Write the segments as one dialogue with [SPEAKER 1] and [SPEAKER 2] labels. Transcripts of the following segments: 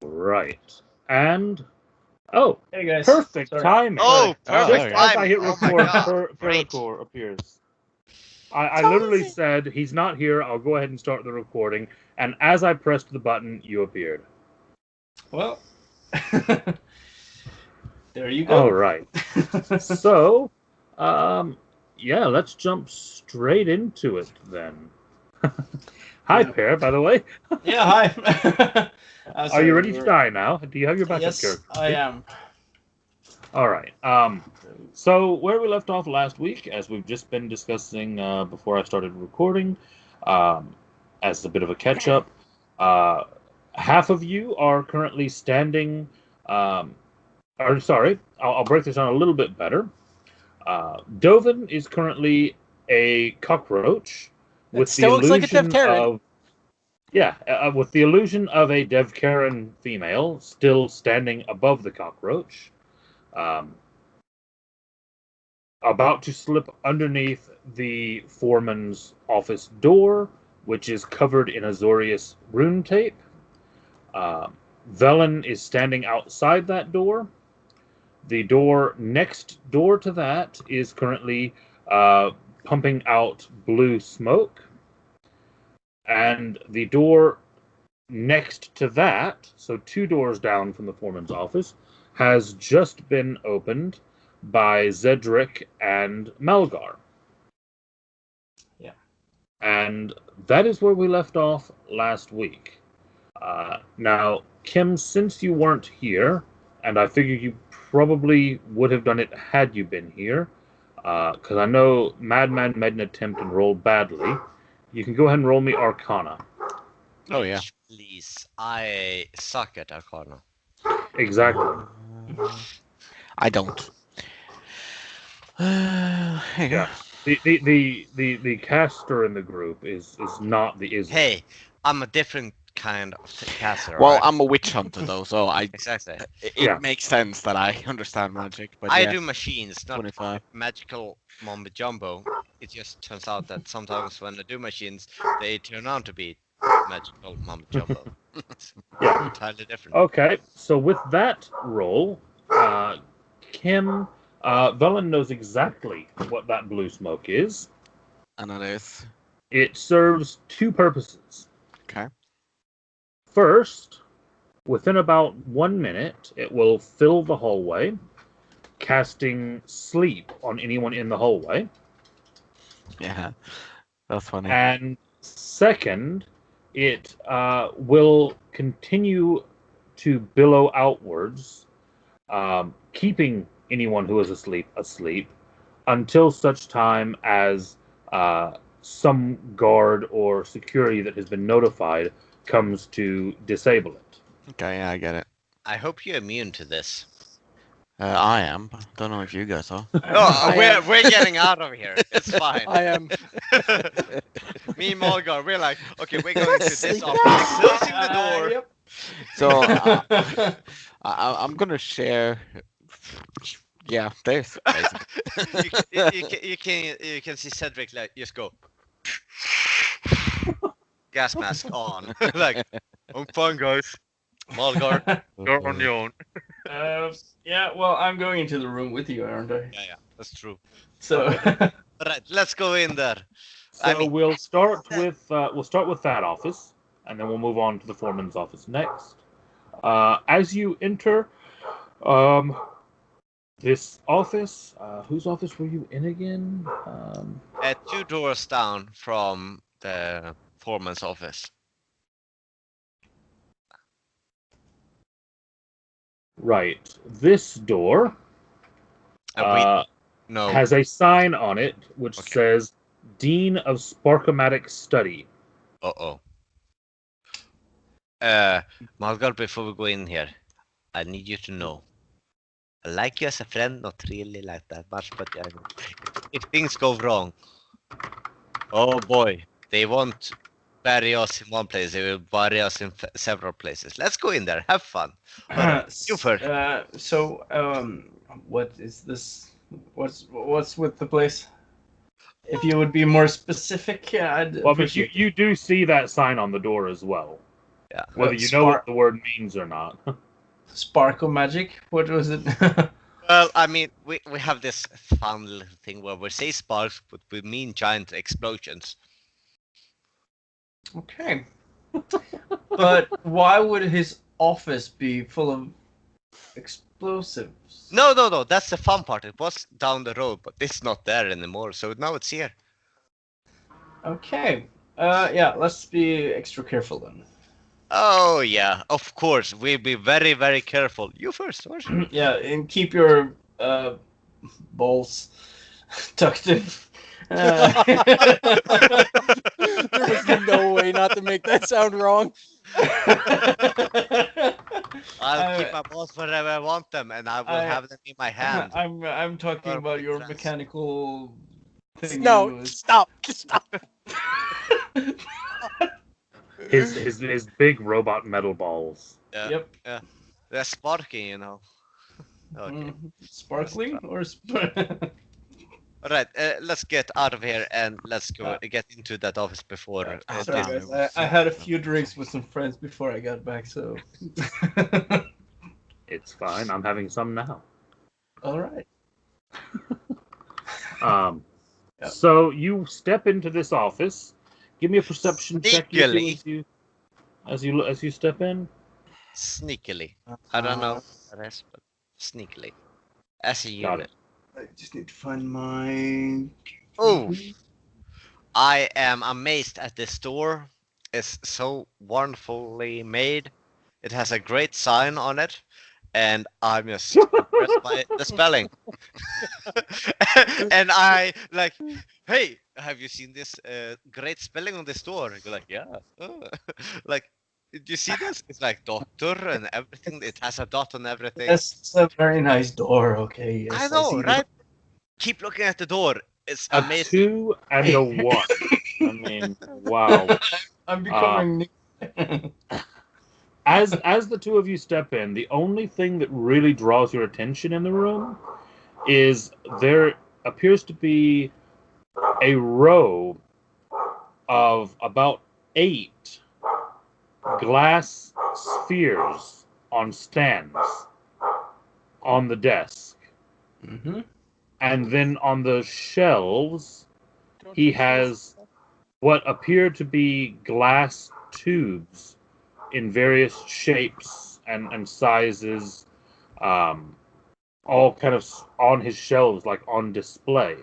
[SPEAKER 1] Right. And
[SPEAKER 2] Hey guys.
[SPEAKER 1] perfect
[SPEAKER 2] Sorry.
[SPEAKER 1] timing.
[SPEAKER 3] Oh,
[SPEAKER 4] Oh,
[SPEAKER 1] Just
[SPEAKER 3] perfect
[SPEAKER 4] there you
[SPEAKER 1] as I hit
[SPEAKER 3] timing. Oh my
[SPEAKER 1] record,
[SPEAKER 3] god. Great.
[SPEAKER 1] Ferricor appears. I literally said, he's not here, I'll go ahead and start the recording. And as I pressed the button, you appeared.
[SPEAKER 2] Well, there you go.
[SPEAKER 1] All right. So, yeah, let's jump straight into it then. Hi,
[SPEAKER 2] Yeah.
[SPEAKER 1] Pear, by the way.
[SPEAKER 2] Yeah, hi.
[SPEAKER 1] Are you ready to die now? Do you have your backup
[SPEAKER 2] Yes,
[SPEAKER 1] character?
[SPEAKER 2] I am.
[SPEAKER 1] All right. So where we left off last week, as we've just been discussing before I started recording, as a bit of a catch-up, half of you are currently standing. Or sorry, I'll break this down a little bit better. Dovin is currently a cockroach with
[SPEAKER 4] still
[SPEAKER 1] the
[SPEAKER 4] looks like a
[SPEAKER 1] illusion
[SPEAKER 4] Devkaren.
[SPEAKER 1] of with the illusion of a Devkaren female still standing above the cockroach. About to slip underneath the foreman's office door, which is covered in Azorius rune tape. Velen is standing outside that door. The door next door to that is currently pumping out blue smoke. And the door next to that, so 2 doors down from the foreman's office, has just been opened by Zedric and Malgar.
[SPEAKER 2] Yeah.
[SPEAKER 1] And that is where we left off last week. Now, Kim, since you weren't here, and I figure you probably would have done it had you been here, because I know Madman made an attempt and rolled badly, you can go ahead and roll me Arcana.
[SPEAKER 4] Oh, yeah.
[SPEAKER 3] Please. I suck at Arcana.
[SPEAKER 1] Exactly.
[SPEAKER 4] I don't.
[SPEAKER 1] Yeah. The caster in the group is not the Izzy.
[SPEAKER 3] Hey, I'm a different kind of caster.
[SPEAKER 4] Well,
[SPEAKER 3] right?
[SPEAKER 4] I'm a witch hunter though, so
[SPEAKER 3] Exactly.
[SPEAKER 4] it makes sense that I understand magic. But
[SPEAKER 3] I
[SPEAKER 4] yeah,
[SPEAKER 3] do machines, not
[SPEAKER 4] 25.
[SPEAKER 3] magical mumbo jumbo. It just turns out that sometimes when I do machines, they turn out to be magical mumbo jumbo.
[SPEAKER 1] Yeah.
[SPEAKER 3] Entirely different.
[SPEAKER 1] Okay, so with that roll, Kim, Velen knows exactly what that blue smoke is.
[SPEAKER 4] And it is.
[SPEAKER 1] It serves 2 purposes.
[SPEAKER 4] Okay.
[SPEAKER 1] First, within about 1 minute, it will fill the hallway, casting sleep on anyone in the hallway.
[SPEAKER 4] Yeah, that's funny.
[SPEAKER 1] And second, it will continue to billow outwards, keeping anyone who is asleep until such time as some guard or security that has been notified comes to disable it.
[SPEAKER 4] Okay, yeah, I get it.
[SPEAKER 3] I hope you're immune to this.
[SPEAKER 4] I am. Don't know if you guys are.
[SPEAKER 3] Oh, we're getting out of here. It's fine.
[SPEAKER 4] I am.
[SPEAKER 3] Me and Mulgar, we're like, okay, we're going to this office, closing the door.
[SPEAKER 2] Yep.
[SPEAKER 4] So I'm gonna share. Yeah, there's.
[SPEAKER 3] you can see Cedric like just go. Gas mask on. Like, I'm fine, guys. Mulgar, you're on your own.
[SPEAKER 2] Yeah, well, I'm going into the room with you, aren't I?
[SPEAKER 3] Yeah, that's true.
[SPEAKER 2] So.
[SPEAKER 3] Alright, let's go in there.
[SPEAKER 1] So we'll start with that office, and then we'll move on to the foreman's office next. As you enter this office, whose office were you in again?
[SPEAKER 3] 2 doors down from the foreman's office.
[SPEAKER 1] Right. This door
[SPEAKER 3] No.
[SPEAKER 1] has a sign on it which says Dean of Sparkomatic Study.
[SPEAKER 3] Uh-oh. Malgar, before we go in here, I need you to know. I like you as a friend, not really like that much, but if things go wrong, oh boy, they won't bury us in one place, they will bury us in several places. Let's go in there, have fun. You first.
[SPEAKER 2] What is this? What's with the place? If you would be more specific,
[SPEAKER 1] Well, but you do see that sign on the door as well.
[SPEAKER 3] Yeah.
[SPEAKER 1] Whether you know what the word means or not.
[SPEAKER 2] Sparkle magic? What was it?
[SPEAKER 3] Well, I mean, we have this fun little thing where we say sparks, but we mean giant explosions.
[SPEAKER 2] Okay. But why would his office be full of explosives?
[SPEAKER 3] No, that's the fun part. It was down the road, but it's not there anymore, so now it's here.
[SPEAKER 2] Okay. Yeah, let's be extra careful then.
[SPEAKER 3] Oh, yeah, of course. We'll be very, very careful. You first, or?
[SPEAKER 2] Yeah, and keep your balls tucked in.
[SPEAKER 5] There was no way not to make that sound wrong.
[SPEAKER 3] I'll keep my balls wherever I want them, and I will have them in my hand.
[SPEAKER 2] I'm talking
[SPEAKER 3] Or
[SPEAKER 2] about
[SPEAKER 3] my
[SPEAKER 2] your
[SPEAKER 3] dress.
[SPEAKER 2] mechanical thing.
[SPEAKER 5] No, stop.
[SPEAKER 1] His big robot metal balls.
[SPEAKER 3] Yeah,
[SPEAKER 2] Yep.
[SPEAKER 3] yeah. They're sparking, you know. Okay.
[SPEAKER 2] Sparkling or
[SPEAKER 3] All right, let's get out of here and let's go get into that office before.
[SPEAKER 2] Sorry, guys. I had a few drinks with some friends before I got back, so.
[SPEAKER 1] It's fine. I'm having some now.
[SPEAKER 2] All right. Yep.
[SPEAKER 1] So you step into this office. Give me a perception check
[SPEAKER 3] Sneakily.
[SPEAKER 1] as you step in.
[SPEAKER 3] Sneakily. I don't know what that is, but sneakily. As a
[SPEAKER 1] Got
[SPEAKER 3] unit.
[SPEAKER 2] I just need to find my.
[SPEAKER 3] Oh, I am amazed at this door. It's so wonderfully made. It has a great sign on it, and I'm just impressed by the spelling. And I like, hey, have you seen this great spelling on this door? You're like, yeah. Oh. Like, did you see this? It's like doctor and everything. It has a dot on everything.
[SPEAKER 2] Yes, it's a very nice door. Okay. Yes,
[SPEAKER 3] I know,
[SPEAKER 2] see
[SPEAKER 3] right? Keep looking at the door. It's
[SPEAKER 1] A
[SPEAKER 3] amazing.
[SPEAKER 1] 2 and a 1. I mean, wow.
[SPEAKER 2] I'm becoming.
[SPEAKER 1] As the two of you step in, the only thing that really draws your attention in the room is there appears to be a row of about 8 glass spheres on stands on the desk.
[SPEAKER 2] Mm-hmm.
[SPEAKER 1] And then on the shelves, he has what appear to be glass tubes in various shapes and sizes, all kind of on his shelves, like on display.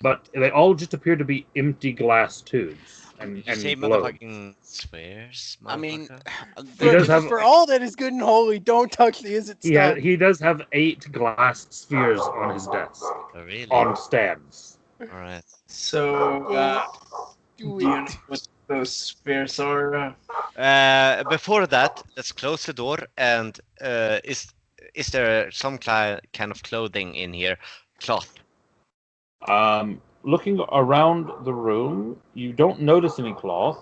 [SPEAKER 1] But they all just appear to be empty glass tubes and
[SPEAKER 3] Say
[SPEAKER 1] globes.
[SPEAKER 3] motherfucking spheres.
[SPEAKER 4] I mean,
[SPEAKER 1] He does
[SPEAKER 5] Look,
[SPEAKER 1] have-
[SPEAKER 5] for all that is good and holy, don't touch the is it stuff.
[SPEAKER 1] He does have 8 glass spheres on his desk,
[SPEAKER 3] Oh, really?
[SPEAKER 1] on stands.
[SPEAKER 3] All right.
[SPEAKER 2] So,
[SPEAKER 5] Do
[SPEAKER 2] do you know
[SPEAKER 5] it.
[SPEAKER 2] what those spheres are?
[SPEAKER 3] Before that, let's close the door. And is there some kind of clothing in here? Cloth.
[SPEAKER 1] Looking around the room, you don't notice any cloth.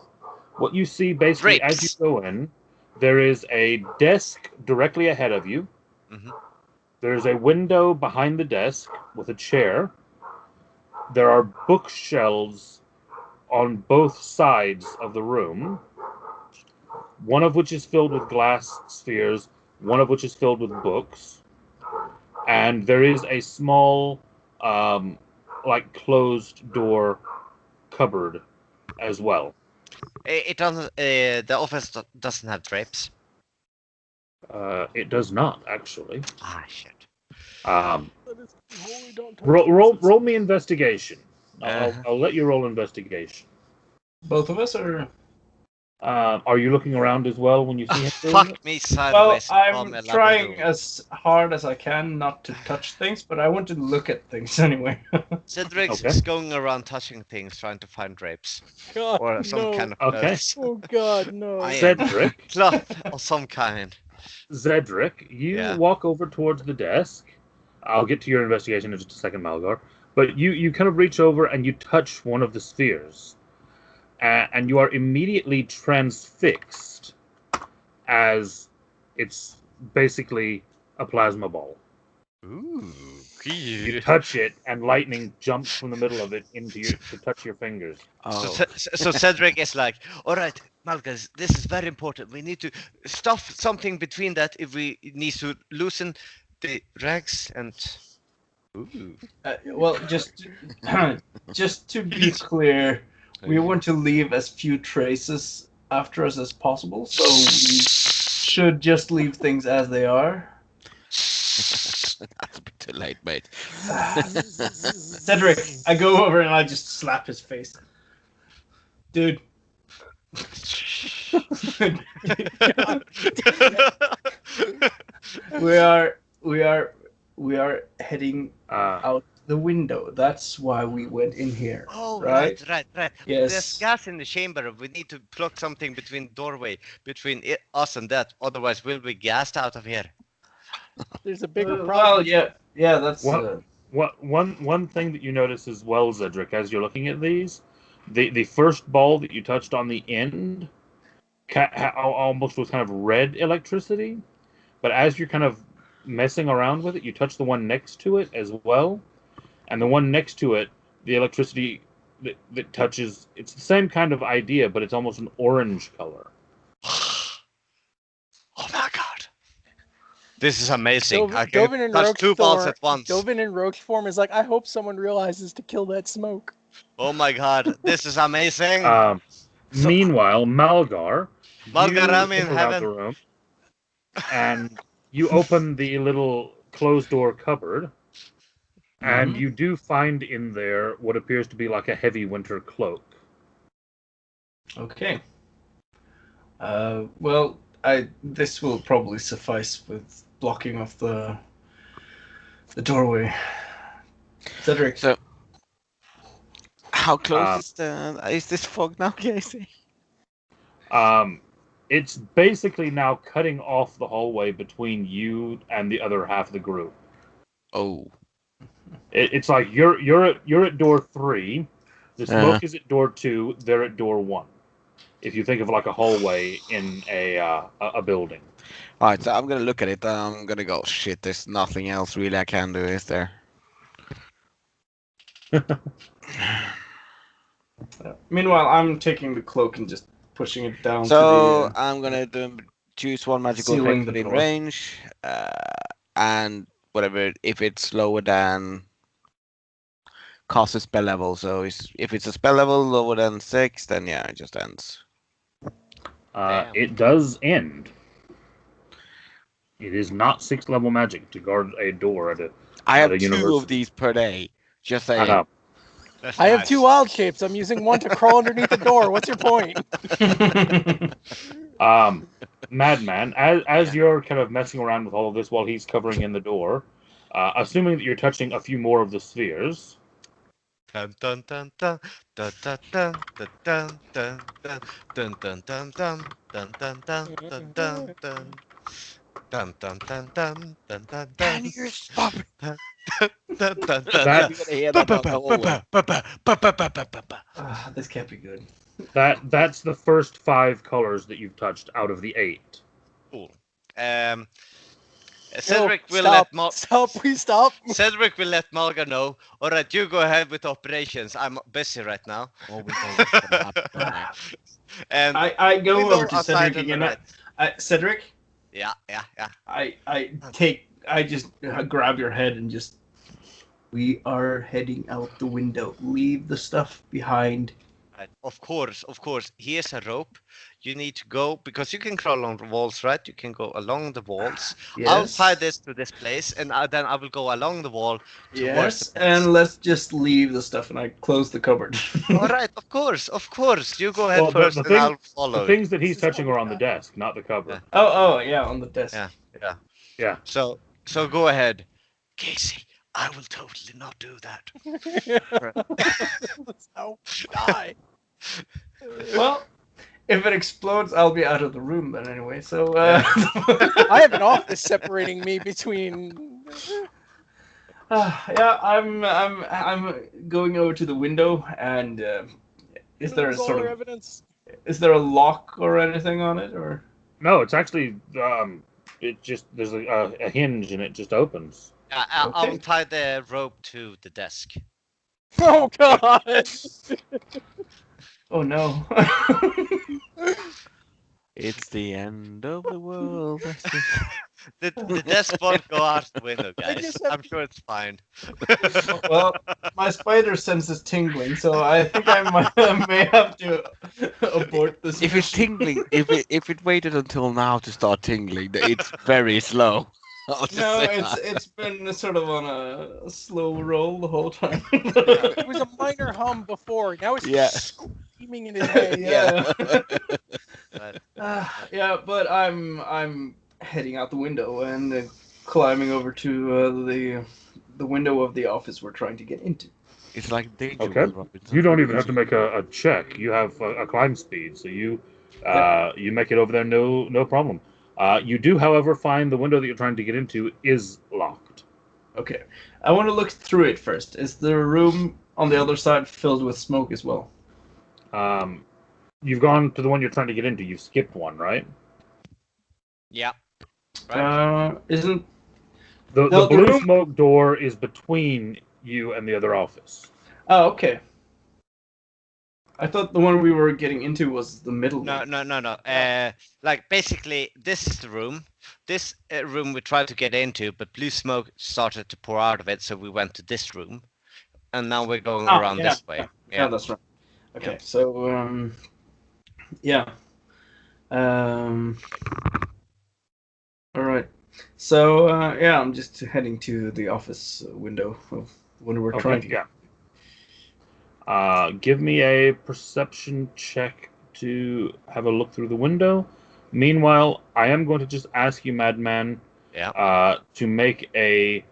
[SPEAKER 1] What you see basically as you
[SPEAKER 3] Drapes.
[SPEAKER 1] go in, there is a desk directly ahead of you.
[SPEAKER 3] Mhm.
[SPEAKER 1] There's a window behind the desk with a chair. There are bookshelves on both sides of the room, one of which is filled with glass spheres, one of which is filled with books. And there is a small like closed door cupboard as well.
[SPEAKER 3] It doesn't. The office doesn't have drapes.
[SPEAKER 1] It does not actually.
[SPEAKER 3] Ah, shit.
[SPEAKER 1] Um,
[SPEAKER 5] That is holy, don't touch
[SPEAKER 1] roll me investigation. I'll let you roll investigation.
[SPEAKER 2] Both of us, or?
[SPEAKER 1] Are you looking around as well when you see him? doing it?
[SPEAKER 3] Fuck me sideways.
[SPEAKER 2] Well,
[SPEAKER 3] from
[SPEAKER 2] I'm
[SPEAKER 3] a
[SPEAKER 2] trying
[SPEAKER 3] Labrador.
[SPEAKER 2] as hard as I can not to touch things, but I want to look at things anyway.
[SPEAKER 3] Cedric's
[SPEAKER 1] Okay.
[SPEAKER 3] going around touching things, trying to find drapes
[SPEAKER 5] God,
[SPEAKER 3] or some
[SPEAKER 5] no.
[SPEAKER 3] kind of
[SPEAKER 1] Okay.
[SPEAKER 3] clothes.
[SPEAKER 5] Oh God, no.
[SPEAKER 3] I am.
[SPEAKER 1] Cedric,
[SPEAKER 3] Cloth of some kind.
[SPEAKER 1] Zedric, you
[SPEAKER 3] Yeah.
[SPEAKER 1] walk over towards the desk. I'll get to your investigation in just a second, Malgar. But you kind of reach over and you touch one of the spheres. And you are immediately transfixed as it's basically a plasma ball.
[SPEAKER 3] Ooh.
[SPEAKER 1] You touch it, and lightning jumps from the middle of it to touch your fingers.
[SPEAKER 3] So, so Cedric is like, all right, Malgus, this is very important. We need to stuff something between that if we need to loosen the rags and. Ooh.
[SPEAKER 2] Well, just to be clear, we want to leave as few traces after us as possible, so we should just leave things as they are.
[SPEAKER 4] That's a bit too late, mate.
[SPEAKER 2] Cedric, I go over and I just slap his face. Dude. we are heading out the window. That's why we went in here.
[SPEAKER 3] Oh,
[SPEAKER 2] right.
[SPEAKER 3] right.
[SPEAKER 2] Yes.
[SPEAKER 3] There's gas in the chamber. We need to plug something between doorway, between us and that. Otherwise, we'll be gassed out of here.
[SPEAKER 5] There's a bigger problem.
[SPEAKER 2] Well, yeah, that's
[SPEAKER 1] one thing that you notice as well, Zedric, as you're looking at these, the first ball that you touched on the end almost was kind of red electricity, but as you're kind of messing around with it, you touch the one next to it as well, and the one next to it, the electricity that touches, it's the same kind of idea, but it's almost an orange color.
[SPEAKER 3] Oh my god. This is amazing.
[SPEAKER 5] Dovin in
[SPEAKER 3] touch
[SPEAKER 5] Rogue's
[SPEAKER 3] two balls
[SPEAKER 5] form,
[SPEAKER 3] at once.
[SPEAKER 5] Dovin in Rogue's form is like, I hope someone realizes to kill that smoke.
[SPEAKER 3] Oh my god, this is amazing.
[SPEAKER 1] Meanwhile, Malgar,
[SPEAKER 3] I'm in
[SPEAKER 1] come around
[SPEAKER 3] heaven.
[SPEAKER 1] the room, and you open the little closed door cupboard, and you do find in there what appears to be like a heavy winter cloak.
[SPEAKER 2] Okay. Well, this will probably suffice with blocking off the doorway. Cedric.
[SPEAKER 4] So, how close is this fog now, Casey?
[SPEAKER 1] It's basically now cutting off the hallway between you and the other half of the group.
[SPEAKER 4] Oh.
[SPEAKER 1] It's like you're at door 3. The smoke is at door 2. They're at door 1. If you think of like a hallway in a building.
[SPEAKER 4] All right, so I'm gonna look at it. I'm gonna go. Shit, there's nothing else really I can do, is there?
[SPEAKER 2] Meanwhile, I'm taking the cloak and just pushing it down.
[SPEAKER 4] So I'm gonna choose one magical
[SPEAKER 2] Sealing
[SPEAKER 4] effect
[SPEAKER 2] the
[SPEAKER 4] within
[SPEAKER 2] door.
[SPEAKER 4] range, and whatever if it's lower than cast a spell level. So if it's a spell level lower than 6, then yeah, it just ends.
[SPEAKER 1] It does end. It is not 6th level magic to guard a door at a.
[SPEAKER 4] I have
[SPEAKER 1] a
[SPEAKER 4] 2
[SPEAKER 1] university.
[SPEAKER 4] of these per day. Just saying.
[SPEAKER 5] I have 2 wild shapes. I'm using one to crawl underneath the door. What's your point?
[SPEAKER 1] Madman, as you're kind of messing around with all of this while he's covering in the door, assuming that you're touching a few more of the spheres.
[SPEAKER 3] Dun dun dun dun dun dun dun dun dun dun dun dun dun dun dun dun dun dun dun. Dun dun dun dun dun dun dun.
[SPEAKER 4] Can you stop it?
[SPEAKER 3] Dun dun dun.
[SPEAKER 1] That's
[SPEAKER 2] This can't be good.
[SPEAKER 1] that's the first 5 colors that you've touched out of the 8.
[SPEAKER 3] Cool. Cedric will
[SPEAKER 5] Please stop.
[SPEAKER 3] Cedric will let Malga know. All right, you go ahead with operations. I'm busy right now.
[SPEAKER 4] Oh, we know what's gonna happen.
[SPEAKER 3] And
[SPEAKER 2] I go
[SPEAKER 3] we
[SPEAKER 2] over to
[SPEAKER 3] outside
[SPEAKER 2] Cedric
[SPEAKER 3] on the
[SPEAKER 2] again.
[SPEAKER 3] right.
[SPEAKER 2] Cedric,
[SPEAKER 3] Yeah.
[SPEAKER 2] I just grab your head and just. We are heading out the window. Leave the stuff behind.
[SPEAKER 3] Right. Of course. Here's a rope. You need to go because you can crawl along the walls, right? You can go along the walls.
[SPEAKER 2] Yes.
[SPEAKER 3] I'll tie this to this place, and then I will go along the wall.
[SPEAKER 2] Yes,
[SPEAKER 3] the place.
[SPEAKER 2] and let's just leave the stuff, and I close the cupboard.
[SPEAKER 3] All right, of course. You go ahead
[SPEAKER 1] Well,
[SPEAKER 3] first, and I'll follow.
[SPEAKER 1] The things that he's touching are on the desk, not the cupboard.
[SPEAKER 2] Oh, yeah, on the desk.
[SPEAKER 3] Yeah. So go ahead, Casey. I will totally not do that.
[SPEAKER 5] Oh, die.
[SPEAKER 2] Well, if it explodes, I'll be out of the room then anyway. So
[SPEAKER 5] I have an office separating me between.
[SPEAKER 2] yeah, I'm going over to the window, and is there a
[SPEAKER 5] Lose all
[SPEAKER 2] sort
[SPEAKER 5] our
[SPEAKER 2] of
[SPEAKER 5] evidence.
[SPEAKER 2] is there a lock or anything on it, or?
[SPEAKER 1] No, it's actually it just there's a hinge and it just opens.
[SPEAKER 3] I'll tie the rope to the desk.
[SPEAKER 5] Oh God!
[SPEAKER 2] Oh no.
[SPEAKER 4] It's the end of the world.
[SPEAKER 3] The desk won't go out the window,
[SPEAKER 5] I
[SPEAKER 3] guys.
[SPEAKER 5] just have
[SPEAKER 3] I'm sure it's fine.
[SPEAKER 2] Well, my spider sense is tingling, so I think I may have to abort this.
[SPEAKER 4] If it's
[SPEAKER 2] mission.
[SPEAKER 4] tingling, if it waited until now to start tingling, it's very slow. I'll just
[SPEAKER 2] No,
[SPEAKER 4] say that.
[SPEAKER 2] it's been sort of on a slow roll the whole time.
[SPEAKER 5] It was a minor hum before. Now it's
[SPEAKER 4] Yeah.
[SPEAKER 5] screaming in his head.
[SPEAKER 2] Yeah.
[SPEAKER 3] But
[SPEAKER 2] Yeah, but I'm heading out the window and climbing over to the window of the office we're trying to get into.
[SPEAKER 4] It's like danger,
[SPEAKER 1] Okay.
[SPEAKER 4] Will Robinson.
[SPEAKER 1] You don't even have to make a check. You have a climb speed, so you you make it over there no problem. You do, however, find the window that you're trying to get into is locked.
[SPEAKER 2] Okay, I want to look through it first. Is the room on the other side filled with smoke as well?
[SPEAKER 1] You've gone to the one you're trying to get into. You've skipped one, right?
[SPEAKER 3] yeah. Right.
[SPEAKER 2] Isn't
[SPEAKER 1] The
[SPEAKER 2] No, the
[SPEAKER 1] blue
[SPEAKER 2] room-
[SPEAKER 1] smoke door is between you and the other office.
[SPEAKER 2] Oh, okay. I thought the one we were getting into was the middle
[SPEAKER 3] No,
[SPEAKER 2] one.
[SPEAKER 3] no. Like basically, this is the room. This room we tried to get into, but blue smoke started to pour out of it, so we went to this room, and now we're going around
[SPEAKER 2] yeah,
[SPEAKER 3] this way.
[SPEAKER 2] Yeah, that's right. Okay,
[SPEAKER 3] Yeah.
[SPEAKER 2] so yeah. All right. So yeah, I'm just heading to the office window of when we're trying to.
[SPEAKER 1] Yeah. Give me a perception check to have a look through the window. Meanwhile, I am going to just ask you, Madman, to make a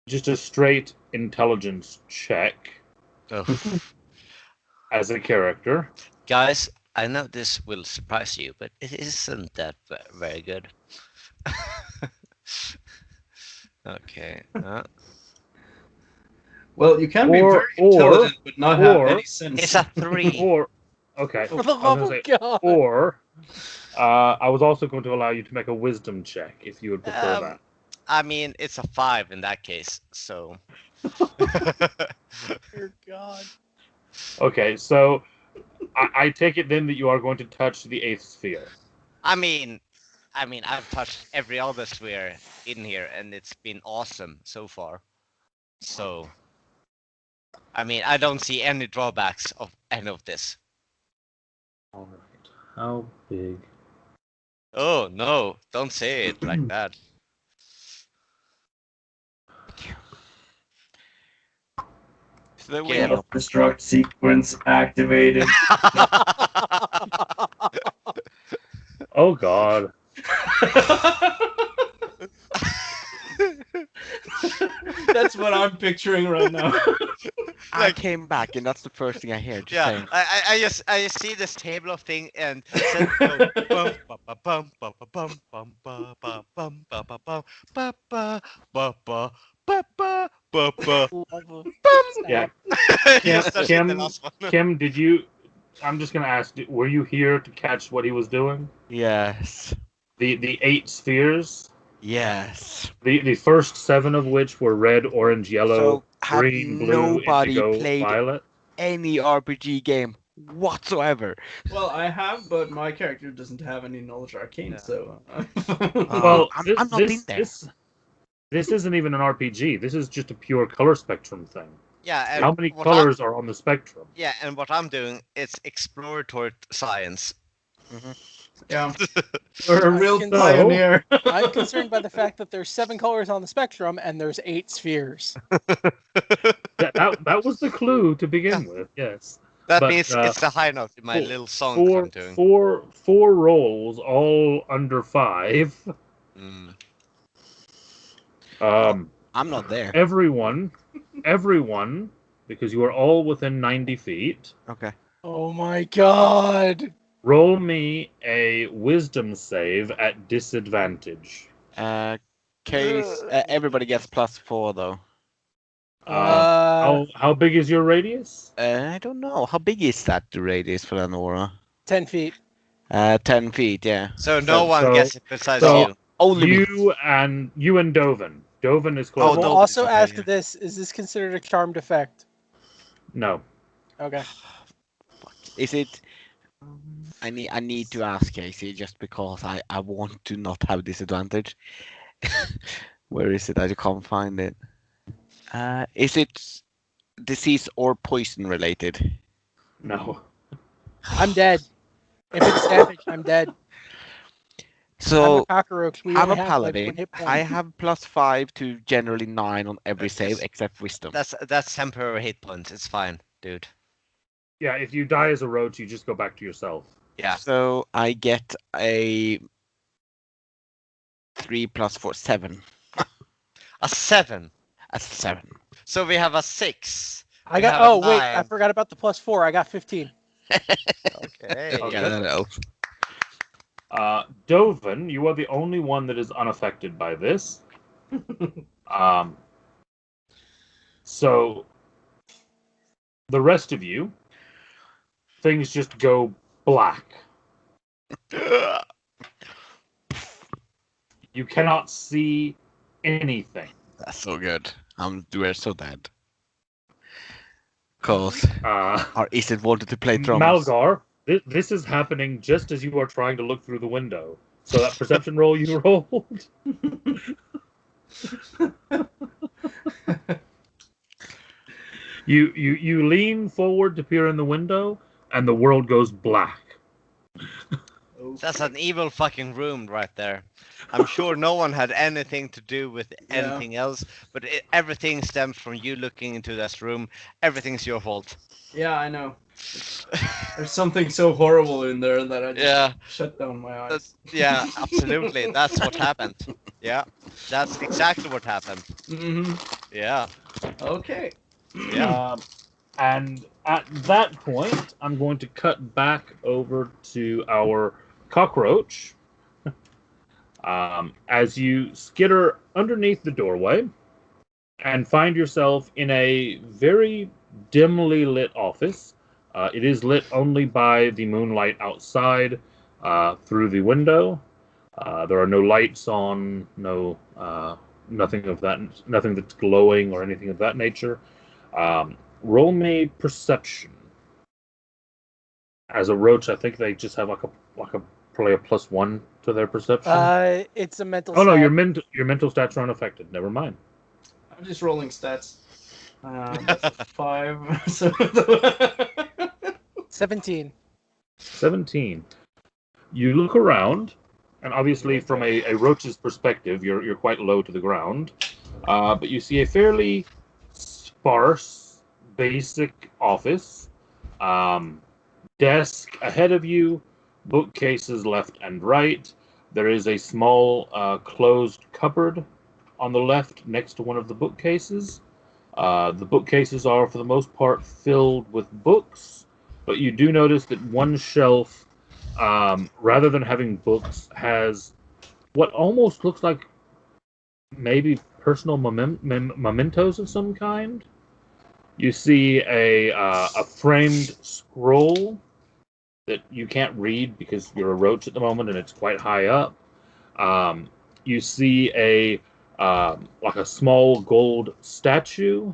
[SPEAKER 1] just a straight intelligence check
[SPEAKER 3] Oh.
[SPEAKER 1] as a character.
[SPEAKER 3] Guys, I know this will surprise you, but it isn't that very good. Okay.
[SPEAKER 2] Well, you can be
[SPEAKER 1] Or-
[SPEAKER 2] very
[SPEAKER 1] or-
[SPEAKER 2] intelligent but not have
[SPEAKER 1] or-
[SPEAKER 2] any sense.
[SPEAKER 3] It's a 3.
[SPEAKER 1] Or okay,
[SPEAKER 5] For the
[SPEAKER 1] I was
[SPEAKER 5] love
[SPEAKER 1] gonna
[SPEAKER 5] of
[SPEAKER 1] say,
[SPEAKER 5] God!
[SPEAKER 1] or I was also going to allow you to make a wisdom check if you would prefer that.
[SPEAKER 3] I mean, it's a 5 in that case, so.
[SPEAKER 5] Dear God.
[SPEAKER 1] Okay, so I take it then that you are going to touch the 8th sphere.
[SPEAKER 3] I mean, I've touched every other sphere in here, and it's been awesome so far. So, I mean, I don't see any drawbacks of any of this.
[SPEAKER 1] All right. How big?
[SPEAKER 3] Oh no! Don't say it like that.
[SPEAKER 4] So the
[SPEAKER 3] Okay.
[SPEAKER 4] window.
[SPEAKER 2] Self-destruct sequence activated.
[SPEAKER 1] Oh God.
[SPEAKER 2] That's what I'm picturing right now.
[SPEAKER 4] I came back, and that's the first thing I hear. Just
[SPEAKER 3] Yeah,
[SPEAKER 4] saying.
[SPEAKER 3] I just see this table of thing and said, bum, bum, bum, bum, bum, bum, bum, bum, bum, bum, bum, bum, bum, ba, ba, ba, ba, ba, ba, ba, ba.
[SPEAKER 1] Yeah.
[SPEAKER 3] Just touched the
[SPEAKER 1] Kim,
[SPEAKER 3] last one.
[SPEAKER 1] Kim, did you? I'm just gonna ask. Were you here to catch what he was doing?
[SPEAKER 4] Yes.
[SPEAKER 1] The 8 spheres.
[SPEAKER 4] Yes.
[SPEAKER 1] The first 7 of which were red, orange, yellow,
[SPEAKER 4] So have
[SPEAKER 1] green, blue,
[SPEAKER 4] nobody
[SPEAKER 1] indigo,
[SPEAKER 4] played
[SPEAKER 1] violet.
[SPEAKER 4] any RPG game whatsoever.
[SPEAKER 2] Well, I have, but my character doesn't have any knowledge arcane,
[SPEAKER 3] Yeah.
[SPEAKER 2] so.
[SPEAKER 1] Well,
[SPEAKER 4] I'm not in there.
[SPEAKER 1] This isn't even an RPG. This is just a pure color spectrum thing.
[SPEAKER 3] Yeah, and
[SPEAKER 1] How many
[SPEAKER 3] what
[SPEAKER 1] colors are on the spectrum?
[SPEAKER 3] Yeah, and what I'm doing, it's exploratory science.
[SPEAKER 2] Yeah. You're a real
[SPEAKER 5] So-
[SPEAKER 2] pioneer.
[SPEAKER 5] I'm concerned by the fact that there's 7 colors on the spectrum and there's 8 spheres.
[SPEAKER 1] That was the clue to begin with. Yes.
[SPEAKER 3] That
[SPEAKER 1] But,
[SPEAKER 3] means it's a high note in my
[SPEAKER 1] four-
[SPEAKER 3] little song that I'm doing.
[SPEAKER 1] Four rolls, all under 5.
[SPEAKER 3] Mm.
[SPEAKER 4] I'm not there.
[SPEAKER 1] Everyone, because you are all within 90 feet.
[SPEAKER 4] Okay.
[SPEAKER 5] Oh my God!
[SPEAKER 1] Roll me a wisdom save at disadvantage.
[SPEAKER 4] Case everybody gets +4 though.
[SPEAKER 1] How big is your radius?
[SPEAKER 4] I don't know. How big is that the radius for an aura?
[SPEAKER 5] 10 feet.
[SPEAKER 4] 10 feet, yeah.
[SPEAKER 3] So no one
[SPEAKER 1] so-
[SPEAKER 3] gets it besides
[SPEAKER 1] so-
[SPEAKER 3] you.
[SPEAKER 4] Only me.
[SPEAKER 1] You and Dovin. Dovin is
[SPEAKER 5] I
[SPEAKER 1] close.
[SPEAKER 5] will
[SPEAKER 3] Dovin,
[SPEAKER 5] also
[SPEAKER 3] okay,
[SPEAKER 5] ask
[SPEAKER 3] yeah.
[SPEAKER 5] this: is this considered a charmed effect?
[SPEAKER 1] No.
[SPEAKER 5] Okay.
[SPEAKER 4] Is it? I need to ask Casey just because I want to not have disadvantage. Where is it? I can't find it. Is it disease or poison related?
[SPEAKER 1] No.
[SPEAKER 5] I'm dead. If it's damage, I'm dead. I'm a
[SPEAKER 4] So
[SPEAKER 5] cockroach. We
[SPEAKER 4] I'm
[SPEAKER 5] only
[SPEAKER 4] a
[SPEAKER 5] have like 1
[SPEAKER 4] paladin.
[SPEAKER 5] hit point.
[SPEAKER 4] I have +5 to generally 9 on every save
[SPEAKER 3] That's-
[SPEAKER 4] except wisdom.
[SPEAKER 3] That's temporary hit points. It's fine, dude.
[SPEAKER 1] Yeah, if you die as a roach, you just go back to yourself.
[SPEAKER 3] Yeah.
[SPEAKER 4] So I get a 3 + 4, 7.
[SPEAKER 3] A 7.
[SPEAKER 4] A 7.
[SPEAKER 3] So we have a 6.
[SPEAKER 5] I
[SPEAKER 3] We
[SPEAKER 5] got.
[SPEAKER 3] have a
[SPEAKER 5] Oh wait, I
[SPEAKER 3] 9.
[SPEAKER 5] forgot about the +4. I got 15.
[SPEAKER 3] Okay.
[SPEAKER 1] Okay.
[SPEAKER 4] Yeah, that helps.
[SPEAKER 1] Dovin, you are the only one that is unaffected by this. So the rest of you, things just go black. You cannot see anything.
[SPEAKER 4] That's so good. We're so dead. Cause or is it wanted to play drums?
[SPEAKER 1] Malgar, this is happening just as you are trying to look through the window. So that perception roll you rolled. You lean forward to peer in the window, and the world goes black.
[SPEAKER 3] That's an evil fucking room right there. I'm sure no one had anything to do with anything else, but everything stems from you looking into this room. Everything's your fault.
[SPEAKER 2] Yeah, I know. There's something so horrible in there that I just shut down my eyes.
[SPEAKER 3] Yeah, absolutely. That's what happened. Yeah, that's exactly what happened.
[SPEAKER 2] Mm-hmm.
[SPEAKER 3] Yeah.
[SPEAKER 2] Okay.
[SPEAKER 3] Yeah.
[SPEAKER 1] And at that point, I'm going to cut back over to our cockroach. As you skitter underneath the doorway and find yourself in a very dimly lit office. It is lit only by the moonlight outside through the window. There are no lights on, nothing that's glowing or anything of that nature. Roll me perception. As a roach, I think they just have like a probably a +1 to their perception.
[SPEAKER 5] It's a mental.
[SPEAKER 1] Oh no,
[SPEAKER 5] stat.
[SPEAKER 1] your mental stats are unaffected. Never mind.
[SPEAKER 2] I'm just rolling stats. That's a 5. So
[SPEAKER 5] 17.
[SPEAKER 1] 17. You look around, and obviously from a roach's perspective, you're quite low to the ground. But you see a fairly sparse, basic office. Desk ahead of you, bookcases left and right. There is a small closed cupboard on the left next to one of the bookcases. The bookcases are, for the most part, filled with books, but you do notice that one shelf, rather than having books, has what almost looks like maybe personal mementos of some kind. You see a framed scroll that you can't read because you're a roach at the moment and it's quite high up. You see a like a small gold statue.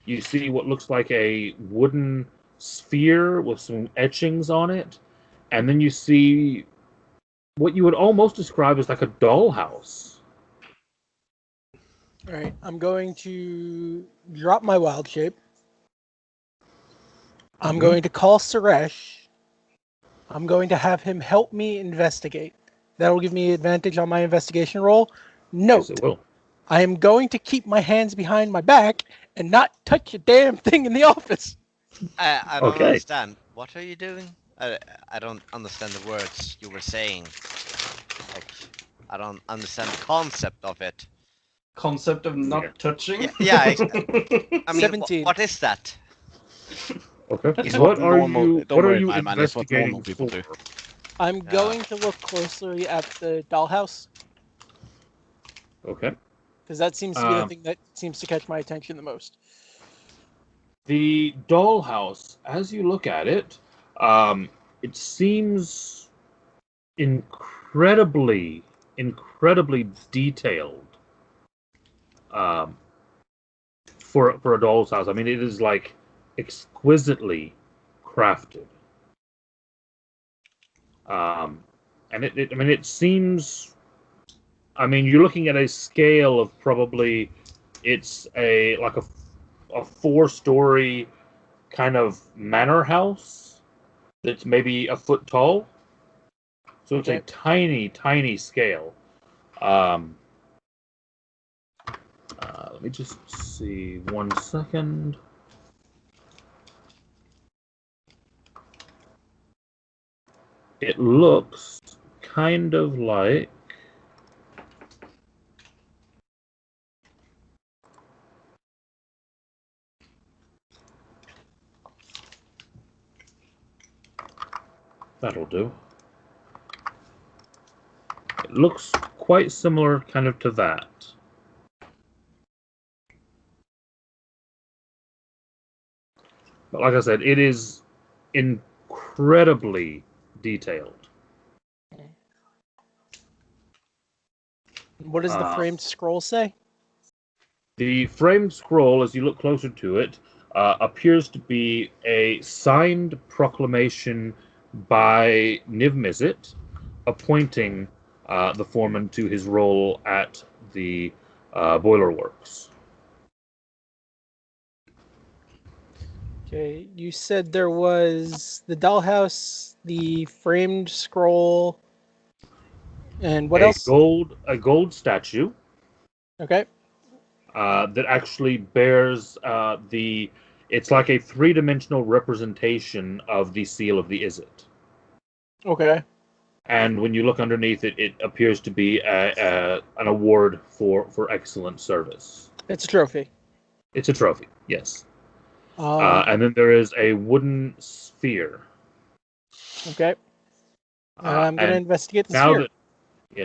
[SPEAKER 1] You see what looks like a wooden sphere with some etchings on it, and then you see what you would almost describe as like a dollhouse.
[SPEAKER 5] All right, I'm going to drop my wild shape. I'm going to call Suresh. I'm going to have him help me investigate. That'll give me advantage on my investigation roll. Note,
[SPEAKER 1] Yes, it will.
[SPEAKER 5] I am going to keep my hands behind my back and not touch a damn thing in the office.
[SPEAKER 3] I don't
[SPEAKER 1] Okay.
[SPEAKER 3] understand. What are you doing? I don't understand the words you were saying. Like, I don't understand the concept of it.
[SPEAKER 2] Concept of not touching.
[SPEAKER 3] Yeah, I mean,
[SPEAKER 5] 17.
[SPEAKER 3] what is that?
[SPEAKER 1] Okay.
[SPEAKER 4] It's
[SPEAKER 1] What
[SPEAKER 4] what
[SPEAKER 1] are
[SPEAKER 4] normal-
[SPEAKER 1] you?
[SPEAKER 4] don't
[SPEAKER 1] What are
[SPEAKER 4] worry,
[SPEAKER 1] you
[SPEAKER 4] my man, it's what
[SPEAKER 1] investigating
[SPEAKER 4] normal people
[SPEAKER 1] for?
[SPEAKER 4] do.
[SPEAKER 5] I'm going to look closely at the dollhouse
[SPEAKER 1] Okay.
[SPEAKER 5] because that seems to be the thing that seems to catch my attention the most.
[SPEAKER 1] The dollhouse, as you look at it, it seems incredibly incredibly detailed for a doll's house. I mean, it is like exquisitely crafted. And I mean, it seems. I mean, you're looking at a scale of probably it's a 4-story kind of manor house that's maybe a foot tall. So it's a tiny, tiny scale. Let me just see 1 second. It looks kind of like. That'll do. It looks quite similar kind of to that. But like I said, it is incredibly detailed.
[SPEAKER 5] What does the framed scroll say?
[SPEAKER 1] The framed scroll, as you look closer to it, appears to be a signed proclamation by Niv Mizzet, appointing the foreman to his role at the boiler works.
[SPEAKER 5] Okay, you said there was the dollhouse, the framed scroll, and what else?
[SPEAKER 1] A gold statue.
[SPEAKER 5] Okay.
[SPEAKER 1] That actually bears it's like a 3-dimensional representation of the seal of the Izzet.
[SPEAKER 5] Okay.
[SPEAKER 1] And when you look underneath it, it appears to be an award for excellent service.
[SPEAKER 5] It's a trophy.
[SPEAKER 1] It's a trophy, yes. And then there is a wooden sphere.
[SPEAKER 5] Okay. I'm going to investigate the sphere.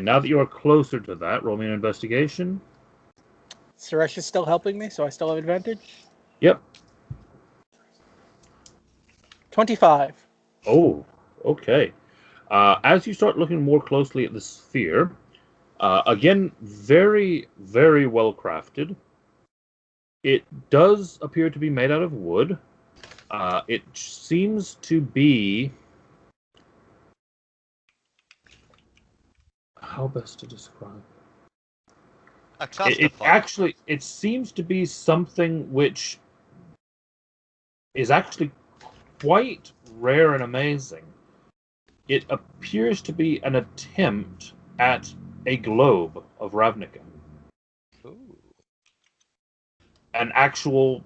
[SPEAKER 1] Now that you are closer to that, roll me an investigation.
[SPEAKER 5] Suresh is still helping me, so I still have advantage.
[SPEAKER 1] Yep.
[SPEAKER 5] 25.
[SPEAKER 1] Oh, okay. As you start looking more closely at the sphere, again, very, very well crafted. It does appear to be made out of wood. It seems to be. How best to describe it? It seems to be something which is actually quite rare and amazing. It appears to be an attempt at a globe of Ravnica.
[SPEAKER 3] Ooh.
[SPEAKER 1] An actual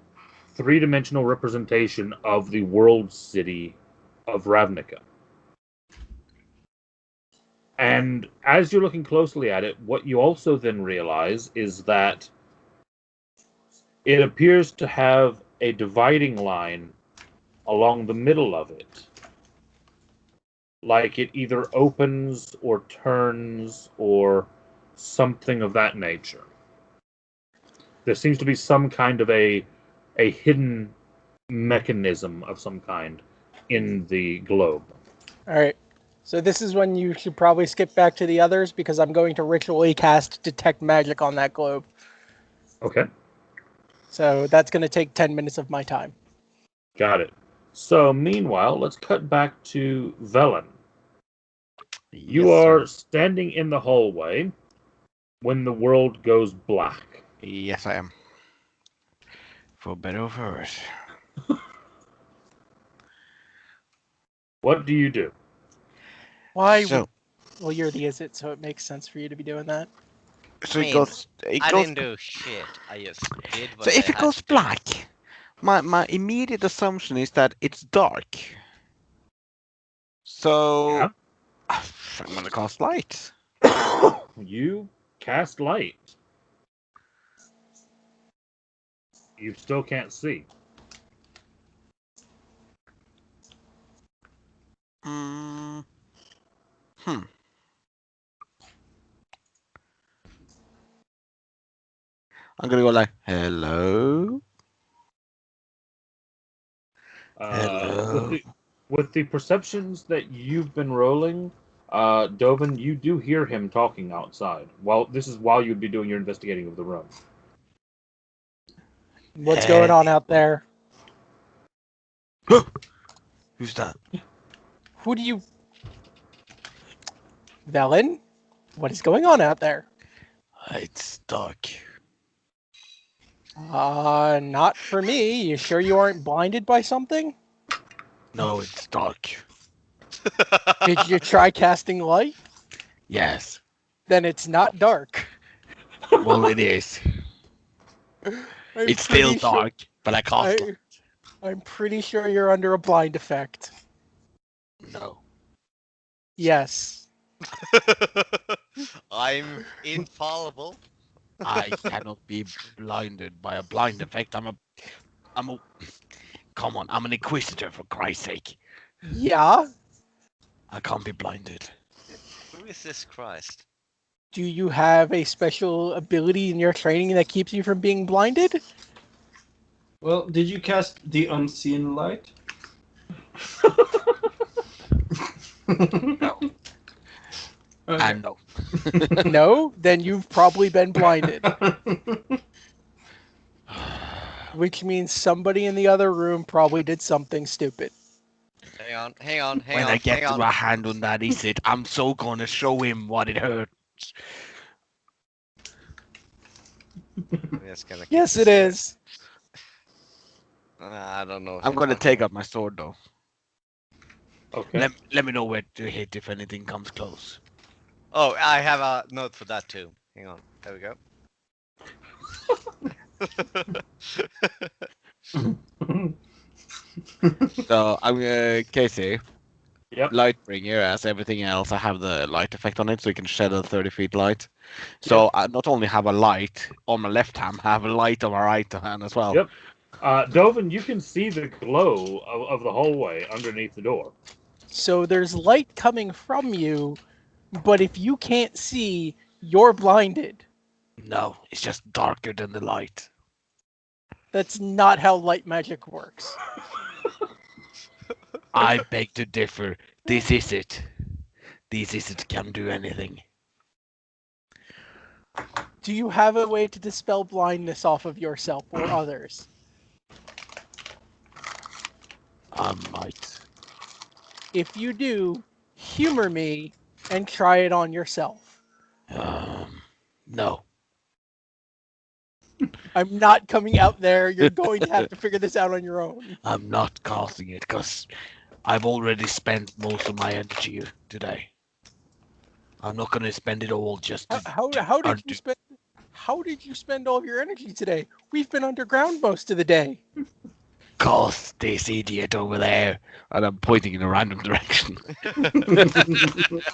[SPEAKER 1] 3-dimensional representation of the world city of Ravnica. And as you're looking closely at it, what you also then realize is that it appears to have a dividing line along the middle of it. Like it either opens or turns or something of that nature. There seems to be some kind of a hidden mechanism of some kind in the globe.
[SPEAKER 5] All right. So this is when you should probably skip back to the others because I'm going to ritually cast Detect Magic on that globe.
[SPEAKER 1] Okay.
[SPEAKER 5] So that's going to take 10 minutes of my time.
[SPEAKER 1] Got it. So meanwhile, let's cut back to Velen. You are standing in the hallway when the world goes black.
[SPEAKER 4] Yes, I am. For better or for worse.
[SPEAKER 1] What do you do?
[SPEAKER 5] Why?
[SPEAKER 4] So,
[SPEAKER 5] Well, you're the Izzet, so it makes sense for you to be doing that.
[SPEAKER 4] so
[SPEAKER 3] I
[SPEAKER 4] it
[SPEAKER 3] mean,
[SPEAKER 4] goes.
[SPEAKER 3] I didn't do shit. I just did what
[SPEAKER 4] So if
[SPEAKER 3] I
[SPEAKER 4] it
[SPEAKER 3] had
[SPEAKER 4] goes
[SPEAKER 3] to do.
[SPEAKER 4] black, my immediate assumption is that it's dark. So
[SPEAKER 1] Yeah?
[SPEAKER 4] I'm gonna cast light.
[SPEAKER 1] You cast light. You still can't see.
[SPEAKER 4] Hmm. I'm gonna go like, hello. Hello.
[SPEAKER 1] With the perceptions that you've been rolling, Dovin, you do hear him talking outside. This is while you'd be doing your investigating of the room.
[SPEAKER 5] What's going on out there?
[SPEAKER 4] Who's that?
[SPEAKER 5] Who do you... Velen? What is going on out there?
[SPEAKER 4] It's dark.
[SPEAKER 5] Not for me. You sure you aren't blinded by something?
[SPEAKER 4] No, it's dark.
[SPEAKER 5] Did you try casting light?
[SPEAKER 4] Yes.
[SPEAKER 5] Then it's not dark.
[SPEAKER 4] Well, it is.
[SPEAKER 5] I'm
[SPEAKER 4] It's still
[SPEAKER 5] pretty sure-
[SPEAKER 4] dark, but I can't.
[SPEAKER 5] I'm pretty sure you're under a blind effect.
[SPEAKER 4] No.
[SPEAKER 5] Yes.
[SPEAKER 3] I'm infallible.
[SPEAKER 4] I cannot be blinded by a blind effect. I'm a. Come on, I'm an inquisitor for Christ's sake.
[SPEAKER 5] Yeah?
[SPEAKER 4] I can't be blinded.
[SPEAKER 3] Who is this Christ?
[SPEAKER 5] Do you have a special ability in your training that keeps you from being blinded?
[SPEAKER 2] Well, did you cast the unseen light?
[SPEAKER 4] No.
[SPEAKER 2] Okay.
[SPEAKER 4] And no.
[SPEAKER 5] No? Then you've probably been blinded. Which means somebody in the other room probably did something stupid.
[SPEAKER 3] Hang on.
[SPEAKER 4] When I get to a hand on that Isid, I'm so gonna show him what it hurts.
[SPEAKER 5] Yes, it is.
[SPEAKER 3] I don't know.
[SPEAKER 4] I'm gonna take out my sword though.
[SPEAKER 1] Okay.
[SPEAKER 4] Let me know where to hit if anything comes close.
[SPEAKER 3] Oh, I have a note for that too. Hang on. There we go.
[SPEAKER 4] So I'm Casey.
[SPEAKER 1] Yep.
[SPEAKER 4] Lightbringer, as everything else, I have the light effect on it, so you can shed a 30 feet light. So I not only have a light on my left hand, I have a light on my right hand as well.
[SPEAKER 1] Yep. Dovin, you can see the glow of the hallway underneath the door.
[SPEAKER 5] So there's light coming from you, but if you can't see, you're blinded.
[SPEAKER 4] No, it's just darker than the light.
[SPEAKER 5] That's not how light magic works.
[SPEAKER 4] I beg to differ. This is it. This is it can do anything.
[SPEAKER 5] Do you have a way to dispel blindness off of yourself or others?
[SPEAKER 4] I might.
[SPEAKER 5] If you do, humor me and try it on yourself.
[SPEAKER 4] No.
[SPEAKER 5] I'm not coming out there. You're going to have to figure this out on your own.
[SPEAKER 4] I'm not casting it because I've already spent most of my energy today. I'm not going to spend it all just to
[SPEAKER 5] How did you spend all of your energy today? We've been underground most of the day.
[SPEAKER 4] cause this idiot over there. And I'm pointing in a random direction.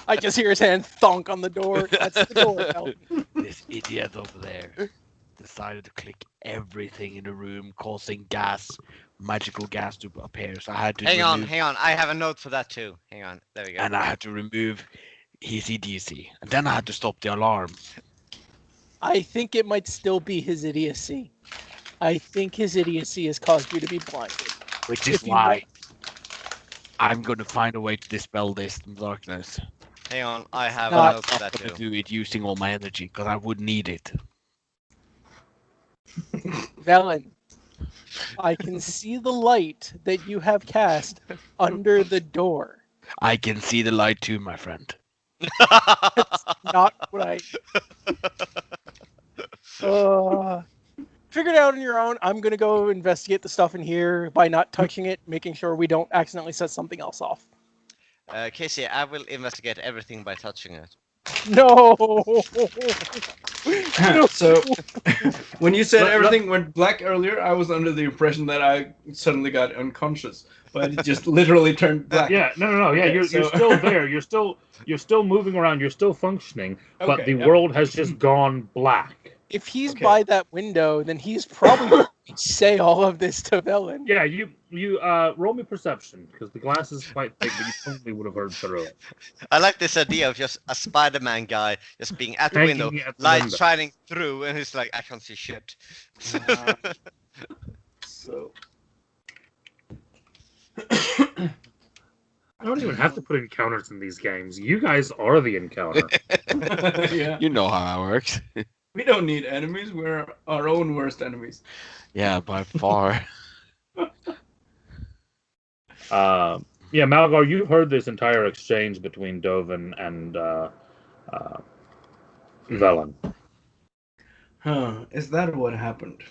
[SPEAKER 5] I just hear his hand thunk on the door. That's the door bell.
[SPEAKER 4] This idiot over there decided to click everything in the room, causing magical gas to appear. So I had to
[SPEAKER 3] hang on. I have a note for that too. Hang on. There we go.
[SPEAKER 4] And I had to remove his idiocy. And then I had to stop the alarm.
[SPEAKER 5] I think it might still be his idiocy. I think his idiocy has caused you to be blinded.
[SPEAKER 4] Which is why I'm going to find a way to dispel this in darkness.
[SPEAKER 3] Hang on, I have a
[SPEAKER 5] Not-
[SPEAKER 3] note for that
[SPEAKER 4] I'm going
[SPEAKER 3] too.
[SPEAKER 4] to do it using all my energy, because I would need it.
[SPEAKER 5] Velen, I can see the light that you have cast under the door.
[SPEAKER 4] I can see the light too, my friend.
[SPEAKER 5] Not what I... Figure it out on your own. I'm going to go investigate the stuff in here by not touching it, making sure we don't accidentally set something else off.
[SPEAKER 3] Casey, I will investigate everything by touching it.
[SPEAKER 5] No!
[SPEAKER 2] So, when you said everything went black earlier, I was under the impression that I suddenly got unconscious, but it just literally turned black.
[SPEAKER 1] Yeah, no. Yeah,
[SPEAKER 2] Okay,
[SPEAKER 1] you're
[SPEAKER 2] so-
[SPEAKER 1] still there. You're still moving around. You're still functioning, but
[SPEAKER 2] Okay,
[SPEAKER 1] the
[SPEAKER 2] yep.
[SPEAKER 1] world has just gone black.
[SPEAKER 5] If he's
[SPEAKER 2] Okay.
[SPEAKER 5] by that window, then he's probably going to say all of this to Velen.
[SPEAKER 1] Yeah, you roll me perception because the glass is quite thick, but you probably would have heard through it.
[SPEAKER 3] I like this idea of just a Spider-Man guy just being at the
[SPEAKER 1] Hanging
[SPEAKER 3] window,
[SPEAKER 1] at the
[SPEAKER 3] light
[SPEAKER 1] window.
[SPEAKER 3] shining through, and he's like, I can't see shit.
[SPEAKER 2] So,
[SPEAKER 1] I don't even have to put encounters in these games. You guys are the encounter.
[SPEAKER 2] Yeah.
[SPEAKER 4] You know how that works.
[SPEAKER 2] We don't need enemies. We're our own worst enemies.
[SPEAKER 4] Yeah, by far.
[SPEAKER 1] Yeah, Malgar, you heard this entire exchange between Dovin and Velen.
[SPEAKER 2] Huh? Is that what happened?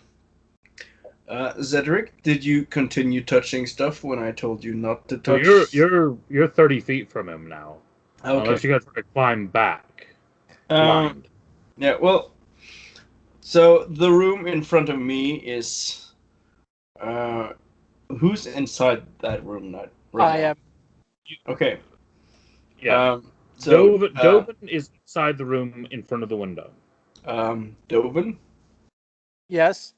[SPEAKER 2] Zedric, did you continue touching stuff when I told you not to
[SPEAKER 1] So
[SPEAKER 2] touch?
[SPEAKER 1] you're 30 feet from him now.
[SPEAKER 2] Okay.
[SPEAKER 1] Unless you guys try to climb back.
[SPEAKER 2] Um,
[SPEAKER 1] Blind.
[SPEAKER 2] yeah. Well, so the room in front of me is. Who's inside that room? Not right
[SPEAKER 5] I
[SPEAKER 2] now?
[SPEAKER 5] am.
[SPEAKER 2] Okay.
[SPEAKER 1] Yeah.
[SPEAKER 2] So
[SPEAKER 1] Dovin is inside the room in front of the window.
[SPEAKER 2] Dovin,
[SPEAKER 5] Yes.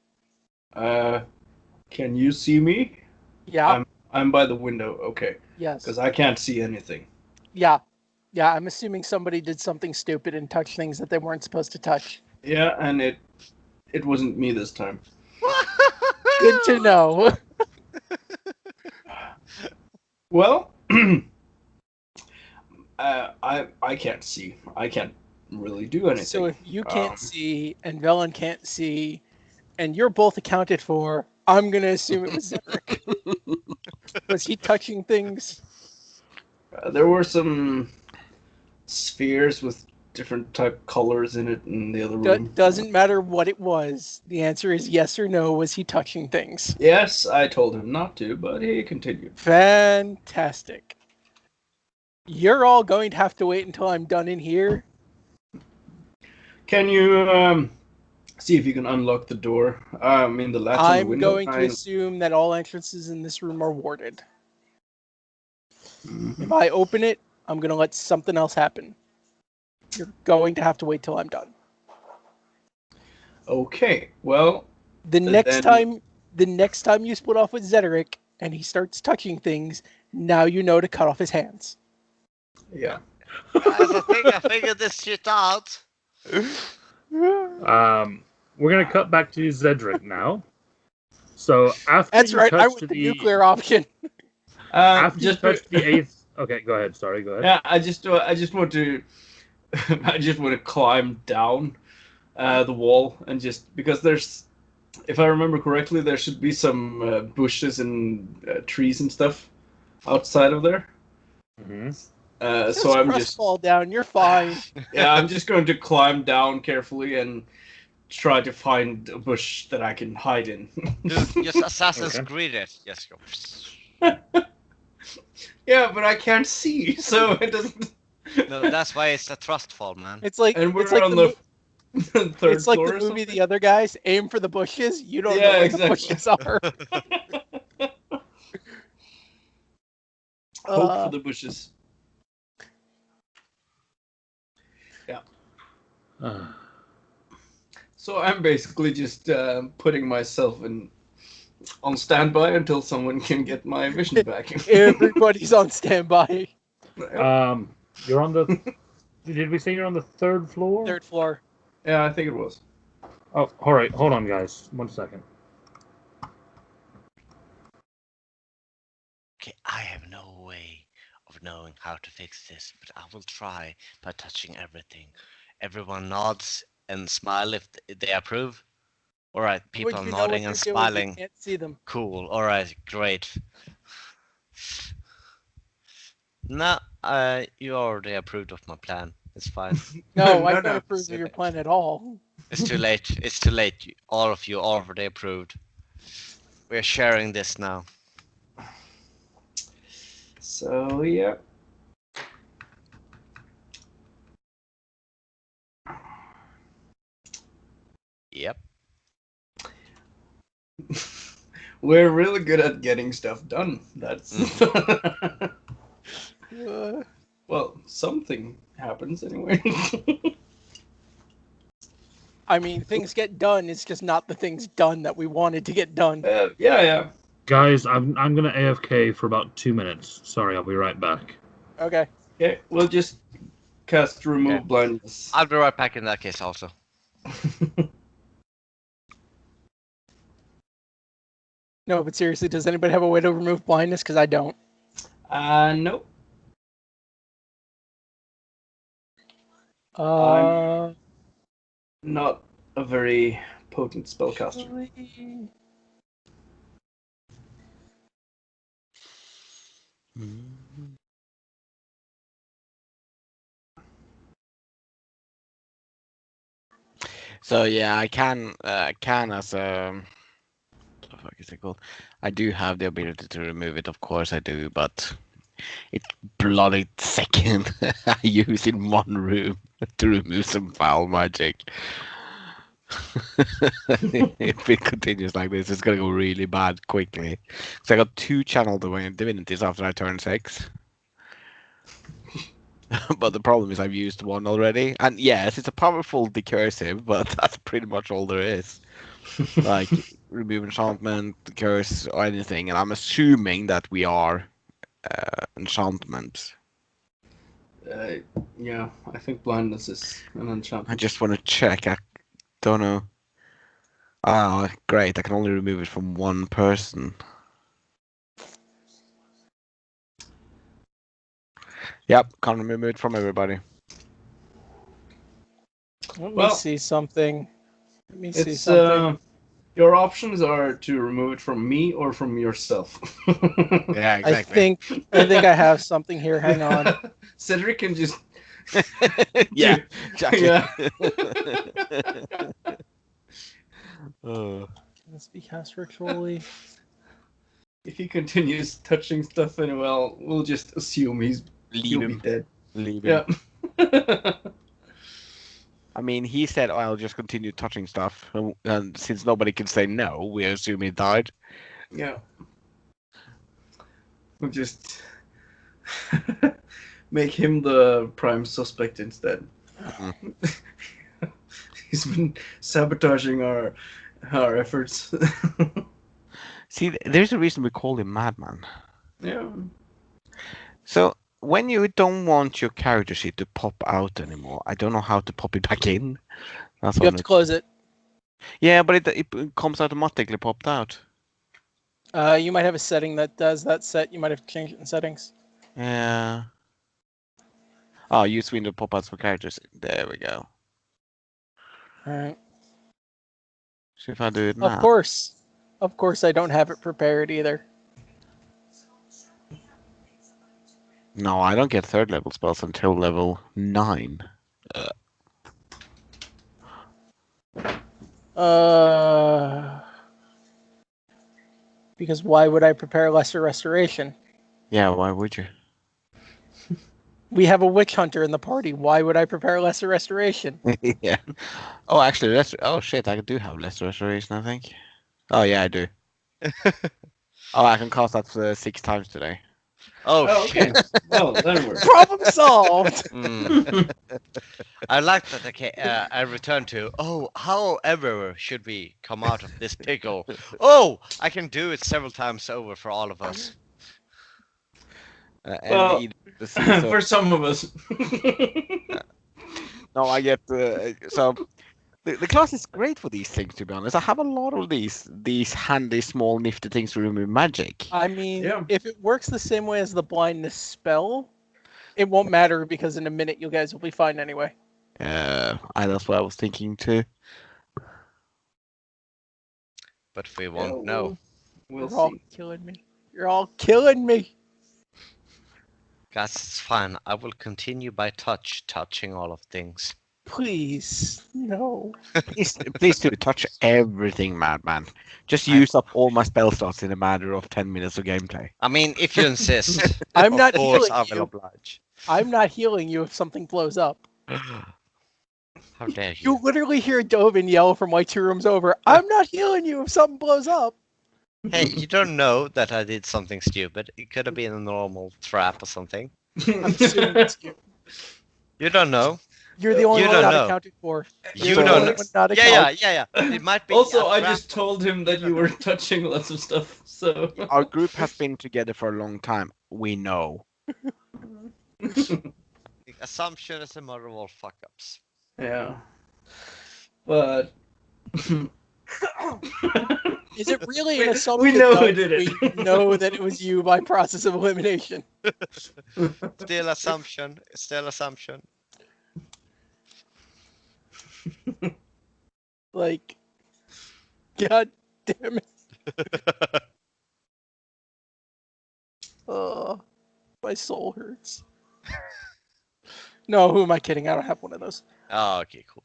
[SPEAKER 2] can you see me?
[SPEAKER 5] Yeah.
[SPEAKER 2] I'm by the window. Okay.
[SPEAKER 5] Yes.
[SPEAKER 2] Because I can't see anything.
[SPEAKER 5] Yeah. Yeah. I'm assuming somebody did something stupid and touched things that they weren't supposed to touch.
[SPEAKER 2] Yeah, and it wasn't me this time.
[SPEAKER 5] Good to know.
[SPEAKER 2] Well, I can't see. I can't really do anything.
[SPEAKER 5] So if you can't see and Velen can't see, and you're both accounted for, I'm gonna assume it was Zedric. Was he touching things?
[SPEAKER 2] There were some spheres with different type colors in it in the other room.
[SPEAKER 5] Doesn't matter what it was. The answer is yes or no. Was he touching things?
[SPEAKER 2] Yes, I told him not to, but he continued.
[SPEAKER 5] Fantastic. You're all going to have to wait until I'm done in here.
[SPEAKER 2] Can you see if you can unlock the door? I mean the latch on the
[SPEAKER 5] I'm
[SPEAKER 2] window.
[SPEAKER 5] going to assume that all entrances in this room are warded.
[SPEAKER 2] Mhm.
[SPEAKER 5] If I open it, I'm going to let something else happen. You're going to have to wait till I'm done.
[SPEAKER 2] Okay. Well,
[SPEAKER 5] The next
[SPEAKER 2] then-
[SPEAKER 5] time you split off with Zedric and he starts touching things, now you know to cut off his hands.
[SPEAKER 2] yeah.
[SPEAKER 3] Guys, I figured this shit out.
[SPEAKER 1] We're gonna cut back to Zedric now. So after
[SPEAKER 5] That's
[SPEAKER 1] you
[SPEAKER 5] right. I
[SPEAKER 1] touched
[SPEAKER 5] went the nuclear option.
[SPEAKER 1] after you
[SPEAKER 2] Just
[SPEAKER 1] touched the eighth. Okay, go ahead. Sorry, go ahead.
[SPEAKER 2] yeah. I just want to I just want to climb down the wall and just because there's, if I remember correctly, there should be some bushes and trees and stuff outside of there.
[SPEAKER 1] Mm-hmm.
[SPEAKER 2] So I'm
[SPEAKER 5] Just
[SPEAKER 2] just
[SPEAKER 5] fall down. You're fine.
[SPEAKER 2] yeah, I'm just going to climb down carefully and try to find a bush that I can hide in.
[SPEAKER 3] Dude, just Assassin's
[SPEAKER 1] Okay.
[SPEAKER 3] Creed it. Just go.
[SPEAKER 2] Yeah, but I can't see, so it doesn't.
[SPEAKER 3] No, that's why it's a trust fall, man.
[SPEAKER 5] It's like
[SPEAKER 2] And we're
[SPEAKER 5] it's like
[SPEAKER 2] on
[SPEAKER 5] the,
[SPEAKER 2] the third
[SPEAKER 5] it's like
[SPEAKER 2] floor
[SPEAKER 5] the
[SPEAKER 2] or
[SPEAKER 5] movie
[SPEAKER 2] something?
[SPEAKER 5] The Other Guys. Aim for the bushes. You don't know
[SPEAKER 2] Yeah,
[SPEAKER 5] where
[SPEAKER 2] exactly.
[SPEAKER 5] the bushes are.
[SPEAKER 2] Hope for the bushes. So I'm basically just putting myself on standby until someone can get my vision back.
[SPEAKER 5] Everybody's on standby.
[SPEAKER 1] You're on the. Did we say you're on the third floor?
[SPEAKER 5] Third floor.
[SPEAKER 2] Yeah, I think it was.
[SPEAKER 1] Oh, all right. Hold on, guys. 1 second.
[SPEAKER 3] Okay, I have no way of knowing how to fix this, but I will try by touching everything. Everyone nods and smile if they approve. All right, people
[SPEAKER 5] Would you know
[SPEAKER 3] nodding
[SPEAKER 5] what
[SPEAKER 3] and
[SPEAKER 5] they're doing? You
[SPEAKER 3] smiling.
[SPEAKER 5] can't see them.
[SPEAKER 3] Cool. All right, great. No, you already approved of my plan. It's fine.
[SPEAKER 5] No, I
[SPEAKER 2] No,
[SPEAKER 5] don't
[SPEAKER 2] no,
[SPEAKER 5] approve of
[SPEAKER 2] say
[SPEAKER 5] your
[SPEAKER 2] that.
[SPEAKER 5] plan at all.
[SPEAKER 3] It's too late. It's too late. All of you already approved. We're sharing this now.
[SPEAKER 2] So yeah.
[SPEAKER 3] Yep.
[SPEAKER 2] We're really good at getting stuff done. That's well, something happens anyway.
[SPEAKER 5] I mean, things get done. It's just not the things done that we wanted to get done.
[SPEAKER 2] Yeah.
[SPEAKER 1] Guys, I'm gonna AFK for about 2 minutes. Sorry, I'll be right back.
[SPEAKER 5] Okay.
[SPEAKER 2] Okay, we'll just cast remove
[SPEAKER 3] Okay.
[SPEAKER 2] blindness.
[SPEAKER 3] I'll be right back in that case also.
[SPEAKER 5] No, but seriously, does anybody have a way to remove blindness? Because I don't.
[SPEAKER 2] Nope. Not a very potent spellcaster.
[SPEAKER 5] Actually,
[SPEAKER 4] So yeah, I can as a what the fuck is it called? I do have the ability to remove it, of course I do, but it's bloody second I use in one room to remove some foul magic. If it continues like this, it's gonna go really bad quickly. So I got 2 channeled divinities after I turned 6. But the problem is I've used 1 already. And yes, it's a powerful decursive, but that's pretty much all there is. Like, remove enchantment, curse, or anything. And I'm assuming that we are enchantment.
[SPEAKER 2] Yeah, I think blindness is an
[SPEAKER 4] I
[SPEAKER 2] enchantment.
[SPEAKER 4] just want to check. I don't know. Oh, great. I can only remove it from 1 person. Yep, can't remove it from everybody.
[SPEAKER 5] let me
[SPEAKER 2] Well,
[SPEAKER 5] see something. Let me see
[SPEAKER 2] It's
[SPEAKER 5] something.
[SPEAKER 2] your options are to remove it from me or from yourself.
[SPEAKER 4] Yeah,
[SPEAKER 5] I
[SPEAKER 4] exactly.
[SPEAKER 5] think I have something here. Hang on.
[SPEAKER 2] Cedric can just
[SPEAKER 4] Yeah,
[SPEAKER 2] do-
[SPEAKER 4] exactly.
[SPEAKER 2] yeah.
[SPEAKER 4] Oh.
[SPEAKER 5] Can this be cast ritually?
[SPEAKER 2] If he continues touching stuff, then we'll just assume he'll be
[SPEAKER 4] Leave him.
[SPEAKER 2] dead.
[SPEAKER 4] Leave him.
[SPEAKER 2] Yeah.
[SPEAKER 4] I mean, he said, oh, I'll just continue touching stuff. And since nobody can say no, we assume he died.
[SPEAKER 2] Yeah. We'll just make him the prime suspect instead.
[SPEAKER 4] Mm.
[SPEAKER 2] He's been sabotaging our efforts.
[SPEAKER 4] See, there's a reason we call him Madman.
[SPEAKER 2] Yeah.
[SPEAKER 4] So, when you don't want your character sheet to pop out anymore, I don't know how to pop it back in. That's
[SPEAKER 5] You have to close it.
[SPEAKER 4] Yeah, but it comes automatically popped out.
[SPEAKER 5] You might have a setting that does that set. You might have to change it in settings.
[SPEAKER 4] Yeah. Oh, use window pop-outs for characters. There we go.
[SPEAKER 5] All right.
[SPEAKER 4] See if I do it
[SPEAKER 5] Of
[SPEAKER 4] now.
[SPEAKER 5] course. Of course, I don't have it prepared either.
[SPEAKER 4] No, I don't get 3rd level spells until level 9.
[SPEAKER 5] Because why would I prepare Lesser Restoration?
[SPEAKER 4] Yeah, why would you?
[SPEAKER 5] We have a witch hunter in the party. Why would I prepare Lesser Restoration?
[SPEAKER 4] Yeah. Oh, actually, oh shit, I do have less restoration, I think. Oh yeah, I do. Oh, I can cast that for 6 times today.
[SPEAKER 3] Oh,
[SPEAKER 2] okay.
[SPEAKER 3] shit.
[SPEAKER 2] Well, that works.
[SPEAKER 5] Problem solved.
[SPEAKER 3] I like that. Okay, I return to. Oh, however should we come out of this pickle? Oh, I can do it several times over for all of us.
[SPEAKER 4] And
[SPEAKER 2] Well,
[SPEAKER 4] the season.
[SPEAKER 2] for some of us.
[SPEAKER 4] No, I get so the class is great for these things. To be honest, I have a lot of these handy, small, nifty things to remove magic.
[SPEAKER 5] I mean,
[SPEAKER 2] Yeah.
[SPEAKER 5] if it works the same way as the blindness spell, it won't matter because in a minute you guys will be fine anyway.
[SPEAKER 4] That's what I was thinking too.
[SPEAKER 3] But we won't know.
[SPEAKER 2] We'll
[SPEAKER 5] You're all
[SPEAKER 2] see.
[SPEAKER 5] killing me. You're all killing me.
[SPEAKER 3] Guys, it's fine. I will continue by touching all of things.
[SPEAKER 5] Please, no.
[SPEAKER 4] Please do touch everything, Madman. Just use up all my spell slots in a matter of 10 minutes of gameplay.
[SPEAKER 3] I mean, if you insist.
[SPEAKER 5] I'm
[SPEAKER 3] of
[SPEAKER 5] not
[SPEAKER 3] course,
[SPEAKER 5] healing
[SPEAKER 3] I will
[SPEAKER 5] you.
[SPEAKER 3] oblige.
[SPEAKER 5] I'm not healing you if something blows up.
[SPEAKER 3] How dare
[SPEAKER 5] You
[SPEAKER 3] you?
[SPEAKER 5] literally hear Dovin yell from like 2 rooms over, I'm not healing you if something blows up.
[SPEAKER 3] Hey, you don't know that I did something stupid. It could have been a normal trap or something.
[SPEAKER 5] I'm assuming it's you.
[SPEAKER 3] You don't know.
[SPEAKER 5] You're the only
[SPEAKER 3] You
[SPEAKER 5] one
[SPEAKER 3] don't
[SPEAKER 5] not
[SPEAKER 3] know.
[SPEAKER 5] accounted for.
[SPEAKER 3] You
[SPEAKER 5] You're the
[SPEAKER 3] don't
[SPEAKER 5] only
[SPEAKER 3] know.
[SPEAKER 5] one not
[SPEAKER 3] Yeah.
[SPEAKER 5] accounted.
[SPEAKER 3] It might be.
[SPEAKER 2] Also,
[SPEAKER 3] a
[SPEAKER 2] I
[SPEAKER 3] trap.
[SPEAKER 2] just told him that you were touching lots of stuff, so.
[SPEAKER 4] Our group has been together for a long time. We know.
[SPEAKER 3] Assumption is the mother of all fuck ups.
[SPEAKER 2] Yeah. But.
[SPEAKER 5] Is it really an assumption?
[SPEAKER 2] We know
[SPEAKER 5] though,
[SPEAKER 2] who did it.
[SPEAKER 5] We know that it was you by process of elimination.
[SPEAKER 3] Still assumption.
[SPEAKER 5] Like, god damn it. Oh, my soul hurts. No, who am I kidding? I don't have one of those.
[SPEAKER 3] Oh, okay, cool.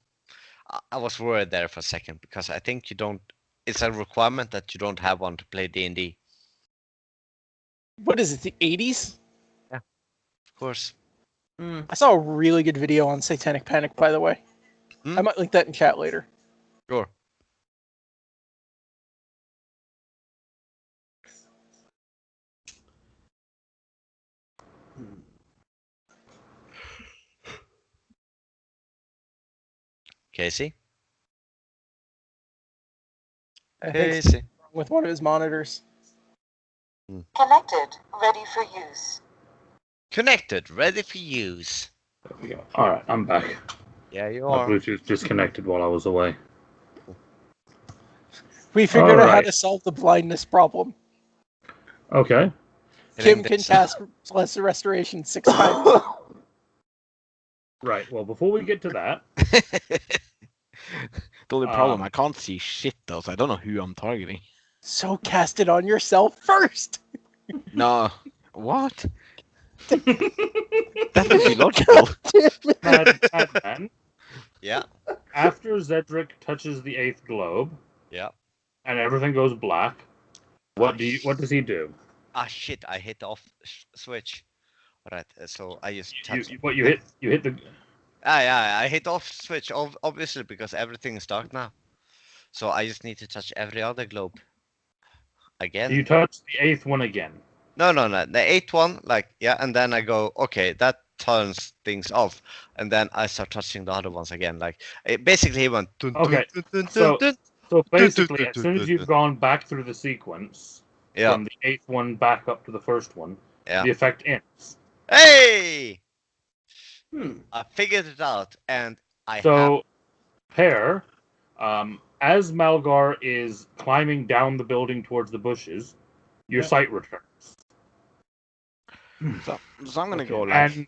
[SPEAKER 3] I was worried there for a second because I think you don't. It's a requirement that you don't have one to play D&D.
[SPEAKER 5] What is it, the 80s?
[SPEAKER 3] Of course.
[SPEAKER 5] I saw a really good video on Satanic Panic, by the way.
[SPEAKER 3] Hmm?
[SPEAKER 5] I might link that in chat later.
[SPEAKER 3] Sure. Casey?
[SPEAKER 5] I think
[SPEAKER 3] Casey.
[SPEAKER 5] something's wrong with one of his monitors.
[SPEAKER 6] Connected, ready for use.
[SPEAKER 3] Connected, ready for use.
[SPEAKER 1] There we go. All right, I'm back.
[SPEAKER 3] Yeah, you
[SPEAKER 1] My
[SPEAKER 3] are.
[SPEAKER 1] Bluetooth disconnected while I was away.
[SPEAKER 5] We figured out how
[SPEAKER 1] Alright.
[SPEAKER 5] to solve the blindness problem.
[SPEAKER 1] Okay.
[SPEAKER 5] Kim can cast Lesser Restoration 6 times.
[SPEAKER 1] Right. Well, before we get to that,
[SPEAKER 4] The only problem, I can't see shit though, so I don't know who I'm targeting.
[SPEAKER 5] So cast it on yourself first.
[SPEAKER 4] No. What? That would be logical.
[SPEAKER 1] Madman,
[SPEAKER 3] Yeah.
[SPEAKER 1] after Zedric touches the 8th globe,
[SPEAKER 3] Yeah.
[SPEAKER 1] and everything goes black, what does he do?
[SPEAKER 3] Ah, shit! I hit the off switch. Right. So I just
[SPEAKER 1] You
[SPEAKER 3] touch.
[SPEAKER 1] hit the.
[SPEAKER 3] Yeah. I hit off switch obviously because everything is dark now. So I just need to touch every other globe. Again.
[SPEAKER 1] You touch the 8th one again.
[SPEAKER 3] No. The 8th one, like, yeah, and then I go, okay, that turns things off, and then I start touching the other ones again. Like, basically, he went. Dun,
[SPEAKER 1] Okay,
[SPEAKER 3] dun, dun,
[SPEAKER 1] so-
[SPEAKER 3] dun, dun.
[SPEAKER 1] So basically, as soon as you've gone back through the sequence,
[SPEAKER 3] Yeah,
[SPEAKER 1] from the 8th one back up to the first one,
[SPEAKER 3] yeah.
[SPEAKER 1] the effect ends.
[SPEAKER 3] Hey!
[SPEAKER 2] Hmm.
[SPEAKER 3] I figured it out, and I have.
[SPEAKER 1] So, Pear, as Malgar is climbing down the building towards the bushes, your
[SPEAKER 5] Yeah.
[SPEAKER 1] sight returns.
[SPEAKER 4] So I'm gonna
[SPEAKER 1] Okay,
[SPEAKER 4] go like,
[SPEAKER 1] and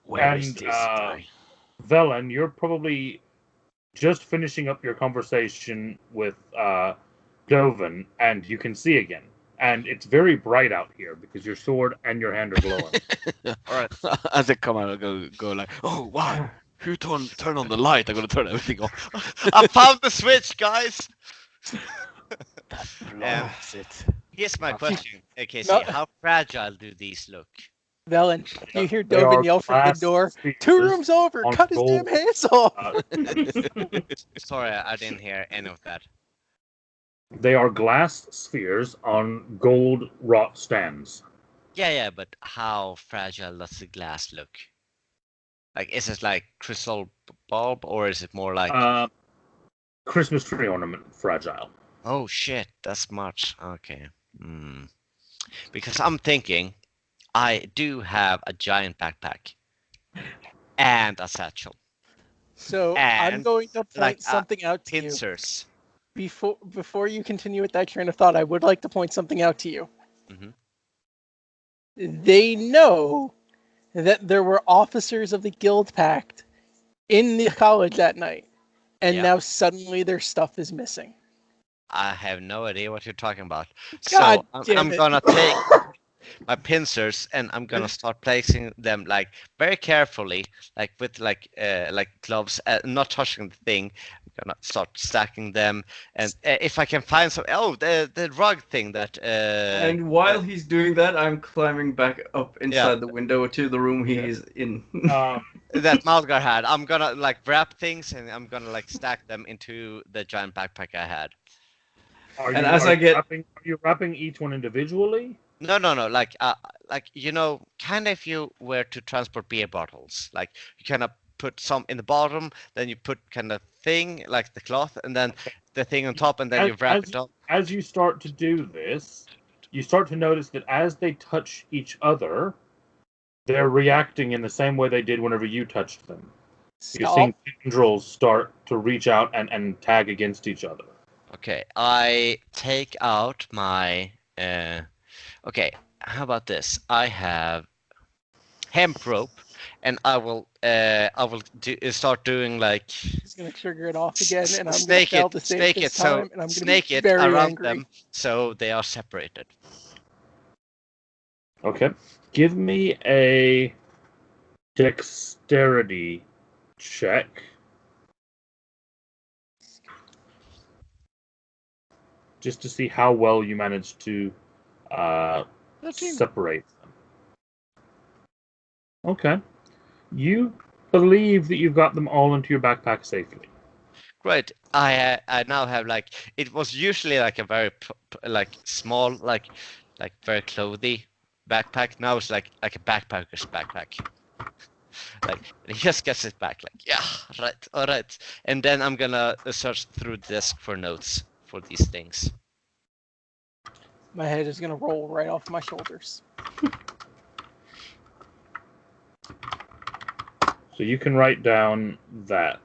[SPEAKER 4] where is
[SPEAKER 1] and,
[SPEAKER 4] this guy?
[SPEAKER 1] Velen, you're probably just finishing up your conversation with Dovin, and you can see again. And it's very bright out here because your sword and your hand are glowing.
[SPEAKER 3] Alright.
[SPEAKER 4] As I come out, I go like, oh wow, who turn on the light? I'm gonna turn everything off.
[SPEAKER 3] I found the switch, guys.
[SPEAKER 4] Blocks it.
[SPEAKER 3] Here's my question, Casey.
[SPEAKER 5] No.
[SPEAKER 3] How fragile do these look?
[SPEAKER 5] Velen, you hear
[SPEAKER 1] They are
[SPEAKER 5] Dovin yell from the
[SPEAKER 1] glass
[SPEAKER 5] door,
[SPEAKER 1] spheres
[SPEAKER 5] 2 rooms over,
[SPEAKER 1] on
[SPEAKER 5] cut his
[SPEAKER 1] gold-
[SPEAKER 5] damn hands off!
[SPEAKER 3] Sorry, I didn't hear any of that.
[SPEAKER 1] They are glass spheres on gold wrought stands.
[SPEAKER 3] Yeah, but how fragile does the glass look? Like, is it like crystal bulb, or is it more like?
[SPEAKER 1] Christmas tree ornament fragile.
[SPEAKER 3] Oh shit, that's much. Okay. Because I'm thinking, I do have a giant backpack and a satchel,
[SPEAKER 5] So I'm
[SPEAKER 3] And,
[SPEAKER 5] going to point
[SPEAKER 3] like,
[SPEAKER 5] something out to you.
[SPEAKER 3] pincers.
[SPEAKER 5] Before you continue with that train of thought, I would like to point something out to you.
[SPEAKER 3] Mhm.
[SPEAKER 5] They know that there were officers of the Guild Pact in the college that night, and
[SPEAKER 3] Yeah.
[SPEAKER 5] now suddenly their stuff is missing.
[SPEAKER 3] I have no idea what you're talking about.
[SPEAKER 5] God
[SPEAKER 3] So
[SPEAKER 5] damn
[SPEAKER 3] I'm
[SPEAKER 5] it.
[SPEAKER 3] gonna take my pincers and I'm gonna start placing them like very carefully, like with like gloves, not touching the thing. I'm gonna start stacking them, and if I can find some, the rug thing that.
[SPEAKER 2] And while he's doing that, I'm climbing back up inside the window to the room he's in.
[SPEAKER 1] Um,
[SPEAKER 3] that Malgar had, I'm gonna like wrap things and I'm gonna like stack them into the giant backpack I had.
[SPEAKER 1] are
[SPEAKER 2] And
[SPEAKER 1] you,
[SPEAKER 2] as
[SPEAKER 1] are
[SPEAKER 2] I
[SPEAKER 1] you
[SPEAKER 2] get-
[SPEAKER 1] wrapping, are you wrapping each one individually?
[SPEAKER 3] No, like kind of if you were to transport beer bottles, like you kind of put some in the bottom, then you put kind of thing like the cloth, and then the thing on top, and then you wrap it up.
[SPEAKER 1] As you start to do this, you start to notice that as they touch each other, they're reacting in the same way they did whenever you touched them. You're
[SPEAKER 5] Stop.
[SPEAKER 1] seeing tendrils start to reach out and tag against each other.
[SPEAKER 3] Okay, I take out my. Okay, how about this? I have hemp rope, and I will start doing like
[SPEAKER 5] He's gonna trigger it off again, and I'm gonna
[SPEAKER 3] snake
[SPEAKER 5] fail
[SPEAKER 3] it,
[SPEAKER 5] to save
[SPEAKER 3] snake
[SPEAKER 5] this
[SPEAKER 3] it, so
[SPEAKER 5] time, and I'm gonna
[SPEAKER 3] snake
[SPEAKER 5] be
[SPEAKER 3] it
[SPEAKER 5] very
[SPEAKER 3] around
[SPEAKER 5] angry.
[SPEAKER 3] them so they are separated.
[SPEAKER 1] Okay. Give me a dexterity check. Just to see how well you manage to
[SPEAKER 3] 13.
[SPEAKER 1] separate them. Okay. You believe that you've got them all into your backpack safely.
[SPEAKER 3] Great. I now have like it was usually like a very like small like very clothy backpack. Now it's like a backpacker's backpack. Like he just gets it back. Like yeah, right, all right. And then I'm gonna search through the desk for notes for these things.
[SPEAKER 5] My head is gonna roll right off my shoulders.
[SPEAKER 1] So you can write down that.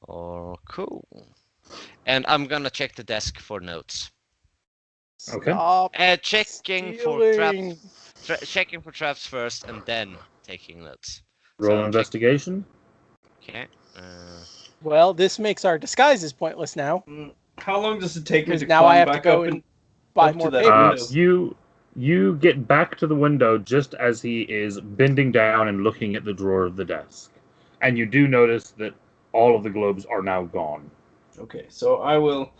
[SPEAKER 3] Oh, cool. And I'm gonna check the desk for notes.
[SPEAKER 1] Okay.
[SPEAKER 5] Stop
[SPEAKER 3] Checking for traps.
[SPEAKER 5] stealing.
[SPEAKER 3] Checking for traps first, and then taking notes.
[SPEAKER 1] Roll
[SPEAKER 3] So,
[SPEAKER 1] investigation.
[SPEAKER 3] Okay.
[SPEAKER 5] Well, this makes our disguises pointless now,
[SPEAKER 2] How long does it take me
[SPEAKER 5] because
[SPEAKER 2] to
[SPEAKER 5] now
[SPEAKER 2] climb
[SPEAKER 5] I have to
[SPEAKER 2] back
[SPEAKER 5] go
[SPEAKER 2] up
[SPEAKER 5] and buy
[SPEAKER 2] up to
[SPEAKER 5] more
[SPEAKER 2] that
[SPEAKER 5] papers.
[SPEAKER 2] window?
[SPEAKER 1] You get back to the window just as he is bending down and looking at the drawer of the desk. And you do notice that all of the globes are now gone.
[SPEAKER 2] Okay, so I will.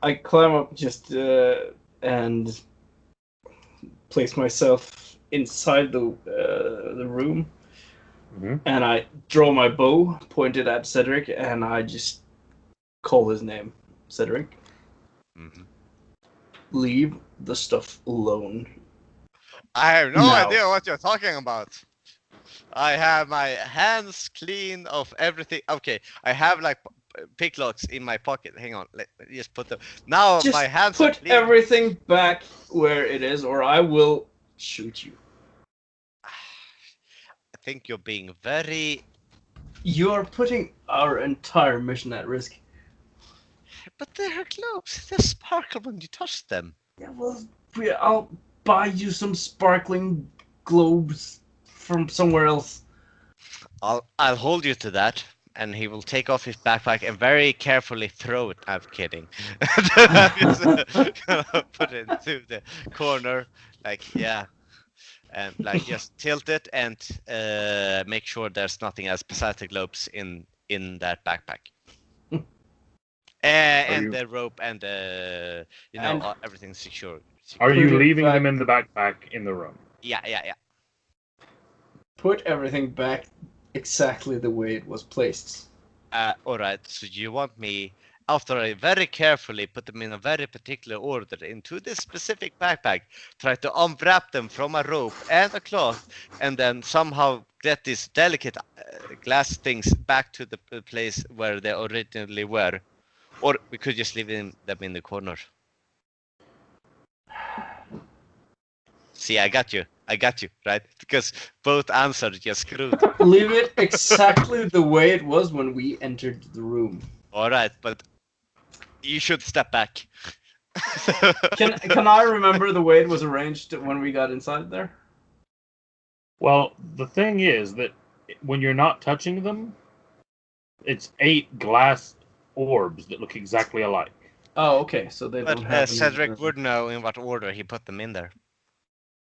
[SPEAKER 2] I climb up just and place myself inside the room,
[SPEAKER 1] Mhm.
[SPEAKER 2] and I draw my bow pointed at Cedric, and I just call his name, Cedric.
[SPEAKER 3] Mhm.
[SPEAKER 2] Leave the stuff alone.
[SPEAKER 3] I have no
[SPEAKER 2] No.
[SPEAKER 3] idea what you're talking about. I have my hands clean of everything. Okay, I have like picklocks in my pocket. Hang on, let me just put them. Now
[SPEAKER 2] Just
[SPEAKER 3] my hands are
[SPEAKER 2] put
[SPEAKER 3] clean.
[SPEAKER 2] everything back where it is, or I will shoot you.
[SPEAKER 3] I think you're being very.
[SPEAKER 2] You're putting our entire mission at risk.
[SPEAKER 3] But they're globes. They sparkle when you touch them.
[SPEAKER 2] Yeah, well, I'll buy you some sparkling globes from somewhere else.
[SPEAKER 3] I'll hold you to that. And he will take off his backpack and very carefully throw it. I'm kidding. Just, put it into the corner, like yeah, and like just tilt it and make sure there's nothing else besides the globes in that backpack. And
[SPEAKER 1] you-
[SPEAKER 3] the rope and
[SPEAKER 2] And-
[SPEAKER 3] everything's secure.
[SPEAKER 1] Are you
[SPEAKER 2] Put it
[SPEAKER 1] leaving
[SPEAKER 2] back-
[SPEAKER 1] them in the backpack in the room?
[SPEAKER 3] Yeah.
[SPEAKER 2] Put everything back exactly the way it was placed.
[SPEAKER 3] All right. So you want me, after I very carefully put them in a very particular order into this specific backpack, try to unwrap them from a rope and a cloth, and then somehow get these delicate glass things back to the place where they originally were, or we could just leave them in the corner. See, I got you, right? Because both answers just screwed.
[SPEAKER 2] Leave it exactly the way it was when we entered the room.
[SPEAKER 3] All right, but you should step back.
[SPEAKER 2] Can I remember the way it was arranged when we got inside there?
[SPEAKER 1] Well, the thing is that when you're not touching them, it's 8 glass orbs that look exactly alike.
[SPEAKER 2] Oh, okay. So they don't
[SPEAKER 3] But
[SPEAKER 2] have.
[SPEAKER 3] Cedric would know in what order he put them in there.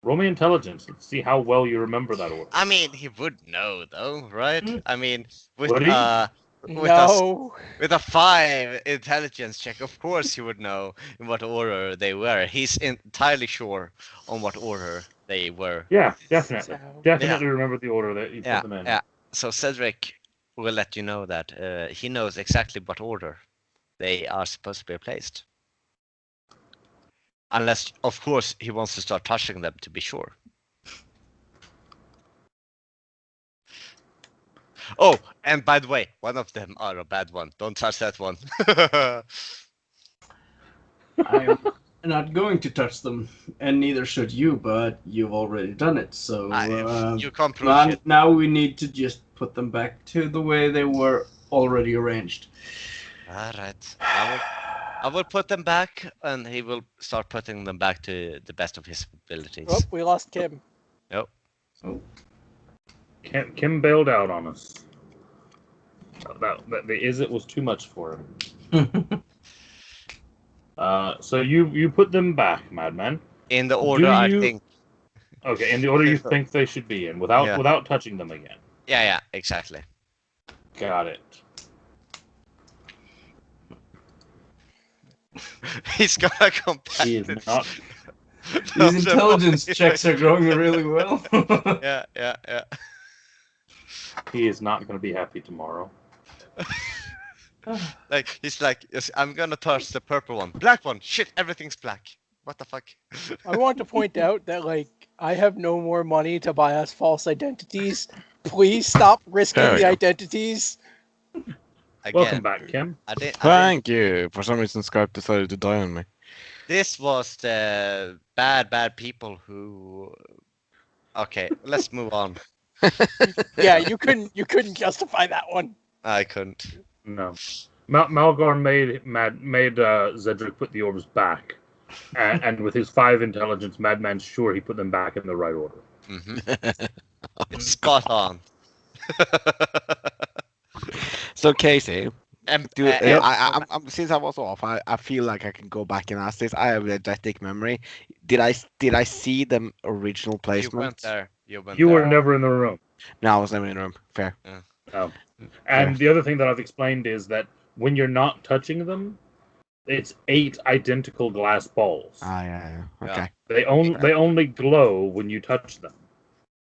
[SPEAKER 1] Roll me intelligence. Let's see how well you remember that order.
[SPEAKER 3] I mean, he would know though, right?
[SPEAKER 2] Mm.
[SPEAKER 3] I mean, with
[SPEAKER 1] Would he?
[SPEAKER 5] No.
[SPEAKER 3] with a 5 intelligence check, of course he would know in what order they were. He's entirely sure on what order they were.
[SPEAKER 1] Yeah, definitely.
[SPEAKER 5] So-
[SPEAKER 1] Definitely remember the order that you
[SPEAKER 3] Yeah,
[SPEAKER 1] put them in.
[SPEAKER 3] yeah. So Cedric will let you know that he knows exactly what order they are supposed to be placed. Unless, of course, he wants to start touching them to be sure. Oh, and by the way, one of them are a bad one. Don't touch that one.
[SPEAKER 2] I'm not going to touch them, and neither should you. But you've already done it, so
[SPEAKER 3] you can't prove shit.
[SPEAKER 2] now we need to just put them back to the way they were already arranged.
[SPEAKER 3] All right. I will put them back, and he will start putting them back to the best of his abilities.
[SPEAKER 5] Oh, we lost Kim.
[SPEAKER 3] Nope.
[SPEAKER 1] Kim bailed out on us. The is it was too much for him. So you put them back, Madman.
[SPEAKER 3] In the order I
[SPEAKER 1] you-
[SPEAKER 3] think.
[SPEAKER 1] Okay, in the order you think they should be in, without
[SPEAKER 3] Yeah.
[SPEAKER 1] without touching them again.
[SPEAKER 3] Yeah, exactly.
[SPEAKER 1] Got it.
[SPEAKER 3] He's gonna come back.
[SPEAKER 1] He is not.
[SPEAKER 2] These intelligence checks are going really well.
[SPEAKER 3] Yeah.
[SPEAKER 1] He is not going to be happy tomorrow.
[SPEAKER 3] Like he's like, yes, I'm gonna touch the purple one, black one. Shit, everything's black. What the fuck?
[SPEAKER 5] I want to point out that I have no more money to buy us false identities. Please stop risking
[SPEAKER 4] There we
[SPEAKER 5] the
[SPEAKER 4] go.
[SPEAKER 5] identities.
[SPEAKER 3] Again,
[SPEAKER 1] Welcome back, Kim.
[SPEAKER 3] I didn't.
[SPEAKER 4] Thank you. For some reason, Skype decided to die on me.
[SPEAKER 3] This was the bad people who. Okay, let's move on.
[SPEAKER 5] Yeah, you couldn't justify that one.
[SPEAKER 3] I couldn't.
[SPEAKER 1] No. Malgar made Zedric put the orbs back. And with his 5 intelligence, Madman's sure he put them back in the right order.
[SPEAKER 3] It's spot on.
[SPEAKER 4] So Casey,
[SPEAKER 3] And,
[SPEAKER 4] since I was off, I feel like I can go back and ask this. I have a eidetic memory. Did I see the original
[SPEAKER 3] you
[SPEAKER 4] placement?
[SPEAKER 3] went there. You went
[SPEAKER 1] You
[SPEAKER 3] there.
[SPEAKER 1] were never in the room.
[SPEAKER 4] No, I was never in the room. Fair.
[SPEAKER 1] Oh. And the other thing that I've explained is that when you're not touching them, it's 8 identical glass balls.
[SPEAKER 4] Yeah. Okay.
[SPEAKER 1] They only glow when you touch them.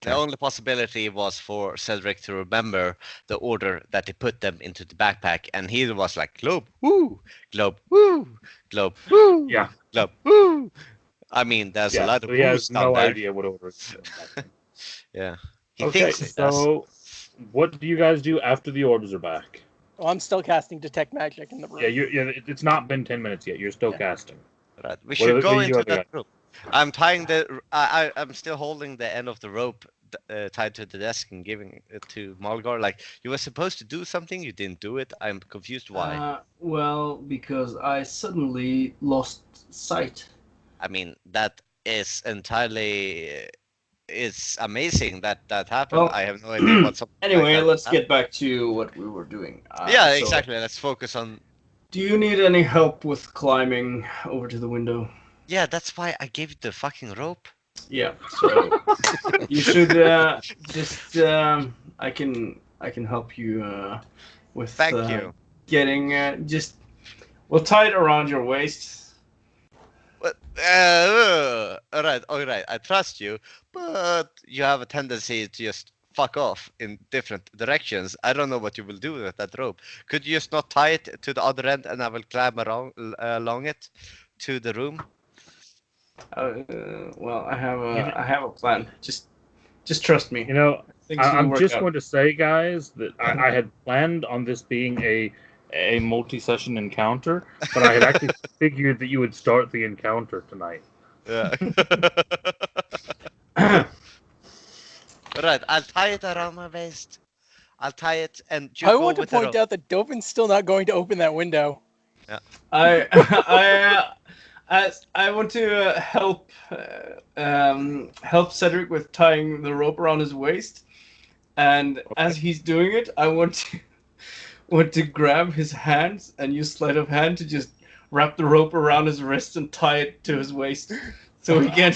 [SPEAKER 3] The only possibility was for Cedric to remember the order that he put them into the backpack, and he was like, globe, woo, globe, woo, globe, woo,
[SPEAKER 1] Yeah.
[SPEAKER 3] globe, woo. I mean, there's a lot of
[SPEAKER 1] so he
[SPEAKER 3] woos
[SPEAKER 1] has
[SPEAKER 3] down
[SPEAKER 1] no
[SPEAKER 3] there.
[SPEAKER 1] idea what order it's in back then.
[SPEAKER 3] Yeah. He
[SPEAKER 1] Okay,
[SPEAKER 3] thinks it does.
[SPEAKER 1] so what do you guys do after the orbs are back?
[SPEAKER 5] Well, I'm still casting detect magic in the room.
[SPEAKER 1] Yeah, it's not been 10 minutes yet. You're still
[SPEAKER 5] Yeah.
[SPEAKER 1] casting.
[SPEAKER 3] Right. We
[SPEAKER 1] What
[SPEAKER 3] should
[SPEAKER 1] are
[SPEAKER 3] go
[SPEAKER 1] you
[SPEAKER 3] into
[SPEAKER 1] other
[SPEAKER 3] that room. I'm tying the. I'm still holding the end of the rope tied to the desk and giving it to Malgar. Like, you were supposed to do something, you didn't do it. I'm confused why.
[SPEAKER 2] Well, because I suddenly lost sight.
[SPEAKER 3] I mean, that is entirely. It's amazing that happened.
[SPEAKER 2] Well,
[SPEAKER 3] I have no idea what something like
[SPEAKER 2] Anyway,
[SPEAKER 3] that
[SPEAKER 2] let's
[SPEAKER 3] happened.
[SPEAKER 2] get back to what we were doing.
[SPEAKER 3] Yeah,
[SPEAKER 2] So,
[SPEAKER 3] exactly. Let's focus on.
[SPEAKER 2] Do you need any help with climbing over to the window?
[SPEAKER 3] Yeah, that's why I gave you the fucking rope.
[SPEAKER 2] Yeah. So you should just. I can help you with.
[SPEAKER 3] Thank you.
[SPEAKER 2] Getting just. We'll tie it around your waist.
[SPEAKER 3] But, all right. I trust you, but you have a tendency to just fuck off in different directions. I don't know what you will do with that rope. Could you just not tie it to the other end, and I will climb around along it to the room?
[SPEAKER 2] Well, I have a plan. Just trust me.
[SPEAKER 1] You know,
[SPEAKER 2] Things will
[SPEAKER 1] I'm
[SPEAKER 2] work
[SPEAKER 1] just
[SPEAKER 2] out.
[SPEAKER 1] going to say, guys, that I had planned on this being a multi-session encounter, but I had actually figured that you would start the encounter tonight.
[SPEAKER 3] Yeah. Right, I'll tie it around my waist. I'll tie it, and you
[SPEAKER 5] I
[SPEAKER 3] go
[SPEAKER 5] want to
[SPEAKER 3] with the
[SPEAKER 5] point
[SPEAKER 3] rope.
[SPEAKER 5] out that Dovin's still not going to open that window.
[SPEAKER 2] I want to help Cedric with tying the rope around his waist, and as he's doing it, I want to grab his hands and use sleight of hand to just wrap the rope around his wrist and tie it to his waist, so he can.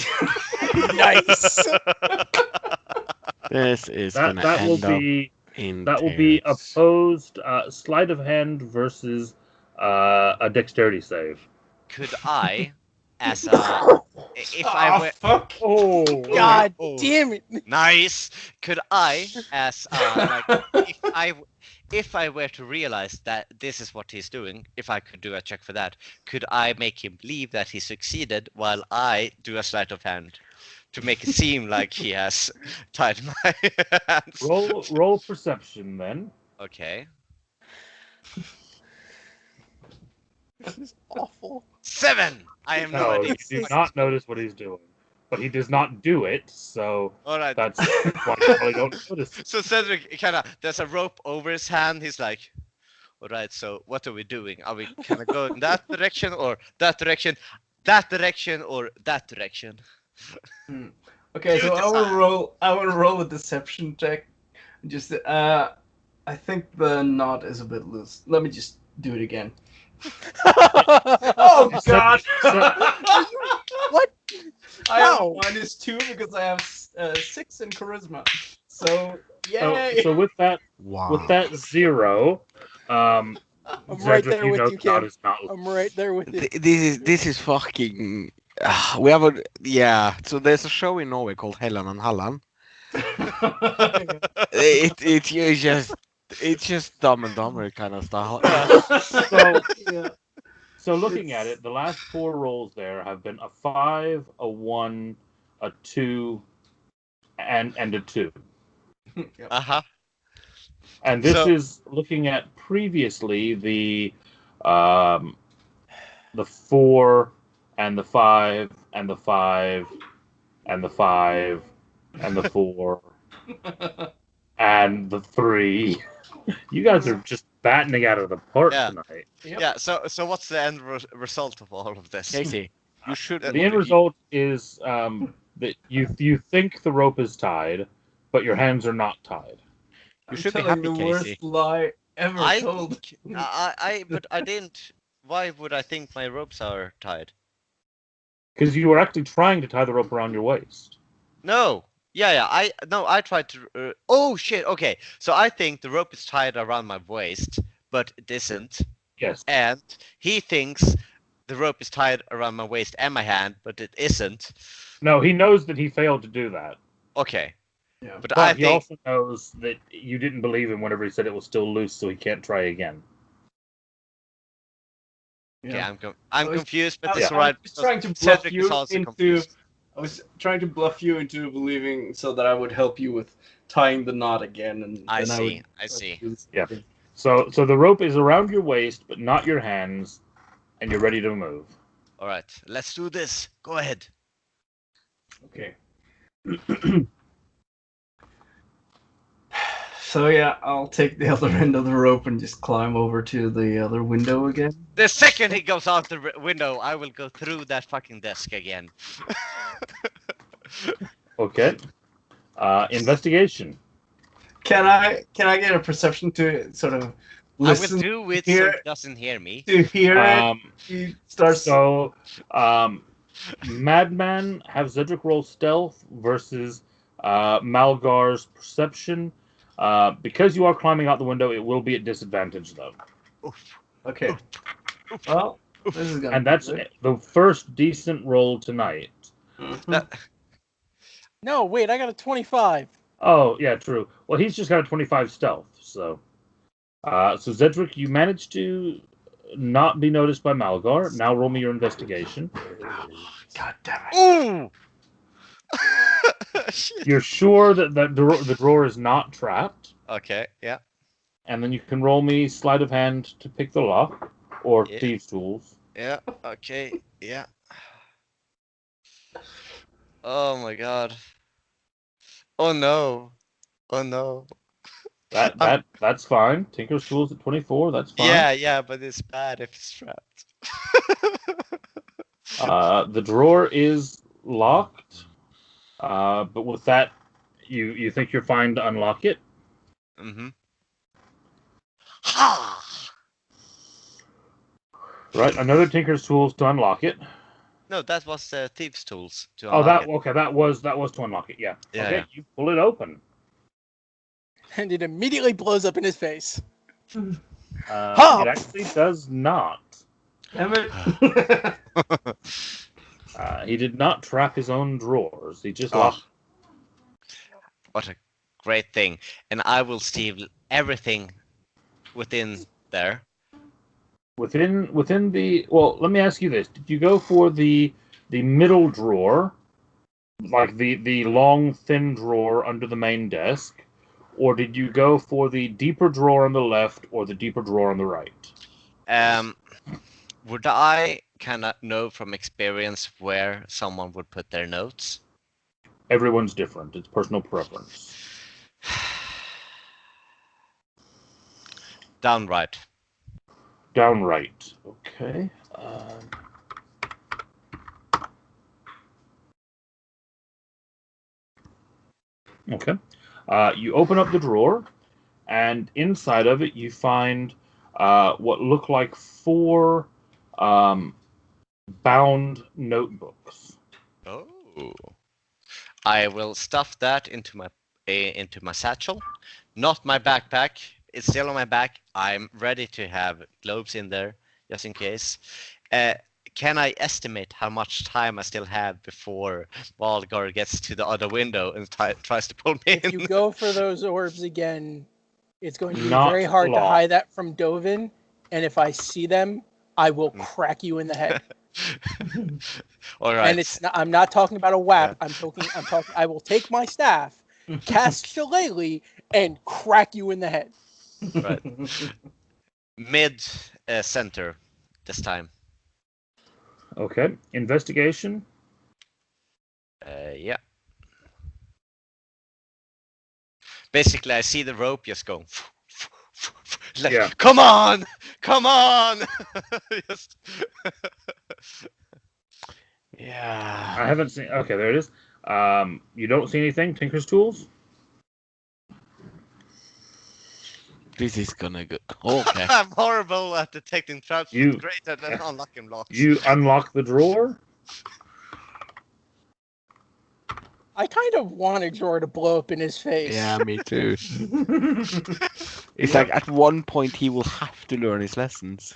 [SPEAKER 5] Nice.
[SPEAKER 4] This is gonna
[SPEAKER 1] That will
[SPEAKER 4] end up
[SPEAKER 1] be
[SPEAKER 4] in
[SPEAKER 1] that will be
[SPEAKER 4] tears.
[SPEAKER 1] opposed sleight of hand versus a dexterity save.
[SPEAKER 3] Could I, as a, if I were,
[SPEAKER 2] Fuck!
[SPEAKER 1] Oh,
[SPEAKER 5] God
[SPEAKER 3] Oh.
[SPEAKER 5] damn it.
[SPEAKER 3] nice, could I, as like, if I were to realize that this is what he's doing, if I could do a check for that, could I make him believe that he succeeded while I do a sleight of hand to make it seem like he has tied my hands?
[SPEAKER 1] roll perception then.
[SPEAKER 3] Okay.
[SPEAKER 5] This is awful.
[SPEAKER 3] 7. I have no
[SPEAKER 1] No,
[SPEAKER 3] idea.
[SPEAKER 1] you do not notice what he's doing, but he does not do it, so
[SPEAKER 3] All right.
[SPEAKER 1] that's why you probably don't notice.
[SPEAKER 3] So Cedric kind of, there's a rope over his hand. He's like, all right, so what are we doing? Are we kind of going that direction or that direction, that direction or that direction?
[SPEAKER 2] Okay, so
[SPEAKER 3] You
[SPEAKER 2] I will roll a deception check. Just I think the knot is a bit loose. Let me just do it again. Oh
[SPEAKER 1] So-
[SPEAKER 2] God!
[SPEAKER 1] so-
[SPEAKER 5] What?
[SPEAKER 2] I have
[SPEAKER 5] How?
[SPEAKER 2] -2 because I have 6 in charisma. So
[SPEAKER 1] So,
[SPEAKER 2] yay!
[SPEAKER 1] so with that
[SPEAKER 4] Wow.
[SPEAKER 1] 0,
[SPEAKER 5] I'm right
[SPEAKER 1] Zedric,
[SPEAKER 5] there
[SPEAKER 1] you
[SPEAKER 5] with
[SPEAKER 1] know
[SPEAKER 5] you,
[SPEAKER 1] the knot
[SPEAKER 5] Kim.
[SPEAKER 1] is not.
[SPEAKER 5] I'm right there with you.
[SPEAKER 4] This is fucking. We have a yeah. So there's a show in Norway called Helland and Halland. It's just Dumb and Dumber kind of style.
[SPEAKER 1] So,
[SPEAKER 2] Yeah.
[SPEAKER 1] so looking at
[SPEAKER 2] It's-
[SPEAKER 1] it, the last 4 rolls there have been a 5, a 1, a 2, and a 2.
[SPEAKER 2] Yep.
[SPEAKER 3] Uh-huh.
[SPEAKER 1] And this
[SPEAKER 3] So-
[SPEAKER 1] is looking at previously the 4 and the 5 and the 5 and the 5 and the 4 and the 3. You guys are just battening out of the park
[SPEAKER 3] Yeah.
[SPEAKER 1] tonight.
[SPEAKER 2] Yep.
[SPEAKER 3] Yeah. So what's the end result of all of this?
[SPEAKER 4] Casey, you should.
[SPEAKER 3] The
[SPEAKER 1] The end result is that you think the rope is tied, but your hands are not tied.
[SPEAKER 2] I'm
[SPEAKER 4] should be
[SPEAKER 2] telling
[SPEAKER 4] happy,
[SPEAKER 2] the
[SPEAKER 4] Casey.
[SPEAKER 2] worst lie ever
[SPEAKER 3] I
[SPEAKER 2] told.
[SPEAKER 3] think but I didn't. Why would I think my ropes are tied?
[SPEAKER 1] Because you were actually trying to tie the rope around your waist.
[SPEAKER 3] No. Yeah. I tried to. Oh shit. Okay. So I think the rope is tied around my waist, but it isn't.
[SPEAKER 1] Yes.
[SPEAKER 3] And he thinks the rope is tied around my waist and my hand, but it isn't.
[SPEAKER 1] No, he knows that he failed to do that.
[SPEAKER 3] Okay.
[SPEAKER 2] Yeah.
[SPEAKER 3] But
[SPEAKER 1] But
[SPEAKER 3] I
[SPEAKER 1] he
[SPEAKER 3] think.
[SPEAKER 1] also knows that you didn't believe him whenever he said it was still loose, so he can't try again.
[SPEAKER 3] Okay,
[SPEAKER 2] Yeah.
[SPEAKER 3] I'm
[SPEAKER 2] I was-
[SPEAKER 3] confused, but
[SPEAKER 2] I,
[SPEAKER 3] it's
[SPEAKER 2] I
[SPEAKER 3] alright.
[SPEAKER 2] was trying to bluff
[SPEAKER 3] Cedric is
[SPEAKER 2] you
[SPEAKER 3] also
[SPEAKER 2] into.
[SPEAKER 3] confused.
[SPEAKER 2] I was trying to bluff you into believing so that I would help you with tying the knot again, and
[SPEAKER 3] I
[SPEAKER 2] then
[SPEAKER 3] see.
[SPEAKER 2] would
[SPEAKER 3] I see.
[SPEAKER 2] do this
[SPEAKER 1] Yeah.
[SPEAKER 2] again.
[SPEAKER 1] So the rope is around your waist, but not your hands, and you're ready to move.
[SPEAKER 3] All right, let's do this. Go ahead.
[SPEAKER 2] Okay. So yeah, I'll take the other end of the rope and just climb over to the other window again.
[SPEAKER 3] The second he goes out the window, I will go through that fucking desk again.
[SPEAKER 1] Okay. Investigation.
[SPEAKER 2] Can I get a perception to sort of
[SPEAKER 3] I will
[SPEAKER 2] listen
[SPEAKER 3] do it so
[SPEAKER 2] here
[SPEAKER 3] he doesn't hear me.
[SPEAKER 2] to hear it?
[SPEAKER 1] Um,
[SPEAKER 2] He starts.
[SPEAKER 1] so, Madman have Zedric roll stealth versus Malgar's perception. Because you are climbing out the window, it will be at disadvantage though.
[SPEAKER 3] Oof.
[SPEAKER 2] Okay. Well, this is gonna.
[SPEAKER 1] And
[SPEAKER 2] be
[SPEAKER 1] that's
[SPEAKER 2] good.
[SPEAKER 1] the first decent roll tonight.
[SPEAKER 2] Mhm.
[SPEAKER 3] That-
[SPEAKER 5] No, wait, I got a 25.
[SPEAKER 1] Oh, yeah, true. Well, he's just got a 25 stealth, so. So Zedric, you managed to not be noticed by Malgar. Now roll me your investigation.
[SPEAKER 2] God damn it!
[SPEAKER 3] Ooh! Shit.
[SPEAKER 1] You're sure that the drawer is not trapped,
[SPEAKER 3] Okay, yeah.
[SPEAKER 1] and then you can roll me sleight of hand to pick the lock, or
[SPEAKER 3] Yeah.
[SPEAKER 1] thieves' tools.
[SPEAKER 3] Yeah, okay, yeah. Oh my god. Oh no. Oh no.
[SPEAKER 1] That's fine. Tinker's tools at 24. That's fine.
[SPEAKER 3] Yeah, but it's bad if it's trapped.
[SPEAKER 1] The drawer is locked, but with that, you think you're fine to unlock it.
[SPEAKER 3] Mm-hmm. Ha!
[SPEAKER 1] Right, another Tinker's tools to unlock it.
[SPEAKER 3] No, that was thieves' tools to
[SPEAKER 1] Oh,
[SPEAKER 3] unlock
[SPEAKER 1] that
[SPEAKER 3] it.
[SPEAKER 1] okay. That was to unlock it. Yeah.
[SPEAKER 3] Yeah,
[SPEAKER 1] Okay,
[SPEAKER 3] yeah.
[SPEAKER 1] you pull it open.
[SPEAKER 5] And it immediately blows up in his face.
[SPEAKER 1] It actually does not.
[SPEAKER 2] Damn it!
[SPEAKER 1] He did not trap his own drawers. He just
[SPEAKER 3] Oh.
[SPEAKER 1] locked.
[SPEAKER 3] What a great thing. And I will steal everything within there.
[SPEAKER 1] Within the. Well, let me ask you this: did you go for the middle drawer, like the long thin drawer under the main desk, or did you go for the deeper drawer on the left or the deeper drawer on the right?
[SPEAKER 3] Would I kind of know from experience where someone would put their notes?
[SPEAKER 1] Everyone's different. It's personal preference.
[SPEAKER 3] Downright.
[SPEAKER 1] Downright. Okay. Okay. You open up the drawer, and inside of it you find what look like 4 bound notebooks.
[SPEAKER 3] Oh. I will stuff that into my satchel, not my backpack. It's still on my back. I'm ready to have globes in there just in case. Can I estimate how much time I still have before Valgar gets to the other window and tries to pull me
[SPEAKER 5] If
[SPEAKER 3] in?
[SPEAKER 5] you go for those orbs again, it's going to be
[SPEAKER 1] Not
[SPEAKER 5] very hard to
[SPEAKER 1] long.
[SPEAKER 5] hide that from Dovin. And if I see them, I will crack you in the head.
[SPEAKER 3] All right.
[SPEAKER 5] And it's not, I'm not talking about a whap.
[SPEAKER 3] Yeah.
[SPEAKER 5] I'm talking. I will take my staff, cast Shillelagh, and crack you in the head.
[SPEAKER 3] Right. Mid center this time.
[SPEAKER 1] Okay. Investigation.
[SPEAKER 3] Yeah. Basically, I see the rope just going. Like,
[SPEAKER 1] Yeah.
[SPEAKER 3] come on, come on. Just...
[SPEAKER 4] Yeah.
[SPEAKER 1] I haven't seen. Okay, there it is. You don't see anything. Tinker's tools.
[SPEAKER 4] This is gonna go. Okay.
[SPEAKER 3] I'm horrible at detecting traps,
[SPEAKER 1] You-
[SPEAKER 3] but great at unlocking locks.
[SPEAKER 1] You unlock the drawer.
[SPEAKER 5] I kind of wanted Jor to blow up in his face.
[SPEAKER 4] Yeah, me too. It's
[SPEAKER 1] Yep.
[SPEAKER 4] like at one point he will have to learn his lessons.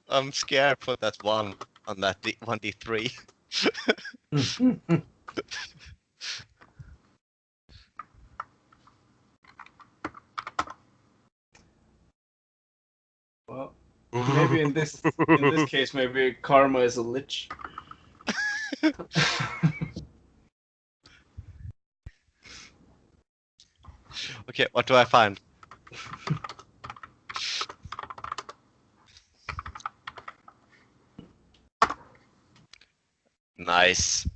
[SPEAKER 3] I'm scared. Put that 1 on that 1d3.
[SPEAKER 2] Well, maybe in this case, maybe karma is a lich.
[SPEAKER 3] Okay, what do I find? Nice.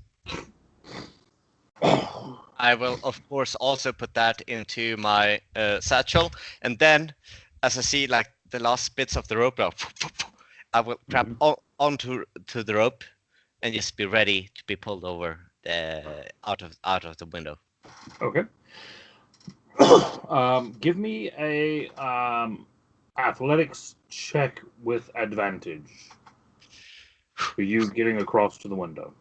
[SPEAKER 3] I will, of course, also put that into my satchel, and then, as I see like the last bits of the rope, I will grab onto the rope and just be ready to be pulled over out of the window.
[SPEAKER 1] Okay. Give me a athletics check with advantage for you getting across to the window.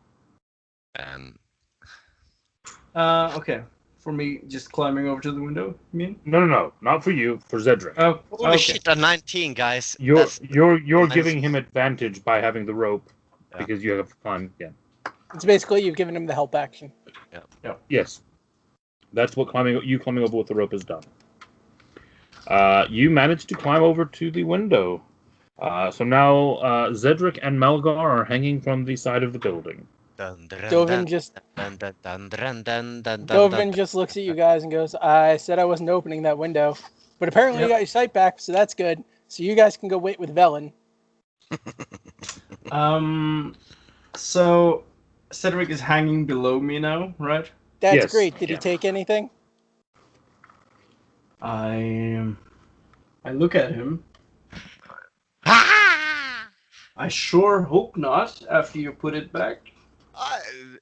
[SPEAKER 2] Okay. For me, just climbing over to the window, you mean?
[SPEAKER 1] No, not for you. For Zedric.
[SPEAKER 2] Oh,
[SPEAKER 3] Holy
[SPEAKER 2] okay.
[SPEAKER 3] shit! A 19, guys.
[SPEAKER 1] You're
[SPEAKER 3] minus-
[SPEAKER 1] giving him advantage by having the rope
[SPEAKER 3] Yeah.
[SPEAKER 1] because you have climbed. Yeah.
[SPEAKER 5] It's basically you've given him the help action.
[SPEAKER 1] Yes. That's what climbing over with the rope has done. You managed to climb over to the window. So now Zedric and Melgar are hanging from the side of the building.
[SPEAKER 5] Dovin just looks at you guys and goes, "I said I wasn't opening that window, but apparently you got your sight back, so that's good. So you guys can go wait with Velen."
[SPEAKER 2] So Cedric is hanging below me now, right?
[SPEAKER 5] That's
[SPEAKER 1] Yes.
[SPEAKER 5] great. Did he
[SPEAKER 1] Yeah.
[SPEAKER 5] take anything?
[SPEAKER 2] I look at him. I sure hope not. After you put it back.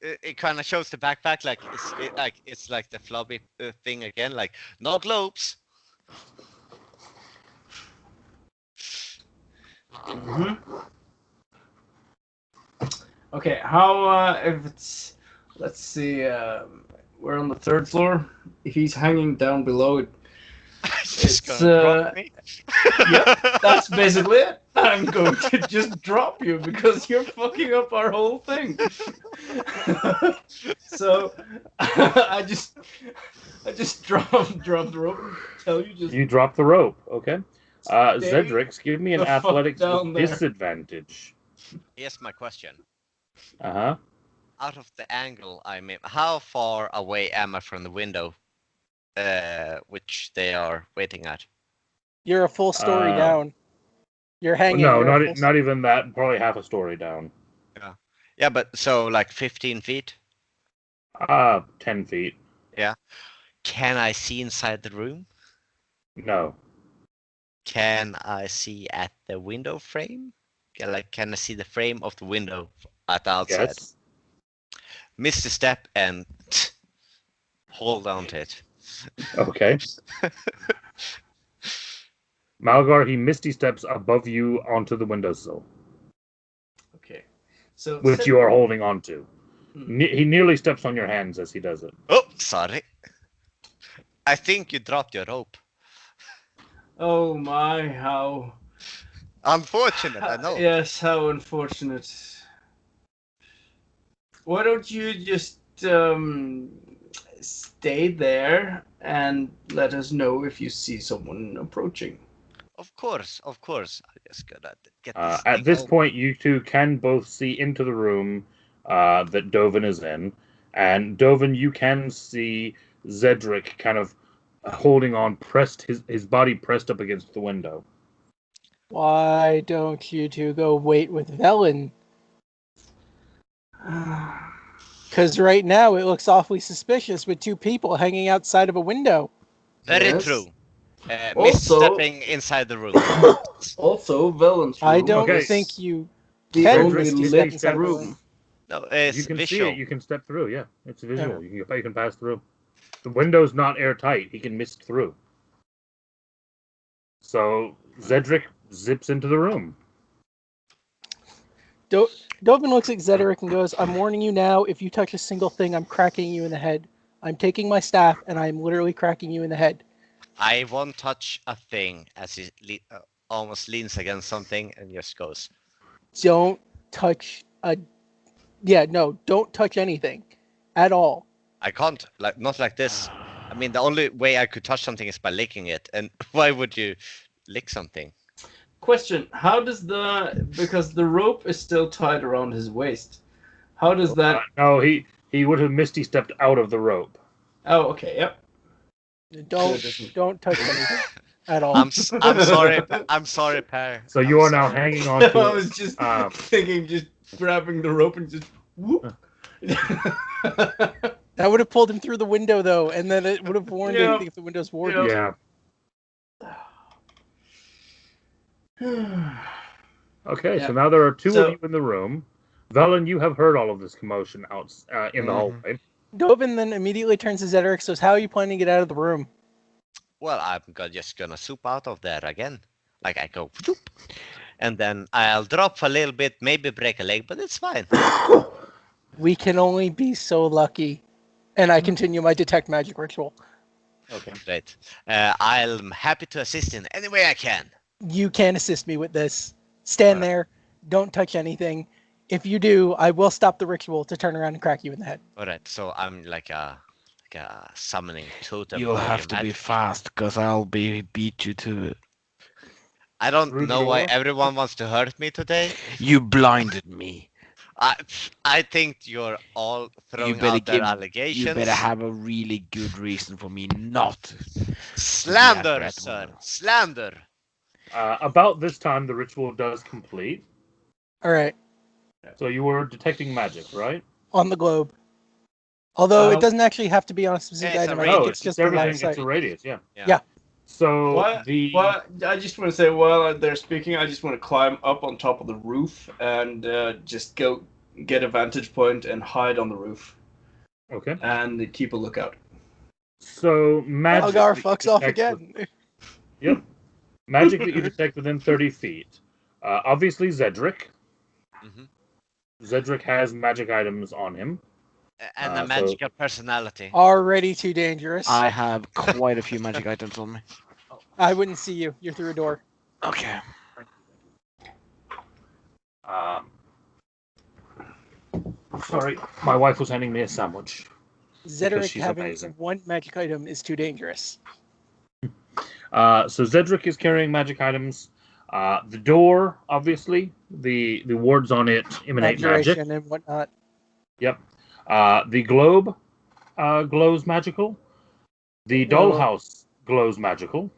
[SPEAKER 3] It kind of shows the backpack like it's like the floppy thing again, like no globes.
[SPEAKER 2] Okay, how if it's, let's see, we're on the 3rd floor. If he's hanging down below it,
[SPEAKER 3] Just
[SPEAKER 2] It's,
[SPEAKER 3] gonna drop me.
[SPEAKER 2] Yep, that's basically it. I'm going to just drop you because you're fucking up our whole thing. So I just drop the rope and tell you just
[SPEAKER 1] You drop the rope. Okay.
[SPEAKER 2] stay
[SPEAKER 1] Zedric, give me an
[SPEAKER 2] the fuck
[SPEAKER 1] athletics
[SPEAKER 2] down
[SPEAKER 1] with
[SPEAKER 2] there.
[SPEAKER 1] disadvantage.
[SPEAKER 3] Here's my question.
[SPEAKER 1] Uh-huh.
[SPEAKER 3] Out of the angle I'm in, how far away am I from the window, which they are waiting at?
[SPEAKER 5] You're a full story down. You're hanging.
[SPEAKER 1] No,
[SPEAKER 5] you're
[SPEAKER 1] not even that. Probably half a story down.
[SPEAKER 3] Yeah, but so like 15 feet?
[SPEAKER 1] 10 feet.
[SPEAKER 3] Can I see inside the room?
[SPEAKER 1] No.
[SPEAKER 3] Can I see at the window frame? Can I see the frame of the window at the outside?
[SPEAKER 1] Yes.
[SPEAKER 3] misty step and hold on to it.
[SPEAKER 1] Okay. Malgar, he misty steps above you onto the windowsill,
[SPEAKER 2] Okay. So
[SPEAKER 1] which you are holding onto.
[SPEAKER 2] Hmm.
[SPEAKER 1] He nearly steps on your hands as he does it.
[SPEAKER 3] Oh, sorry. I think you dropped your rope.
[SPEAKER 2] Oh my, how
[SPEAKER 3] Unfortunate, I know.
[SPEAKER 2] yes, how unfortunate. Why don't you just stay there and let us know if you see someone approaching?
[SPEAKER 3] Of course. I just gotta get this
[SPEAKER 1] At
[SPEAKER 3] thing
[SPEAKER 1] this
[SPEAKER 3] home.
[SPEAKER 1] point, you two can both see into the room that Dovin is in. And Dovin, you can see Zedric kind of holding on, his body pressed up against the window.
[SPEAKER 5] Why don't you two go wait with Velen? Because right now it looks awfully suspicious with two people hanging outside of a window.
[SPEAKER 3] Very
[SPEAKER 2] Yes.
[SPEAKER 3] true.
[SPEAKER 2] Also-
[SPEAKER 3] Misstepping inside the room.
[SPEAKER 2] Also, Velen's room
[SPEAKER 5] I don't
[SPEAKER 1] Okay.
[SPEAKER 5] think you
[SPEAKER 2] the
[SPEAKER 5] can
[SPEAKER 2] only
[SPEAKER 5] misty
[SPEAKER 1] step
[SPEAKER 2] lit
[SPEAKER 5] inside the room.
[SPEAKER 2] room.
[SPEAKER 3] No,
[SPEAKER 1] If you
[SPEAKER 3] it's
[SPEAKER 1] can
[SPEAKER 3] visual.
[SPEAKER 1] see it, you can step through. Yeah, it's visual. You can pass through. The window's not airtight. He can mist through. So Zedric zips into the room.
[SPEAKER 5] Dovin looks at Zedric and goes, I'm warning you now, if you touch a single thing, I'm cracking you in the head. I'm taking my staff and I'm literally cracking you in the head.
[SPEAKER 3] I won't touch a thing as he almost leans against something and just goes.
[SPEAKER 5] Don't touch don't touch anything at all.
[SPEAKER 3] I can't, not like this. I mean, the only way I could touch something is by licking it. And why would you lick something?
[SPEAKER 2] Question: how does because the rope is still tied around his waist? How does that?
[SPEAKER 1] No, he would have misty stepped out of the rope.
[SPEAKER 2] Oh, okay, yep.
[SPEAKER 5] Don't touch anything at all.
[SPEAKER 3] I'm sorry. I'm sorry, Per.
[SPEAKER 1] So you are now hanging on to
[SPEAKER 2] I
[SPEAKER 1] it.
[SPEAKER 2] was just thinking, just grabbing the rope and just whoop.
[SPEAKER 5] That would have pulled him through the window though, and then it would have warned
[SPEAKER 2] Yep.
[SPEAKER 5] anything if the window's warded.
[SPEAKER 2] Yep.
[SPEAKER 1] Yeah. Okay,
[SPEAKER 2] Yeah.
[SPEAKER 1] so now there are two
[SPEAKER 2] So-
[SPEAKER 1] of you in the room. Velen, you have heard all of this commotion out in the
[SPEAKER 4] Mhm.
[SPEAKER 1] hallway.
[SPEAKER 5] Dovin then immediately turns to Zedric and says, how are you planning to get out of the room?
[SPEAKER 3] Well, I'm just gonna soup out of there again. Like I go, whoop, and then I'll drop a little bit, maybe break a leg, but it's fine.
[SPEAKER 5] We can only be so lucky. And I continue my detect magic ritual.
[SPEAKER 1] Okay.
[SPEAKER 3] Great. I'm happy to assist in any way I can.
[SPEAKER 5] You can assist me with this. Stand
[SPEAKER 1] Alright.
[SPEAKER 5] there. Don't touch anything. If you do, I will stop the ritual to turn around and crack you in the head.
[SPEAKER 3] All right, so I'm like a summoning totem.
[SPEAKER 4] You'll
[SPEAKER 3] for
[SPEAKER 4] have
[SPEAKER 3] your
[SPEAKER 4] to be
[SPEAKER 3] magic.
[SPEAKER 4] fast, because I'll beat you to it.
[SPEAKER 3] I don't
[SPEAKER 1] Through the
[SPEAKER 3] know why
[SPEAKER 1] door?
[SPEAKER 3] everyone wants to hurt me today.
[SPEAKER 4] You blinded me.
[SPEAKER 3] I think you're all throwing
[SPEAKER 4] better
[SPEAKER 3] out their
[SPEAKER 4] give-
[SPEAKER 3] allegations.
[SPEAKER 4] You better have a really good reason for me not to.
[SPEAKER 3] Slander,
[SPEAKER 4] that
[SPEAKER 3] sir.
[SPEAKER 4] woman.
[SPEAKER 3] Slander.
[SPEAKER 1] About this time, the ritual does complete.
[SPEAKER 5] All right.
[SPEAKER 1] So you were detecting magic, right?
[SPEAKER 5] On the globe. Although it doesn't actually have to be on a specific
[SPEAKER 3] Yeah, it's a
[SPEAKER 5] item. I
[SPEAKER 3] radius.
[SPEAKER 5] think
[SPEAKER 1] No,
[SPEAKER 5] it's just
[SPEAKER 1] everything.
[SPEAKER 5] line of
[SPEAKER 1] It's
[SPEAKER 5] sight.
[SPEAKER 1] a radius. Yeah.
[SPEAKER 5] Yeah.
[SPEAKER 1] So
[SPEAKER 2] What? I just want to say, while they're speaking, I just want to climb up on top of the roof and just go get a vantage point and hide on the roof
[SPEAKER 1] Okay.
[SPEAKER 2] and keep a lookout.
[SPEAKER 1] So magic.
[SPEAKER 5] Algar
[SPEAKER 1] that you
[SPEAKER 5] fucks off
[SPEAKER 1] detect
[SPEAKER 5] again.
[SPEAKER 1] Yep. Magic that you detect within 30 feet. Obviously, Zedric.
[SPEAKER 3] Mhm.
[SPEAKER 1] Zedric has magic items on him.
[SPEAKER 3] And
[SPEAKER 1] so-
[SPEAKER 3] a magical personality.
[SPEAKER 5] Already too dangerous.
[SPEAKER 4] I have quite a few magic items on me.
[SPEAKER 5] I wouldn't see you. You're through a door.
[SPEAKER 4] Okay.
[SPEAKER 1] Sorry, my wife was handing me a sandwich.
[SPEAKER 5] Zedric
[SPEAKER 1] she's
[SPEAKER 5] having
[SPEAKER 1] amazing.
[SPEAKER 5] one magic item is too dangerous.
[SPEAKER 1] So Zedric is carrying magic items. The door, obviously, the wards on it emanate magic.
[SPEAKER 5] Abjuration and whatnot.
[SPEAKER 1] Yep. The globe glows magical. The dollhouse glows magical.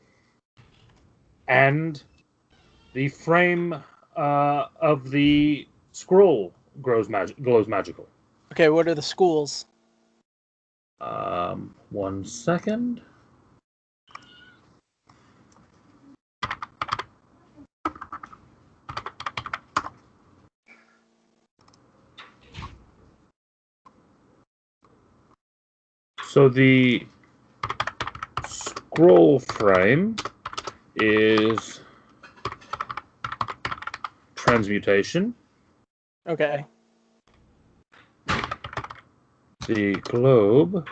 [SPEAKER 1] And the frame of the scroll glows magical.
[SPEAKER 5] Okay, what are the schools?
[SPEAKER 1] 1 second. So the scroll frame is transmutation.
[SPEAKER 5] Okay.
[SPEAKER 1] The globe.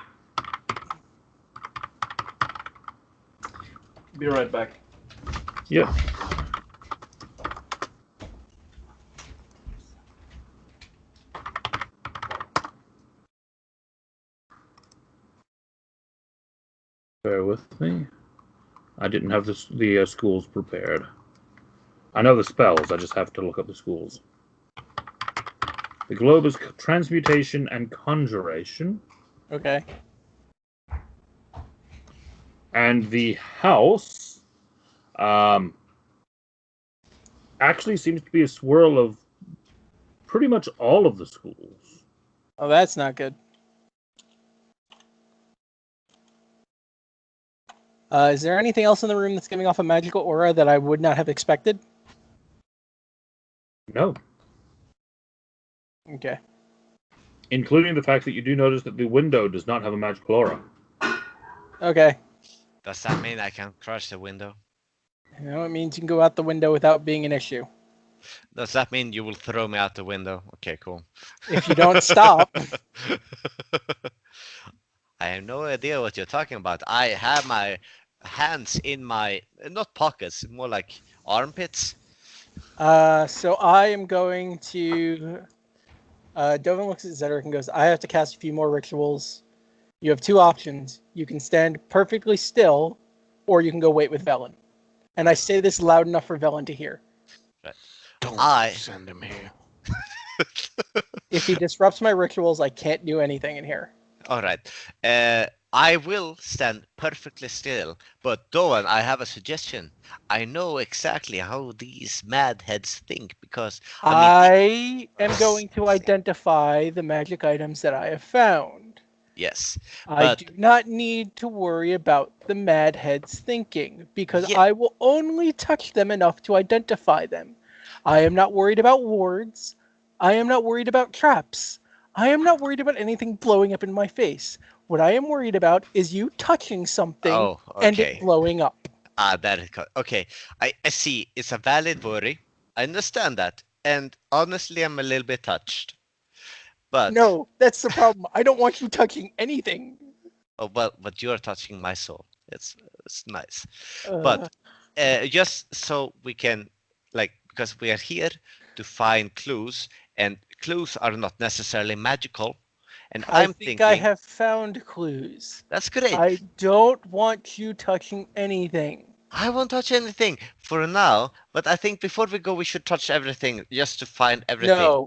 [SPEAKER 2] Be right back.
[SPEAKER 1] Yeah. Bear with me. I didn't have the schools prepared. I know the spells, I just have to look up the schools. The globe is transmutation and conjuration.
[SPEAKER 5] Okay.
[SPEAKER 1] And the house actually seems to be a swirl of pretty much all of the schools.
[SPEAKER 5] Oh, that's not good. Is there anything else in the room that's giving off a magical aura that I would not have expected?
[SPEAKER 1] No.
[SPEAKER 5] Okay.
[SPEAKER 1] Including the fact that you do notice that the window does not have a magical aura.
[SPEAKER 5] Okay.
[SPEAKER 3] Does that mean I can crush the window?
[SPEAKER 5] You know, it means you can go out the window without being an issue.
[SPEAKER 3] Does that mean you will throw me out the window? Okay, cool.
[SPEAKER 5] If you don't stop.
[SPEAKER 3] I have no idea what you're talking about. I have my hands in my, not pockets, more like armpits.
[SPEAKER 5] So I am going to... Dovin looks at Zedric and goes, I have to cast a few more rituals. You have two options. You can stand perfectly still, or you can go wait with Velen. And I say this loud enough for Velen to hear.
[SPEAKER 4] Don't send him here.
[SPEAKER 5] If he disrupts my rituals, I can't do anything in here.
[SPEAKER 3] All right. I will stand perfectly still, but Doan, I have a suggestion. I know exactly how these mad heads think because
[SPEAKER 5] I am going to identify the magic items that I have found.
[SPEAKER 3] yes,
[SPEAKER 5] I
[SPEAKER 3] but
[SPEAKER 5] do not need to worry about the mad heads thinking because
[SPEAKER 3] Yeah.
[SPEAKER 5] I will only touch them enough to identify them. I am not worried about wards. I am not worried about traps. I am not worried about anything blowing up in my face. What I am worried about is you touching something
[SPEAKER 3] oh,
[SPEAKER 5] and
[SPEAKER 3] okay.
[SPEAKER 5] it blowing up.
[SPEAKER 3] That is okay. I see. It's a valid worry. I understand that, and honestly, I'm a little bit touched. But
[SPEAKER 5] No, that's the problem. I don't want you touching anything.
[SPEAKER 3] oh well, but you're touching my soul. It's nice.
[SPEAKER 5] Uh,
[SPEAKER 3] But just so we can because we are here to find clues, and clues are not necessarily magical. And
[SPEAKER 5] I
[SPEAKER 3] I'm
[SPEAKER 5] think
[SPEAKER 3] thinking
[SPEAKER 5] I have found clues.
[SPEAKER 3] that's great.
[SPEAKER 5] I don't want you touching anything.
[SPEAKER 3] I won't touch anything for now, but I think before we go, we should touch everything just to find everything.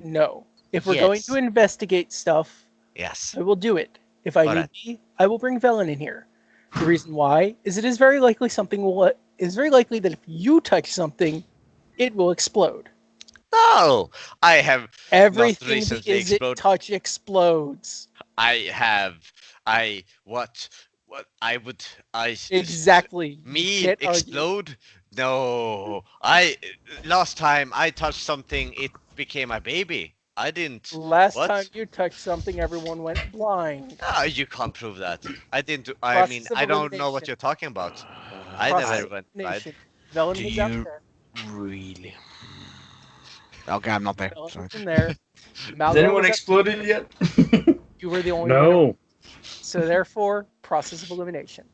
[SPEAKER 5] No. If we're going to
[SPEAKER 3] Yes.
[SPEAKER 5] investigate stuff,
[SPEAKER 3] Yes.
[SPEAKER 5] I will do it. If I need
[SPEAKER 3] Alright.
[SPEAKER 5] be, I will bring Velen in here. The reason why is it is very likely that if you touch something, it will explode.
[SPEAKER 3] No, I have not
[SPEAKER 5] Everything the
[SPEAKER 3] recently
[SPEAKER 5] is it
[SPEAKER 3] exploded.
[SPEAKER 5] touch explodes.
[SPEAKER 3] What I would
[SPEAKER 5] Exactly. You
[SPEAKER 3] me
[SPEAKER 5] can't argue.
[SPEAKER 3] explode? No, last time I touched something, it became a baby. I didn't.
[SPEAKER 5] Last
[SPEAKER 3] What?
[SPEAKER 5] time you touched something, everyone went blind.
[SPEAKER 3] Ah, you can't prove that. I didn't. I mean,
[SPEAKER 5] Process of
[SPEAKER 3] I don't know what
[SPEAKER 5] elimination.
[SPEAKER 3] you're talking about. I
[SPEAKER 5] Process
[SPEAKER 3] never
[SPEAKER 5] of
[SPEAKER 3] went
[SPEAKER 5] elimination.
[SPEAKER 3] blind.
[SPEAKER 5] Velen
[SPEAKER 4] Do
[SPEAKER 5] was
[SPEAKER 4] you-
[SPEAKER 5] out there.
[SPEAKER 4] Really? Okay, I'm not there.
[SPEAKER 5] Velen
[SPEAKER 4] Sorry.
[SPEAKER 5] was in there.
[SPEAKER 2] Has
[SPEAKER 5] Malgar
[SPEAKER 2] anyone
[SPEAKER 5] was up-
[SPEAKER 2] exploded yet?
[SPEAKER 5] You were the only one.
[SPEAKER 1] No.
[SPEAKER 5] So therefore, process of elimination.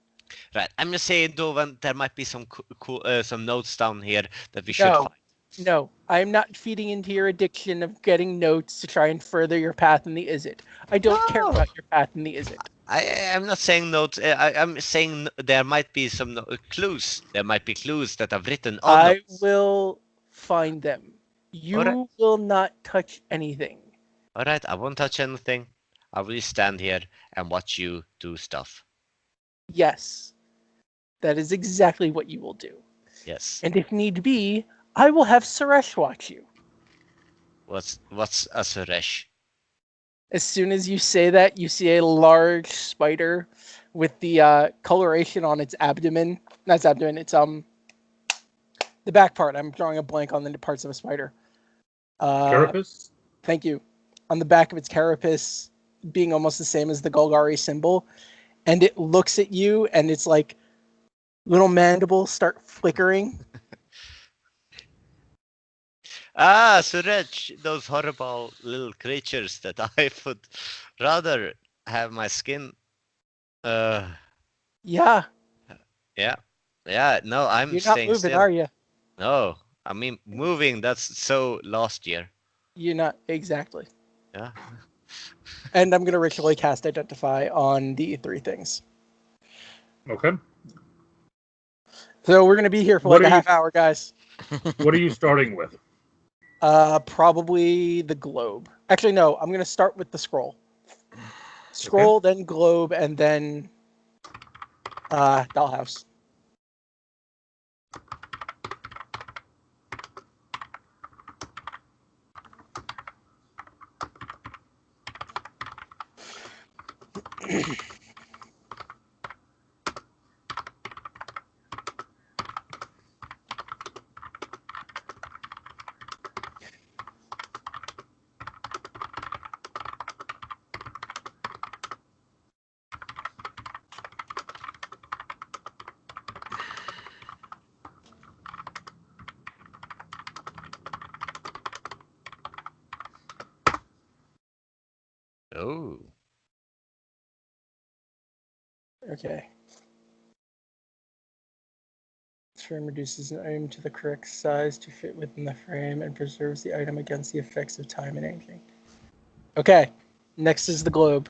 [SPEAKER 3] Right. I'm just saying, Dovan, there might be some some notes down here that we should
[SPEAKER 5] No.
[SPEAKER 3] find.
[SPEAKER 5] No, I am not feeding into your addiction of getting notes to try and further your path in the Is It. I don't care
[SPEAKER 3] No.
[SPEAKER 5] about your path in the Is It.
[SPEAKER 3] I'm not saying notes. I'm saying there might be some clues. There might be clues that I've written on
[SPEAKER 5] I
[SPEAKER 3] notes.
[SPEAKER 5] will find them. You
[SPEAKER 3] Alright.
[SPEAKER 5] will not touch anything.
[SPEAKER 3] All right, I won't touch anything. I will stand here and watch you do stuff.
[SPEAKER 5] Yes, that is exactly what you will do.
[SPEAKER 3] Yes.
[SPEAKER 5] And if need be, I will have Suresh watch you.
[SPEAKER 3] What's a Suresh?
[SPEAKER 5] As soon as you say that, you see a large spider with the coloration on its abdomen. Not its abdomen, it's the back part. I'm drawing a blank on the parts of a spider.
[SPEAKER 1] Carapace?
[SPEAKER 5] Thank you. On the back of its carapace, being almost the same as the Golgari symbol, and it looks at you, and it's like little mandibles start flickering.
[SPEAKER 3] Ah, Suraj, those horrible little creatures that I would rather have my skin.
[SPEAKER 5] Yeah,
[SPEAKER 3] Yeah. Yeah, no, I'm
[SPEAKER 5] you're not
[SPEAKER 3] staying
[SPEAKER 5] moving,
[SPEAKER 3] still.
[SPEAKER 5] are you?
[SPEAKER 3] No, I mean, moving, that's so last year.
[SPEAKER 5] You're not exactly.
[SPEAKER 3] Yeah.
[SPEAKER 5] And I'm gonna ritually cast Identify on the 3 things.
[SPEAKER 1] Okay.
[SPEAKER 5] So we're gonna be here for
[SPEAKER 1] What
[SPEAKER 5] like a
[SPEAKER 1] are you-
[SPEAKER 5] half hour, guys.
[SPEAKER 1] What are you starting with?
[SPEAKER 5] Probably the globe. Actually, no. I'm gonna start with the scroll. Scroll, then globe, and then dollhouse.
[SPEAKER 3] Oh.
[SPEAKER 5] Okay. This frame reduces an item to the correct size to fit within the frame and preserves the item against the effects of time and aging. Okay. Next is the globe.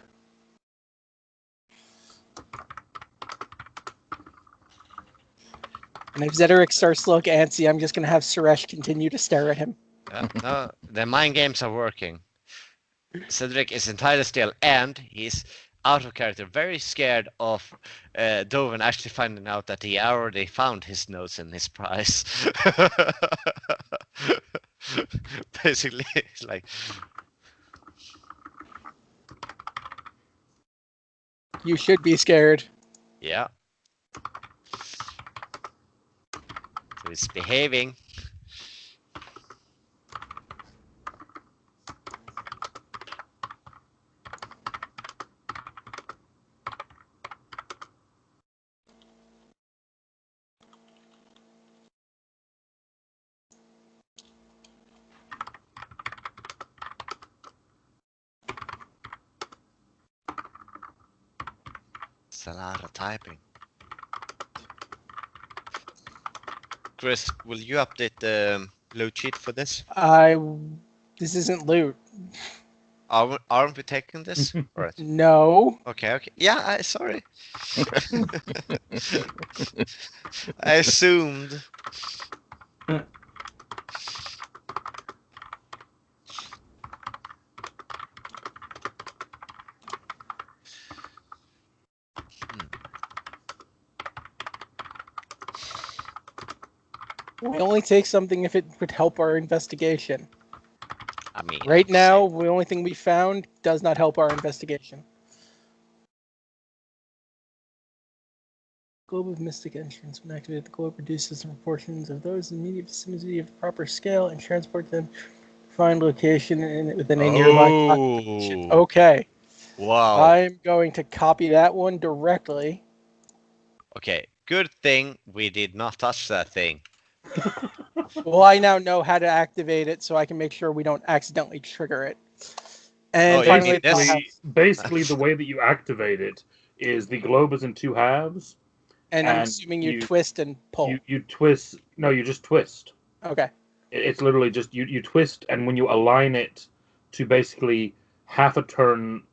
[SPEAKER 5] And if Zederic starts to look antsy, I'm just gonna have Suresh continue to stare at him.
[SPEAKER 3] No, the mind games are working. Cedric is entirely still, and he's out of character, very scared of Dovin actually finding out that he already found his notes and his prize. Basically, it's like,
[SPEAKER 5] You should be scared.
[SPEAKER 3] yeah. So he's behaving. It's a lot of typing. Chris, will you update the loot sheet for this?
[SPEAKER 5] This isn't loot.
[SPEAKER 3] Aren't we taking this? Alright.
[SPEAKER 5] No.
[SPEAKER 3] Okay. Yeah, sorry. I assumed.
[SPEAKER 5] We only take something if it would help our investigation.
[SPEAKER 3] I mean,
[SPEAKER 5] Right now, the only thing we found does not help our investigation. Globe of Mystic Entrance. When activated, the globe reduces the proportions of those in immediate vicinity of the proper scale and transport them to find location within a nearby population.
[SPEAKER 3] Oh.
[SPEAKER 5] Okay.
[SPEAKER 3] Wow.
[SPEAKER 5] I'm going to copy that one directly.
[SPEAKER 3] Okay. Good thing we did not touch that thing.
[SPEAKER 5] Well, I now know how to activate it, so I can make sure we don't accidentally trigger it. And
[SPEAKER 3] Oh, you
[SPEAKER 5] finally,
[SPEAKER 3] mean this?
[SPEAKER 1] Basically, the way that you activate it is the globe is in 2 halves.
[SPEAKER 5] and I'm
[SPEAKER 1] and
[SPEAKER 5] assuming you twist and pull.
[SPEAKER 1] You twist. No, you just twist.
[SPEAKER 5] Okay.
[SPEAKER 1] It's literally just you twist, and when you align it to basically half a turn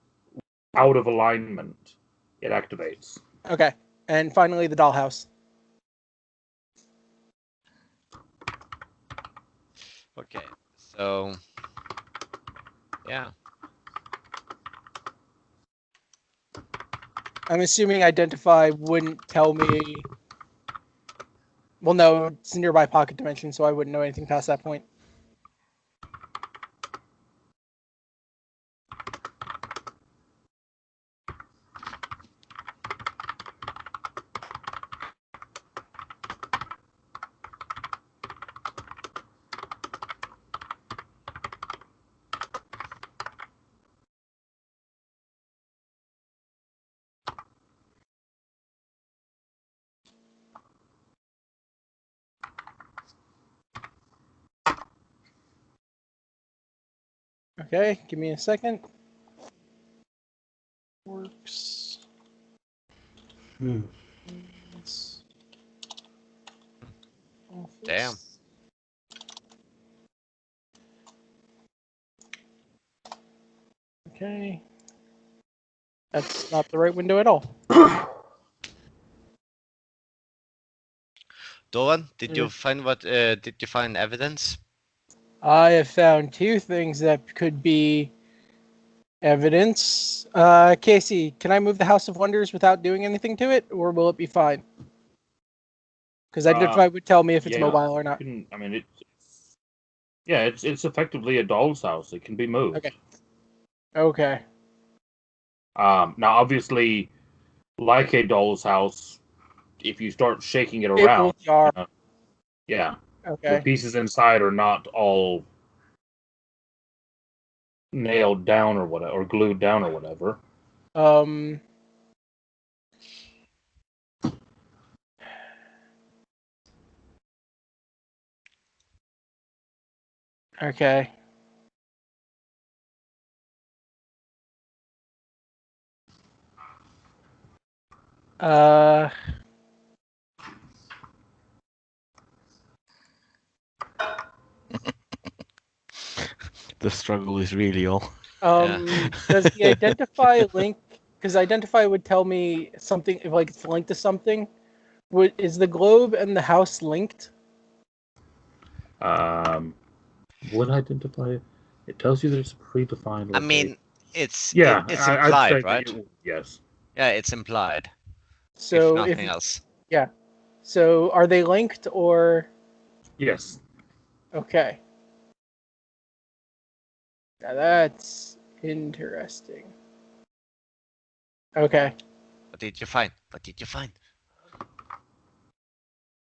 [SPEAKER 1] out of alignment, it activates.
[SPEAKER 5] Okay. And finally, the dollhouse.
[SPEAKER 3] Okay. So. Yeah.
[SPEAKER 5] I'm assuming Identify wouldn't tell me. Well, no, it's a nearby pocket dimension, so I wouldn't know anything past that point. Okay, give me a second. Works. Office.
[SPEAKER 3] Damn.
[SPEAKER 5] Okay. That's not the right window at all.
[SPEAKER 3] Dovan, did you find what? Did you find evidence?
[SPEAKER 5] I have found two things that could be evidence. Casey, can I move the House of Wonders without doing anything to it, or will it be fine? Because Identify would tell me if it's
[SPEAKER 1] yeah,
[SPEAKER 5] mobile or not.
[SPEAKER 1] I mean, it's effectively a doll's house. It can be moved.
[SPEAKER 5] Okay. Okay.
[SPEAKER 1] Now, obviously, like a doll's house, if you start shaking it
[SPEAKER 5] It will
[SPEAKER 1] around,
[SPEAKER 5] jar.
[SPEAKER 1] yeah, the
[SPEAKER 5] Okay.
[SPEAKER 1] pieces inside are not all nailed down or whatever, or glued down or whatever.
[SPEAKER 5] Okay.
[SPEAKER 4] The struggle is really all.
[SPEAKER 5] Does the Identify link? Because Identify would tell me something if like it's linked to something. Is the globe and the house linked?
[SPEAKER 1] Would identify it tells you that it's a predefined location.
[SPEAKER 3] I mean, it's
[SPEAKER 1] yeah,
[SPEAKER 3] it's
[SPEAKER 1] I'd
[SPEAKER 3] implied,
[SPEAKER 1] say
[SPEAKER 3] right?
[SPEAKER 1] Yes.
[SPEAKER 3] Yeah, it's implied.
[SPEAKER 5] So
[SPEAKER 3] if nothing else.
[SPEAKER 5] Yeah. So are they linked or?
[SPEAKER 1] Yes.
[SPEAKER 5] Okay. Now that's interesting. Okay.
[SPEAKER 3] What did you find? What did you find?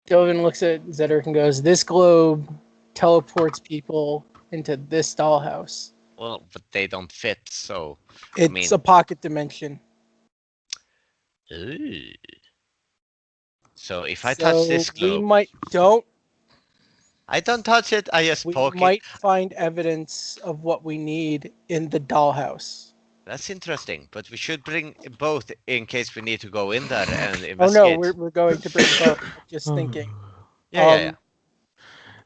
[SPEAKER 5] Dovin looks at Zedric and goes, "This globe teleports people into this dollhouse.
[SPEAKER 3] Well, but they don't fit, so
[SPEAKER 5] It's a pocket dimension.
[SPEAKER 3] Ooh. So if I touch this globe, I don't touch it. I just poke
[SPEAKER 5] We might find evidence of what we need in the dollhouse.
[SPEAKER 3] That's interesting, but we should bring both in case we need to go in there and
[SPEAKER 5] Oh
[SPEAKER 3] investigate.
[SPEAKER 5] no, we're going to bring both. Just thinking.
[SPEAKER 3] Yeah.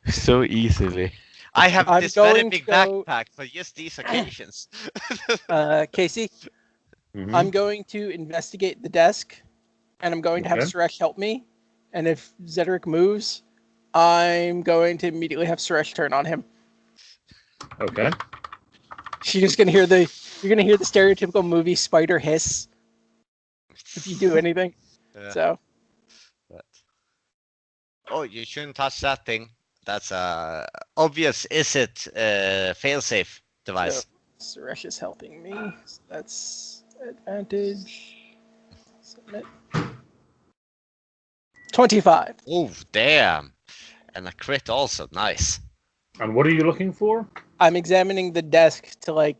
[SPEAKER 4] So easily.
[SPEAKER 3] I have
[SPEAKER 5] I'm
[SPEAKER 3] this very
[SPEAKER 5] going
[SPEAKER 3] big
[SPEAKER 5] to go-
[SPEAKER 3] backpack for just these occasions.
[SPEAKER 5] Casey,
[SPEAKER 1] Mhm.
[SPEAKER 5] I'm going to investigate the desk, and I'm going to have
[SPEAKER 1] Okay.
[SPEAKER 5] Suresh help me. And if Zedric moves, I'm going to immediately have Suresh turn on him.
[SPEAKER 1] Okay.
[SPEAKER 5] You're gonna hear the stereotypical movie spider hiss if you do anything.
[SPEAKER 3] Yeah.
[SPEAKER 5] So.
[SPEAKER 3] But... Oh, you shouldn't touch that thing. That's a obvious failsafe device.
[SPEAKER 5] So, Suresh is helping me. So that's advantage. Submit. 25.
[SPEAKER 3] Oh, damn. And a crit also. Nice.
[SPEAKER 1] And what are you looking for?
[SPEAKER 5] I'm examining the desk to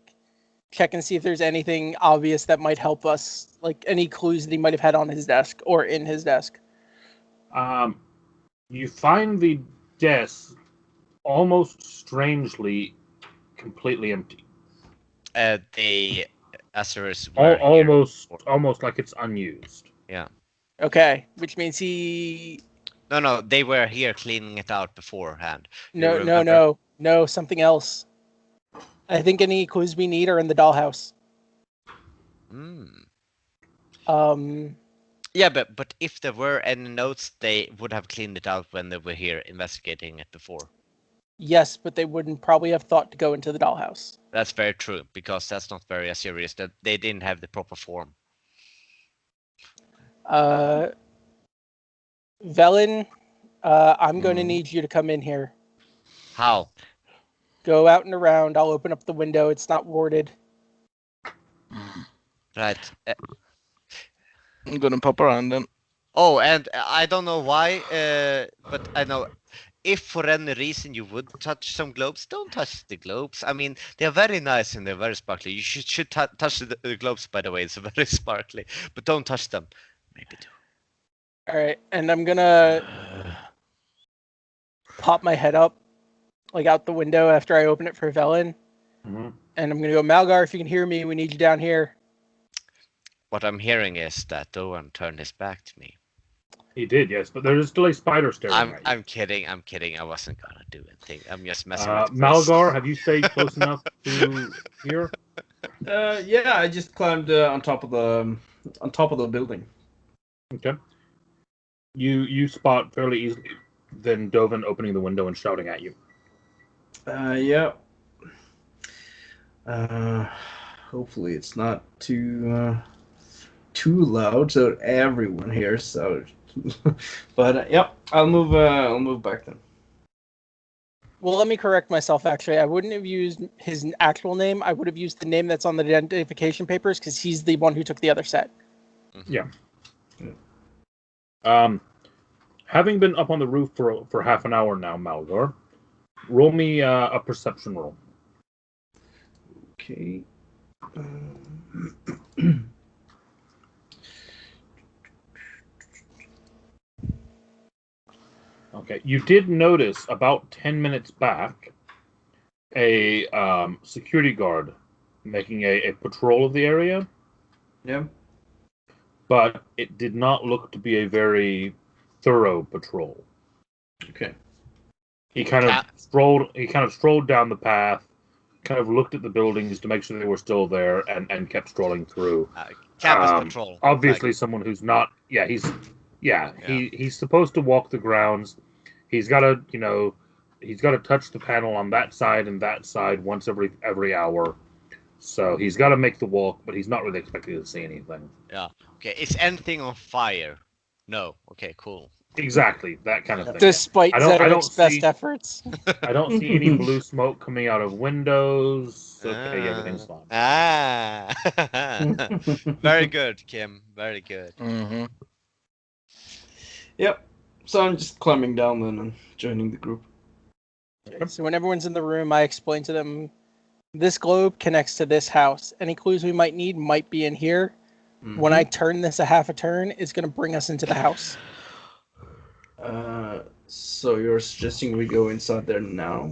[SPEAKER 5] check and see if there's anything obvious that might help us, like any clues that he might have had on his desk or in his desk.
[SPEAKER 1] You find the desk almost strangely completely empty.
[SPEAKER 3] The Azurus were
[SPEAKER 1] almost like it's unused.
[SPEAKER 3] Yeah.
[SPEAKER 5] Okay, which means he.
[SPEAKER 3] No, they were here cleaning it out beforehand.
[SPEAKER 5] No, something else. I think any clues we need are in the dollhouse.
[SPEAKER 3] Yeah, but if there were any notes, they would have cleaned it out when they were here investigating it before.
[SPEAKER 5] Yes, but they wouldn't probably have thought to go into the dollhouse.
[SPEAKER 3] That's very true, because that's not very serious. That they didn't have the proper form.
[SPEAKER 5] Velen, I'm going to need you to come in here.
[SPEAKER 3] How?
[SPEAKER 5] Go out and around. I'll open up the window. It's not warded.
[SPEAKER 3] Right.
[SPEAKER 4] I'm gonna pop around then.
[SPEAKER 3] Oh, and I don't know why, but I know if for any reason you would touch some globes, don't touch the globes. I mean, they're very nice and they're very sparkly. You should touch the globes, by the way. It's very sparkly, but don't touch them. Maybe do.
[SPEAKER 5] All right, and I'm gonna pop my head up, out the window after I open it for Velen.
[SPEAKER 1] Mm-hmm.
[SPEAKER 5] And I'm going to go, Malgar, if you can hear me, we need you down here.
[SPEAKER 3] What I'm hearing is that Doan turned his back to me.
[SPEAKER 1] He did, yes, but there is still a spider staring at you.
[SPEAKER 3] I'm kidding. I wasn't gonna do anything. I'm just messing with
[SPEAKER 1] Malgar, have you stayed close enough to hear?
[SPEAKER 2] Yeah, I just climbed on top of the building.
[SPEAKER 1] Okay. You spot fairly easily then Dovin opening the window and shouting at you.
[SPEAKER 2] Yeah. Hopefully it's not too loud so everyone hears. So, but yep, I'll move back then.
[SPEAKER 5] Well, let me correct myself, actually. I wouldn't have used his actual name. I would have used the name that's on the identification papers because he's the one who took the other set.
[SPEAKER 1] Yeah. Having been up on the roof for half an hour now, Malgar, roll me a perception roll.
[SPEAKER 2] Okay.
[SPEAKER 1] Okay, you did notice about 10 minutes back a security guard making a patrol of the area.
[SPEAKER 2] Yeah.
[SPEAKER 1] But it did not look to be a very thorough patrol.
[SPEAKER 2] Okay.
[SPEAKER 1] He kind of strolled down the path, kind of looked at the buildings to make sure they were still there, and kept strolling through.
[SPEAKER 3] Campus patrol.
[SPEAKER 1] Obviously, someone who's not. Yeah, he's supposed to walk the grounds. He's got to touch the panel on that side and that side once every hour. So he's got to make the walk, but he's not really expecting to see anything.
[SPEAKER 3] Yeah. Okay. Is anything on fire? No. Okay. Cool.
[SPEAKER 1] Exactly, that kind of thing.
[SPEAKER 5] Despite Zedek's best efforts.
[SPEAKER 1] I don't see any blue smoke coming out of windows. Okay, everything's fine.
[SPEAKER 3] Very good, Kim. Very good.
[SPEAKER 4] Mm-hmm.
[SPEAKER 2] Yep. So I'm just climbing down then and joining the group.
[SPEAKER 5] So when everyone's in the room, I explain to them, this globe connects to this house. Any clues we might need might be in here. Mm-hmm. When I turn this a half a turn, it's going to bring us into the house.
[SPEAKER 2] So you're suggesting we go inside there now?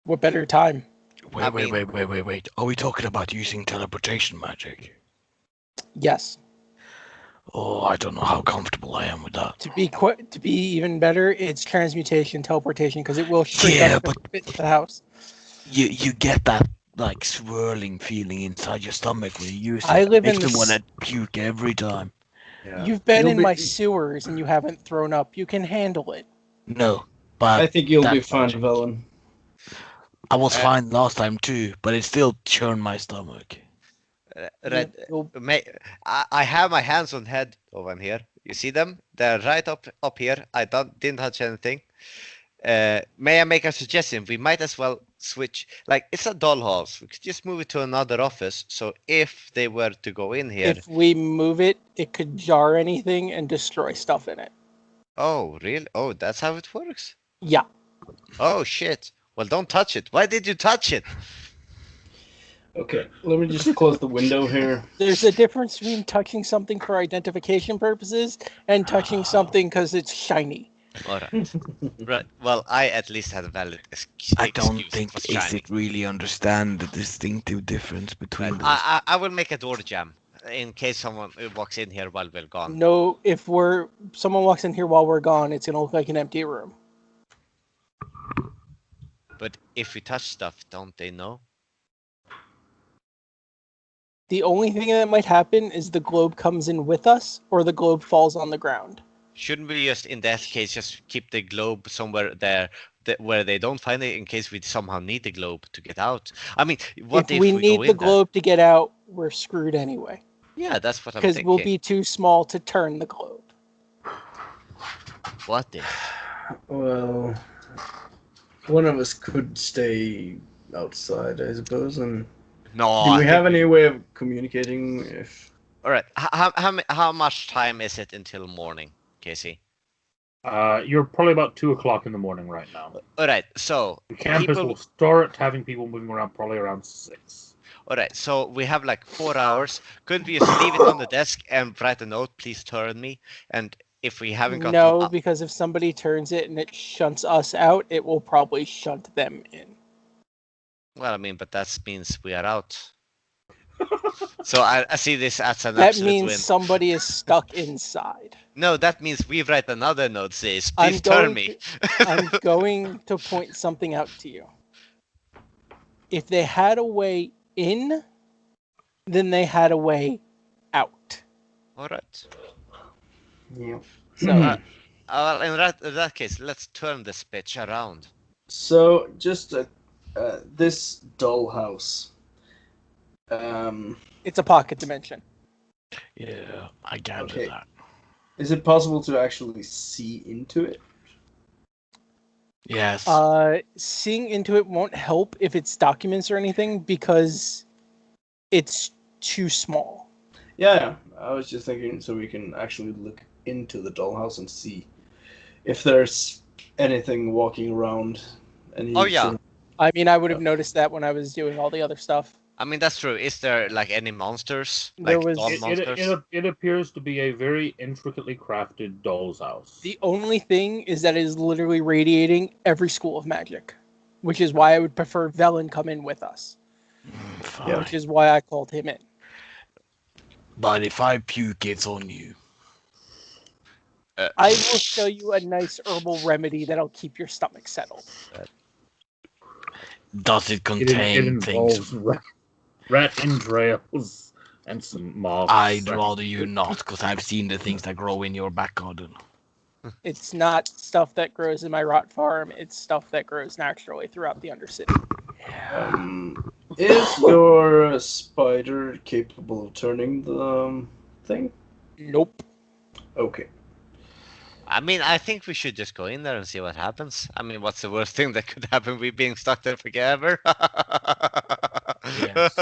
[SPEAKER 5] What better time?
[SPEAKER 4] Wait. Are we talking about using teleportation magic?
[SPEAKER 5] Yes.
[SPEAKER 4] Oh, I don't know how comfortable I am with that.
[SPEAKER 5] To be even better, it's transmutation, teleportation, because it will shrink us to fit the house.
[SPEAKER 4] You get that like swirling feeling inside your stomach when you use it.
[SPEAKER 5] I live
[SPEAKER 4] Makes
[SPEAKER 5] in
[SPEAKER 4] me want to puke every time.
[SPEAKER 2] Yeah.
[SPEAKER 5] You've been in my sewers and you haven't thrown up. You can handle it.
[SPEAKER 4] No, but
[SPEAKER 2] I think you'll be fine, Velen.
[SPEAKER 4] I was fine last time too, but it still churned my stomach.
[SPEAKER 3] Red, I have my hands on head over here. You see them? They're right up here. I didn't touch anything. May I make a suggestion? We might as well switch. Like, it's a dollhouse. We could just move it to another office. So if they were to go in here,
[SPEAKER 5] if we move it, it could jar anything and destroy stuff in it.
[SPEAKER 3] Oh, really? Oh, that's how it works?
[SPEAKER 5] Yeah.
[SPEAKER 3] Oh, shit. Well, don't touch it. Why did you touch it?
[SPEAKER 2] Okay, let me just close the window here.
[SPEAKER 5] There's a difference between touching something for identification purposes and touching something because it's shiny.
[SPEAKER 3] Alright. Right. Well, I at least had a valid excuse.
[SPEAKER 4] I don't think Acid really understand the distinctive difference between those.
[SPEAKER 3] I will make a door jam in case someone walks in here while we're gone.
[SPEAKER 5] No, if someone walks in here while we're gone, it's gonna look like an empty room.
[SPEAKER 3] But if we touch stuff, don't they know?
[SPEAKER 5] The only thing that might happen is the globe comes in with us, or the globe falls on the ground.
[SPEAKER 3] Shouldn't we just, in that case, just keep the globe somewhere there where they don't find it in case we somehow need the globe to get out? I mean, what if we
[SPEAKER 5] need the globe to get out, we're screwed anyway.
[SPEAKER 3] Yeah, that's what I'm thinking.
[SPEAKER 5] Because we'll be too small to turn the globe.
[SPEAKER 3] What if?
[SPEAKER 2] Well, one of us could stay outside, I suppose, and...
[SPEAKER 3] No.
[SPEAKER 2] Do we have any way of communicating if...
[SPEAKER 3] Alright, how much time is it until morning, Casey?
[SPEAKER 1] You're probably about 2 o'clock in the morning right now.
[SPEAKER 3] Alright, so...
[SPEAKER 1] The campus will start having people moving around probably around 6.
[SPEAKER 3] Alright, so we have like 4 hours. Could we just leave it on the desk and write a note, please turn me? And if we haven't gotten
[SPEAKER 5] No,
[SPEAKER 3] up.
[SPEAKER 5] because if somebody turns it and it shunts us out, it will probably shunt them in.
[SPEAKER 3] Well, I mean, but that means we are out. So I see this as an
[SPEAKER 5] That
[SPEAKER 3] absolute
[SPEAKER 5] means
[SPEAKER 3] win.
[SPEAKER 5] somebody is stuck inside.
[SPEAKER 3] No, that means we write another note says,
[SPEAKER 5] I'm
[SPEAKER 3] please turn
[SPEAKER 5] going
[SPEAKER 3] me.
[SPEAKER 5] I'm going to point something out to you. If they had a way in, then they had a way out.
[SPEAKER 3] All right.
[SPEAKER 2] Yeah.
[SPEAKER 5] So
[SPEAKER 3] Well, in that case, let's turn this bitch around.
[SPEAKER 2] So just this dollhouse.
[SPEAKER 5] it's a pocket dimension.
[SPEAKER 4] Yeah, I gathered
[SPEAKER 2] Okay.
[SPEAKER 4] that.
[SPEAKER 2] Is it possible to actually see into it?
[SPEAKER 4] Yes.
[SPEAKER 5] Seeing into it won't help if it's documents or anything because it's too small.
[SPEAKER 2] Yeah, I was just thinking so we can actually look into the dollhouse and see if there's anything walking around. Any
[SPEAKER 3] Oh, yeah.
[SPEAKER 2] sort of-
[SPEAKER 5] I mean, I would have noticed that when I was doing all the other stuff.
[SPEAKER 3] I mean, that's true. Is there like any monsters?
[SPEAKER 5] There
[SPEAKER 3] Like
[SPEAKER 5] was-
[SPEAKER 3] doll monsters?
[SPEAKER 1] It appears to be a very intricately crafted doll's house.
[SPEAKER 5] The only thing is that it is literally radiating every school of magic, which is why I would prefer Velen come in with us,
[SPEAKER 4] Fine.
[SPEAKER 5] which is why I called him in.
[SPEAKER 4] But if I puke, it's on you.
[SPEAKER 5] I will show you a nice herbal remedy that'll keep your stomach settled.
[SPEAKER 4] Does it
[SPEAKER 1] It
[SPEAKER 4] contain
[SPEAKER 1] involves
[SPEAKER 4] things?
[SPEAKER 1] rat entrails and some moths.
[SPEAKER 4] I'd rather you not, because I've seen the things that grow in your back garden.
[SPEAKER 5] It's not stuff that grows in my rot farm, it's stuff that grows naturally throughout the Undercity.
[SPEAKER 2] Is your spider capable of turning the thing?
[SPEAKER 5] Nope.
[SPEAKER 2] Okay.
[SPEAKER 3] I mean, I think we should just go in there and see what happens. I mean, what's the worst thing that could happen? We being stuck there forever?
[SPEAKER 4] Yes.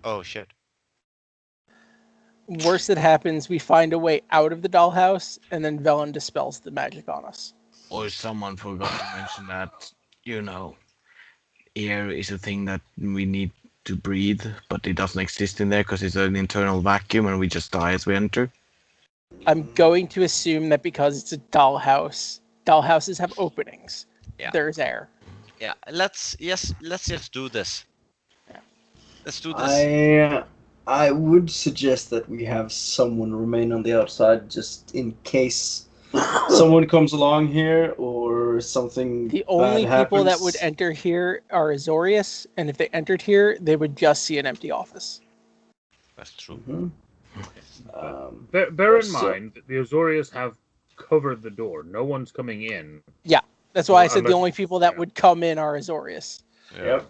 [SPEAKER 3] Oh, shit.
[SPEAKER 5] Worst that happens, we find a way out of the dollhouse, and then Velen dispels the magic on us.
[SPEAKER 4] Or someone forgot to mention that, air is a thing that we need to breathe, but it doesn't exist in there because it's an internal vacuum and we just die as we enter.
[SPEAKER 5] I'm going to assume that because it's a dollhouse, dollhouses have openings.
[SPEAKER 3] Yeah.
[SPEAKER 5] There's air.
[SPEAKER 3] Yeah, let's just do this. Let's do this.
[SPEAKER 2] I would suggest that we have someone remain on the outside just in case someone comes along here or something.
[SPEAKER 5] The only
[SPEAKER 2] bad
[SPEAKER 5] people that
[SPEAKER 2] happens.
[SPEAKER 5] would enter here are Azorius, and if they entered here, they would just see an empty office.
[SPEAKER 3] That's true.
[SPEAKER 2] Mhm.
[SPEAKER 1] Bear in
[SPEAKER 2] also-
[SPEAKER 1] mind that the Azorius have covered the door. No one's coming in.
[SPEAKER 5] That's why I said the
[SPEAKER 1] Unless-
[SPEAKER 5] only people that would come in are Azorius.
[SPEAKER 2] Yep.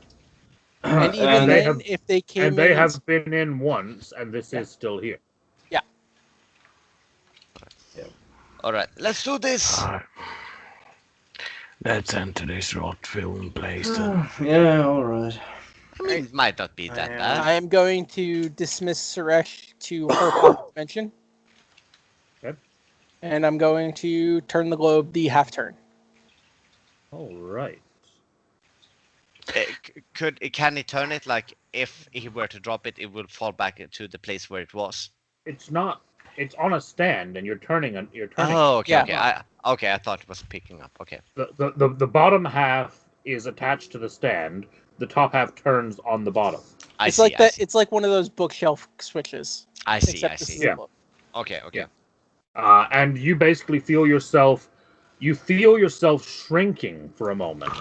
[SPEAKER 5] And even
[SPEAKER 2] And
[SPEAKER 1] they
[SPEAKER 5] then,
[SPEAKER 1] have-
[SPEAKER 5] if they came
[SPEAKER 1] And they
[SPEAKER 5] in,
[SPEAKER 1] have been in once, and this
[SPEAKER 5] Yeah.
[SPEAKER 1] is still here.
[SPEAKER 3] All right, let's do this.
[SPEAKER 4] Let's enter this rot-filled place then.
[SPEAKER 2] yeah, all right.
[SPEAKER 3] I mean, it might not be that bad.
[SPEAKER 5] I am going to dismiss Suresh to her pocket dimension.
[SPEAKER 1] Okay.
[SPEAKER 5] And I'm going to turn the globe the half turn.
[SPEAKER 1] All right.
[SPEAKER 3] Can he turn it like if he were to drop it, it would fall back into the place where it was?
[SPEAKER 1] It's not. It's on a stand, and you're turning.
[SPEAKER 3] Oh, okay,
[SPEAKER 5] Yeah.
[SPEAKER 3] okay. I thought it was picking up. Okay.
[SPEAKER 1] The bottom half is attached to the stand. The top half turns on the bottom.
[SPEAKER 3] I
[SPEAKER 5] It's
[SPEAKER 3] see.
[SPEAKER 5] like that. It's like one of those bookshelf switches.
[SPEAKER 3] I see.
[SPEAKER 5] Except
[SPEAKER 3] I
[SPEAKER 5] this
[SPEAKER 3] see.
[SPEAKER 5] is a
[SPEAKER 1] Yeah.
[SPEAKER 5] globe.
[SPEAKER 3] Okay. Okay.
[SPEAKER 1] And you basically feel yourself. You feel yourself shrinking for a moment,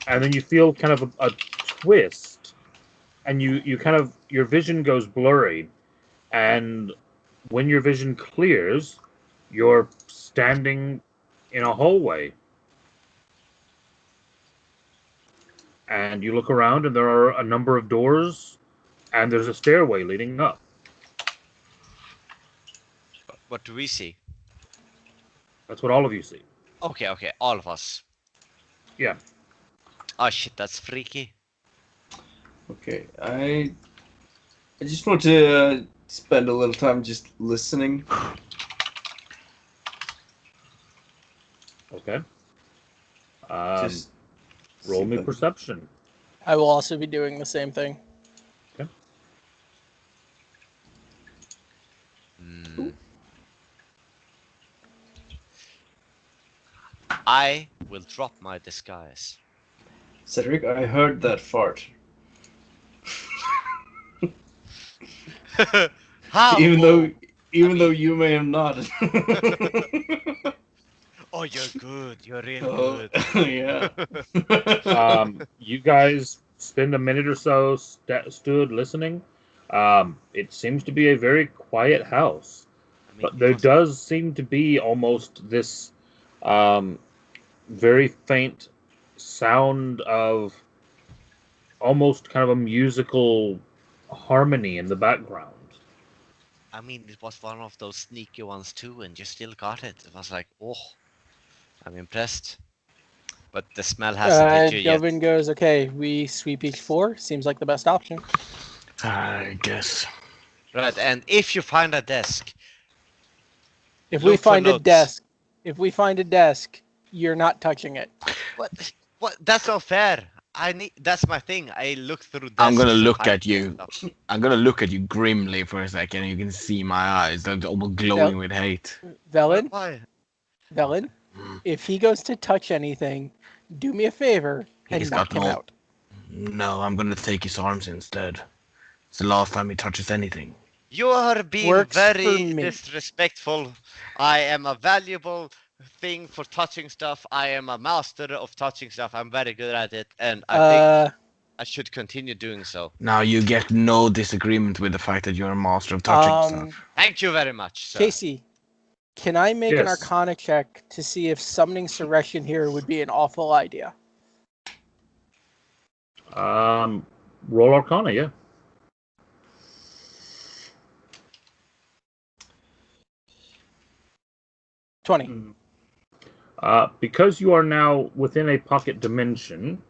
[SPEAKER 1] and then you feel kind of a twist, and you kind of your vision goes blurry, and when your vision clears, you're standing in a hallway. And you look around, and there are a number of doors, and there's a stairway leading up.
[SPEAKER 3] What do we see?
[SPEAKER 1] That's what all of you see.
[SPEAKER 3] Okay. Okay. All of us.
[SPEAKER 1] Yeah.
[SPEAKER 3] Oh shit, that's freaky.
[SPEAKER 2] Okay, I just want to spend a little time just listening.
[SPEAKER 1] Okay.
[SPEAKER 2] Just
[SPEAKER 1] Roll
[SPEAKER 2] see
[SPEAKER 1] me
[SPEAKER 2] if I-
[SPEAKER 1] perception.
[SPEAKER 5] I will also be doing the same thing.
[SPEAKER 3] Hmm. I will drop my disguise.
[SPEAKER 2] Cedric, I heard that fart.
[SPEAKER 3] How?
[SPEAKER 2] Even though
[SPEAKER 3] mean-
[SPEAKER 2] you may have not.
[SPEAKER 3] Oh, you're good. You're real
[SPEAKER 2] Oh,
[SPEAKER 3] good.
[SPEAKER 2] yeah.
[SPEAKER 1] You guys spend a minute or so stood listening. It seems to be a very quiet house,
[SPEAKER 3] I mean,
[SPEAKER 1] but there does seem to be almost this very faint sound of almost kind of a musical harmony in the background.
[SPEAKER 3] I mean, it was one of those sneaky ones too, and you still got it. It was like, oh, I'm impressed. But the smell hasn't hit you yet.
[SPEAKER 5] Dovin goes, okay, we sweep each floor. Seems like the best option.
[SPEAKER 4] I guess.
[SPEAKER 3] Right, and if you find a desk,
[SPEAKER 5] If
[SPEAKER 3] Look
[SPEAKER 5] we
[SPEAKER 3] for
[SPEAKER 5] find a
[SPEAKER 3] notes.
[SPEAKER 5] desk, you're not touching it.
[SPEAKER 3] what? What? That's not fair. That's my thing. I look through.
[SPEAKER 4] I'm gonna
[SPEAKER 3] desks to
[SPEAKER 4] look
[SPEAKER 3] find
[SPEAKER 4] at you.
[SPEAKER 3] stuff.
[SPEAKER 4] I'm gonna look at you grimly for a second, and you can see my eyes. They're almost glowing with hate.
[SPEAKER 5] Velen,
[SPEAKER 3] Why?
[SPEAKER 5] Velen, if he goes to touch anything, do me a favor and
[SPEAKER 4] He's
[SPEAKER 5] knock
[SPEAKER 4] got
[SPEAKER 5] him
[SPEAKER 4] no-
[SPEAKER 5] out.
[SPEAKER 4] No, I'm gonna take his arms instead. It's the last time he touches anything.
[SPEAKER 3] You are being
[SPEAKER 5] Works for
[SPEAKER 3] very
[SPEAKER 5] me.
[SPEAKER 3] disrespectful. I am a valuable thing for touching stuff. I am a master of touching stuff. I'm very good at it, and I think I should continue doing so.
[SPEAKER 4] Now you get no disagreement with the fact that you're a master of touching stuff.
[SPEAKER 3] Thank you very much, sir.
[SPEAKER 5] Casey, can I make an
[SPEAKER 1] Yes.
[SPEAKER 5] Arcana check to see if summoning Suresh in here would be an awful idea?
[SPEAKER 1] Roll Arcana, yeah.
[SPEAKER 2] Mm.
[SPEAKER 1] Because you are now within a pocket dimension,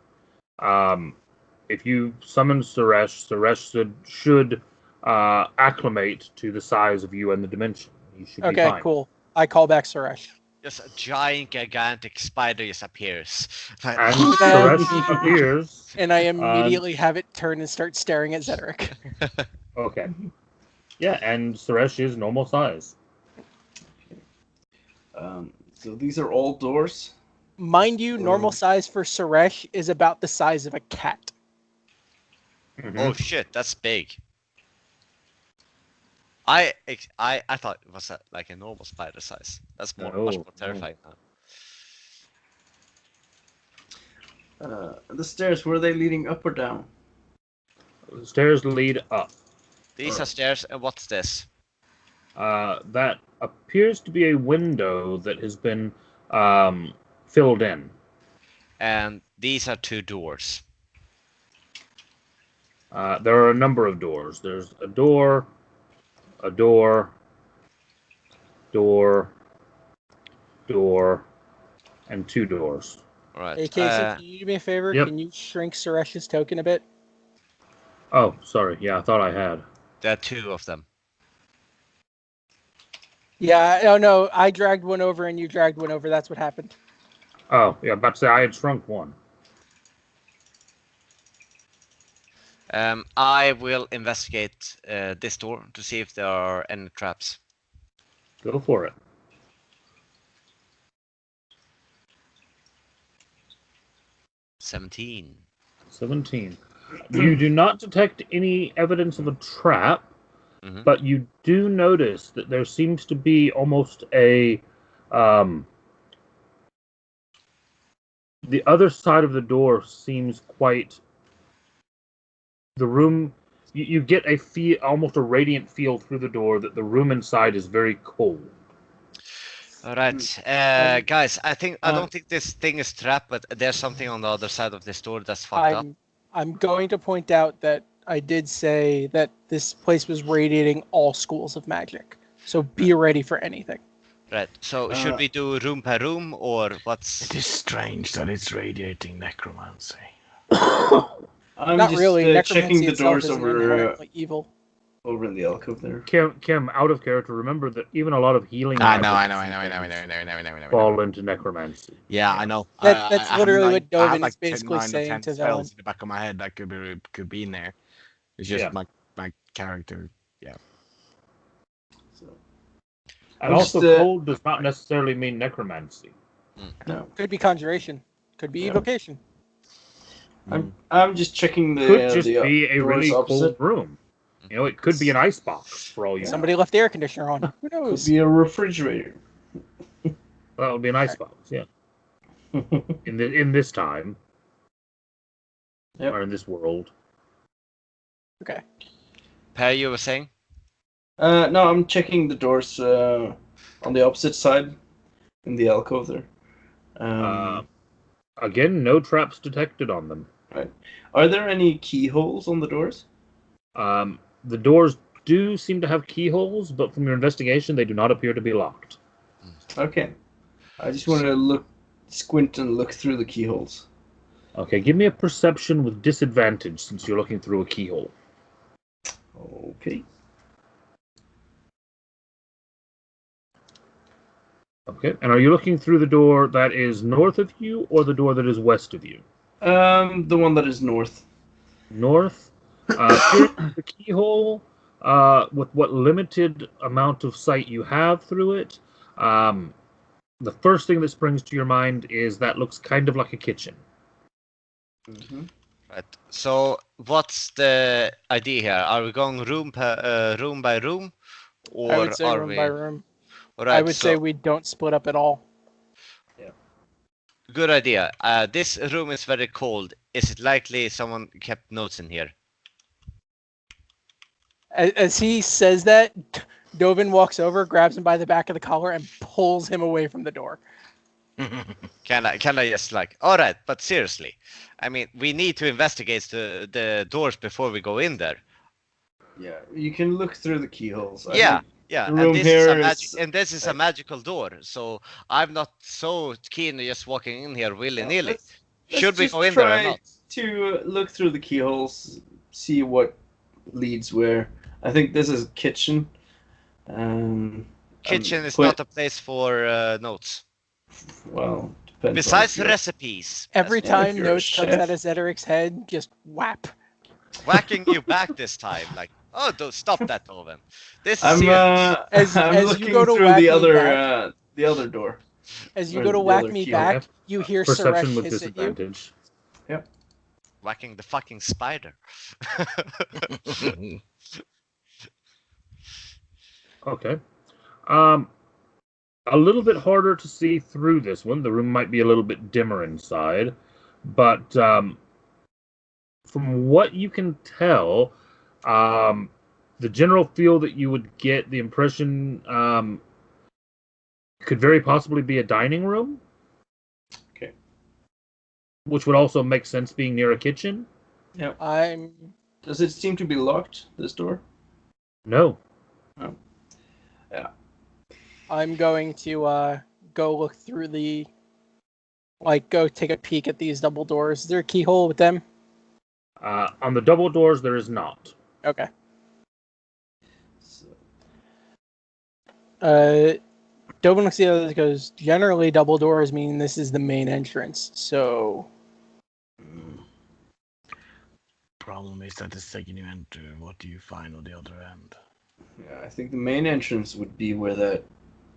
[SPEAKER 1] if you summon Suresh should acclimate to the size of you and the dimension. You should be
[SPEAKER 5] Okay,
[SPEAKER 1] fine.
[SPEAKER 5] cool. I call back Suresh.
[SPEAKER 3] Just a giant, gigantic spider just appears.
[SPEAKER 1] And
[SPEAKER 5] Then-
[SPEAKER 1] Suresh appears.
[SPEAKER 5] And I immediately have it turn and start staring at Zedric.
[SPEAKER 1] Okay. Yeah, and Suresh is normal size.
[SPEAKER 2] So these are all doors.
[SPEAKER 5] Mind you, normal size for Suresh is about the size of a cat.
[SPEAKER 3] Oh shit, that's big. I thought it was like a normal spider size. That's much
[SPEAKER 1] No,
[SPEAKER 3] more
[SPEAKER 1] no.
[SPEAKER 3] terrifying now.
[SPEAKER 2] The stairs, were they leading up or down?
[SPEAKER 1] The stairs lead up.
[SPEAKER 3] These are stairs, and what's this?
[SPEAKER 1] That appears to be a window that has been filled in.
[SPEAKER 3] And these are two doors.
[SPEAKER 1] There are a number of doors. There's a door, door, and two doors.
[SPEAKER 3] Right.
[SPEAKER 5] Hey, Casey, can you do me a favor?
[SPEAKER 1] Yep.
[SPEAKER 5] Can you shrink Suresh's token a bit?
[SPEAKER 1] Oh, sorry. Yeah, I thought I had.
[SPEAKER 3] There are two of them.
[SPEAKER 5] Yeah, oh no, I dragged one over and you dragged one over. That's what happened.
[SPEAKER 1] Oh, yeah, about to say I had shrunk one.
[SPEAKER 3] I will investigate this door to see if there are any traps.
[SPEAKER 1] Go for it.
[SPEAKER 3] 17.
[SPEAKER 1] 17. You do not detect any evidence of a trap,
[SPEAKER 3] Mhm.
[SPEAKER 1] but you do notice that there seems to be almost a the other side of the door seems quite the room you get a feel, almost a radiant feel through the door that the room inside is very cold.
[SPEAKER 3] All right, guys. I don't think this thing is trapped, but there's something on the other side of this door that's fucked up.
[SPEAKER 5] I'm going to point out that I did say that this place was radiating all schools of magic. So be ready for anything.
[SPEAKER 3] Right. So should we do room per room or what's?
[SPEAKER 4] It is strange that it's radiating necromancy.
[SPEAKER 2] I'm
[SPEAKER 5] Not
[SPEAKER 2] just
[SPEAKER 5] really. Necromancy
[SPEAKER 2] checking the
[SPEAKER 5] itself
[SPEAKER 2] doors
[SPEAKER 5] isn't
[SPEAKER 2] over
[SPEAKER 5] inherently evil.
[SPEAKER 2] over in the alcove there.
[SPEAKER 1] Kim, out of character, remember that even a lot of healing
[SPEAKER 4] I know.
[SPEAKER 1] fall into necromancy.
[SPEAKER 4] Yeah, I know.
[SPEAKER 5] That's
[SPEAKER 4] I have
[SPEAKER 5] literally what
[SPEAKER 4] I have
[SPEAKER 5] Dovin
[SPEAKER 4] like
[SPEAKER 5] is basically
[SPEAKER 4] 9 or
[SPEAKER 5] saying
[SPEAKER 4] 10
[SPEAKER 5] to
[SPEAKER 4] spells
[SPEAKER 5] Velen.
[SPEAKER 4] in the back of my head that could be in there. It's just
[SPEAKER 1] Yeah.
[SPEAKER 4] my character.
[SPEAKER 2] So,
[SPEAKER 1] And
[SPEAKER 2] I'm
[SPEAKER 1] also,
[SPEAKER 2] just,
[SPEAKER 1] cold does not necessarily mean necromancy.
[SPEAKER 2] No.
[SPEAKER 5] Could be conjuration. Could be
[SPEAKER 2] Yeah.
[SPEAKER 5] evocation.
[SPEAKER 2] I'm just checking the
[SPEAKER 1] Could just
[SPEAKER 2] the
[SPEAKER 1] be a
[SPEAKER 2] doors
[SPEAKER 1] really
[SPEAKER 2] opposite.
[SPEAKER 1] cold room. You know, it could be an ice box for all you know.
[SPEAKER 5] Somebody left the air conditioner on. Who
[SPEAKER 2] Could
[SPEAKER 5] knows?
[SPEAKER 2] be a refrigerator.
[SPEAKER 1] That would be an ice box, yeah. In this time,
[SPEAKER 2] Yep.
[SPEAKER 1] or in this world.
[SPEAKER 5] Okay.
[SPEAKER 3] Per, you were saying?
[SPEAKER 2] No, I'm checking the doors on the opposite side in the alcove there.
[SPEAKER 1] Again, no traps detected on them.
[SPEAKER 2] Right. Are there any keyholes on the doors?
[SPEAKER 1] The doors do seem to have keyholes, but from your investigation, they do not appear to be locked.
[SPEAKER 2] Okay. I just want to squint and look through the keyholes.
[SPEAKER 1] Okay, give me a perception with disadvantage since you're looking through a keyhole.
[SPEAKER 2] Okay.
[SPEAKER 1] Okay, and are you looking through the door that is north of you or the door that is west of you?
[SPEAKER 2] The one that is north.
[SPEAKER 1] North. Peering through the keyhole, with what limited amount of sight you have through it, the first thing that springs to your mind is that looks kind of like a kitchen.
[SPEAKER 2] Mm-hmm.
[SPEAKER 3] Right. So what's the idea here? Are we going room by room, or
[SPEAKER 5] I would say
[SPEAKER 3] are
[SPEAKER 5] room
[SPEAKER 3] we?
[SPEAKER 5] by room.
[SPEAKER 3] All
[SPEAKER 5] I
[SPEAKER 3] right,
[SPEAKER 5] would
[SPEAKER 3] so
[SPEAKER 5] say we don't split up at all.
[SPEAKER 3] good idea. This room is very cold. Is it likely someone kept notes in here?
[SPEAKER 5] As he says that, Dovin walks over, grabs him by the back of the collar, and pulls him away from the door.
[SPEAKER 3] Can I just like, all right, but seriously, I mean, we need to investigate the doors before we go in there.
[SPEAKER 2] Yeah, you can look through the keyholes.
[SPEAKER 3] Yeah,
[SPEAKER 2] The
[SPEAKER 3] and
[SPEAKER 2] room
[SPEAKER 3] this
[SPEAKER 2] here
[SPEAKER 3] is a magical door, so I'm not so keen on just walking in here willy-nilly.
[SPEAKER 2] Let's
[SPEAKER 3] Should we
[SPEAKER 2] just
[SPEAKER 3] go in there or
[SPEAKER 2] try
[SPEAKER 3] not?
[SPEAKER 2] to look through the keyholes, see what leads where. I think this is kitchen.
[SPEAKER 3] Kitchen is
[SPEAKER 2] Quit-
[SPEAKER 3] not a place for notes.
[SPEAKER 2] Well, depends.
[SPEAKER 3] Besides
[SPEAKER 2] on if you're-
[SPEAKER 3] recipes.
[SPEAKER 5] Every
[SPEAKER 2] Yeah, if
[SPEAKER 5] time
[SPEAKER 2] you're a
[SPEAKER 5] Notes comes
[SPEAKER 2] chef.
[SPEAKER 5] out of Zedric's head, just whap.
[SPEAKER 3] Whacking you back this time, like, oh, don't stop that, Owen. This is
[SPEAKER 2] I'm
[SPEAKER 3] serious.
[SPEAKER 2] I'm
[SPEAKER 5] as you
[SPEAKER 2] looking
[SPEAKER 5] go to
[SPEAKER 2] through
[SPEAKER 5] whack
[SPEAKER 2] the
[SPEAKER 5] me
[SPEAKER 2] other door.
[SPEAKER 5] As you
[SPEAKER 2] Or
[SPEAKER 5] go to
[SPEAKER 2] the
[SPEAKER 5] whack
[SPEAKER 2] other
[SPEAKER 5] me
[SPEAKER 2] keyhole.
[SPEAKER 5] back, you hear
[SPEAKER 1] Perception
[SPEAKER 5] Suresh
[SPEAKER 1] with
[SPEAKER 5] hiss at you.
[SPEAKER 1] disadvantage.
[SPEAKER 3] Whacking the fucking spider.
[SPEAKER 1] Okay. A little bit harder to see through this one. The room might be a little bit dimmer inside, but from what you can tell, the general feel that you would get, the impression could very possibly be a dining room.
[SPEAKER 2] Okay.
[SPEAKER 1] Which would also make sense being near a kitchen.
[SPEAKER 2] Yeah. Does it seem to be locked, this door?
[SPEAKER 1] No.
[SPEAKER 2] Oh. Yeah.
[SPEAKER 5] I'm going to go look through go take a peek at these double doors. Is there a keyhole with them?
[SPEAKER 1] On the double doors, there is not.
[SPEAKER 5] Okay.
[SPEAKER 2] So,
[SPEAKER 5] Dovin looks at the others and goes, generally double doors mean this is the main entrance, so...
[SPEAKER 4] Problem is that the second you enter, what do you find on the other end?
[SPEAKER 2] yeah, I think the main entrance would be where that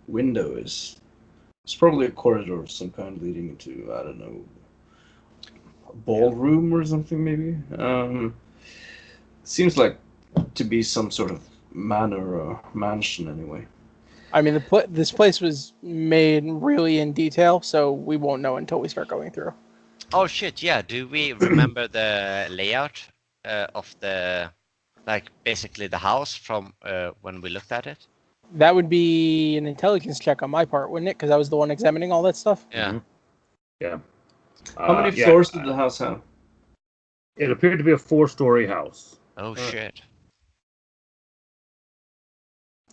[SPEAKER 2] window is. It's probably a corridor of some kind leading into, I don't know, a ballroom or something maybe. Seems like to be some sort of manor or mansion anyway.
[SPEAKER 5] I mean, this place was made really in detail, so we won't know until we start going through.
[SPEAKER 3] Oh shit, yeah. Do we remember the layout of the, like, basically the house from when we looked at it?
[SPEAKER 5] That would be an intelligence check on my part, wouldn't it? Because I was the one examining all that stuff.
[SPEAKER 3] Yeah.
[SPEAKER 1] Mm-hmm. Yeah.
[SPEAKER 2] How many floors did the house have?
[SPEAKER 1] It appeared to be a 4-story house.
[SPEAKER 3] Oh shit.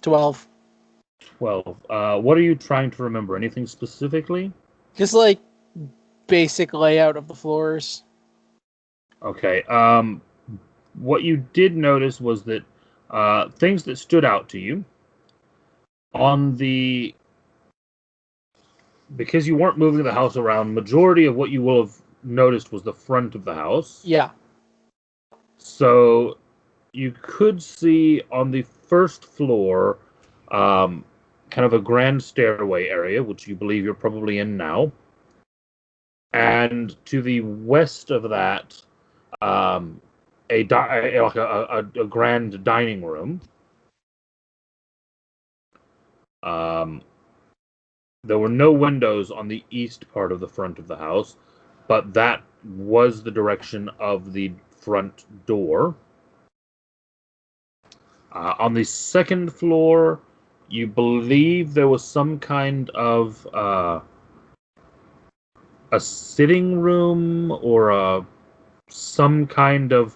[SPEAKER 5] 12.
[SPEAKER 1] 12. What are you trying to remember? Anything specifically?
[SPEAKER 5] Just like basic layout of the floors.
[SPEAKER 1] Okay. What you did notice was that things that stood out to you because you weren't moving the house around, majority of what you will have noticed was the front of the house.
[SPEAKER 5] Yeah.
[SPEAKER 1] So you could see on the first floor, kind of a grand stairway area, which you believe you're probably in now. And to the west of that, a grand dining room. There were no windows on the east part of the front of the house, but that was the direction of the front door. On the second floor, you believe there was some kind of a sitting room or some kind of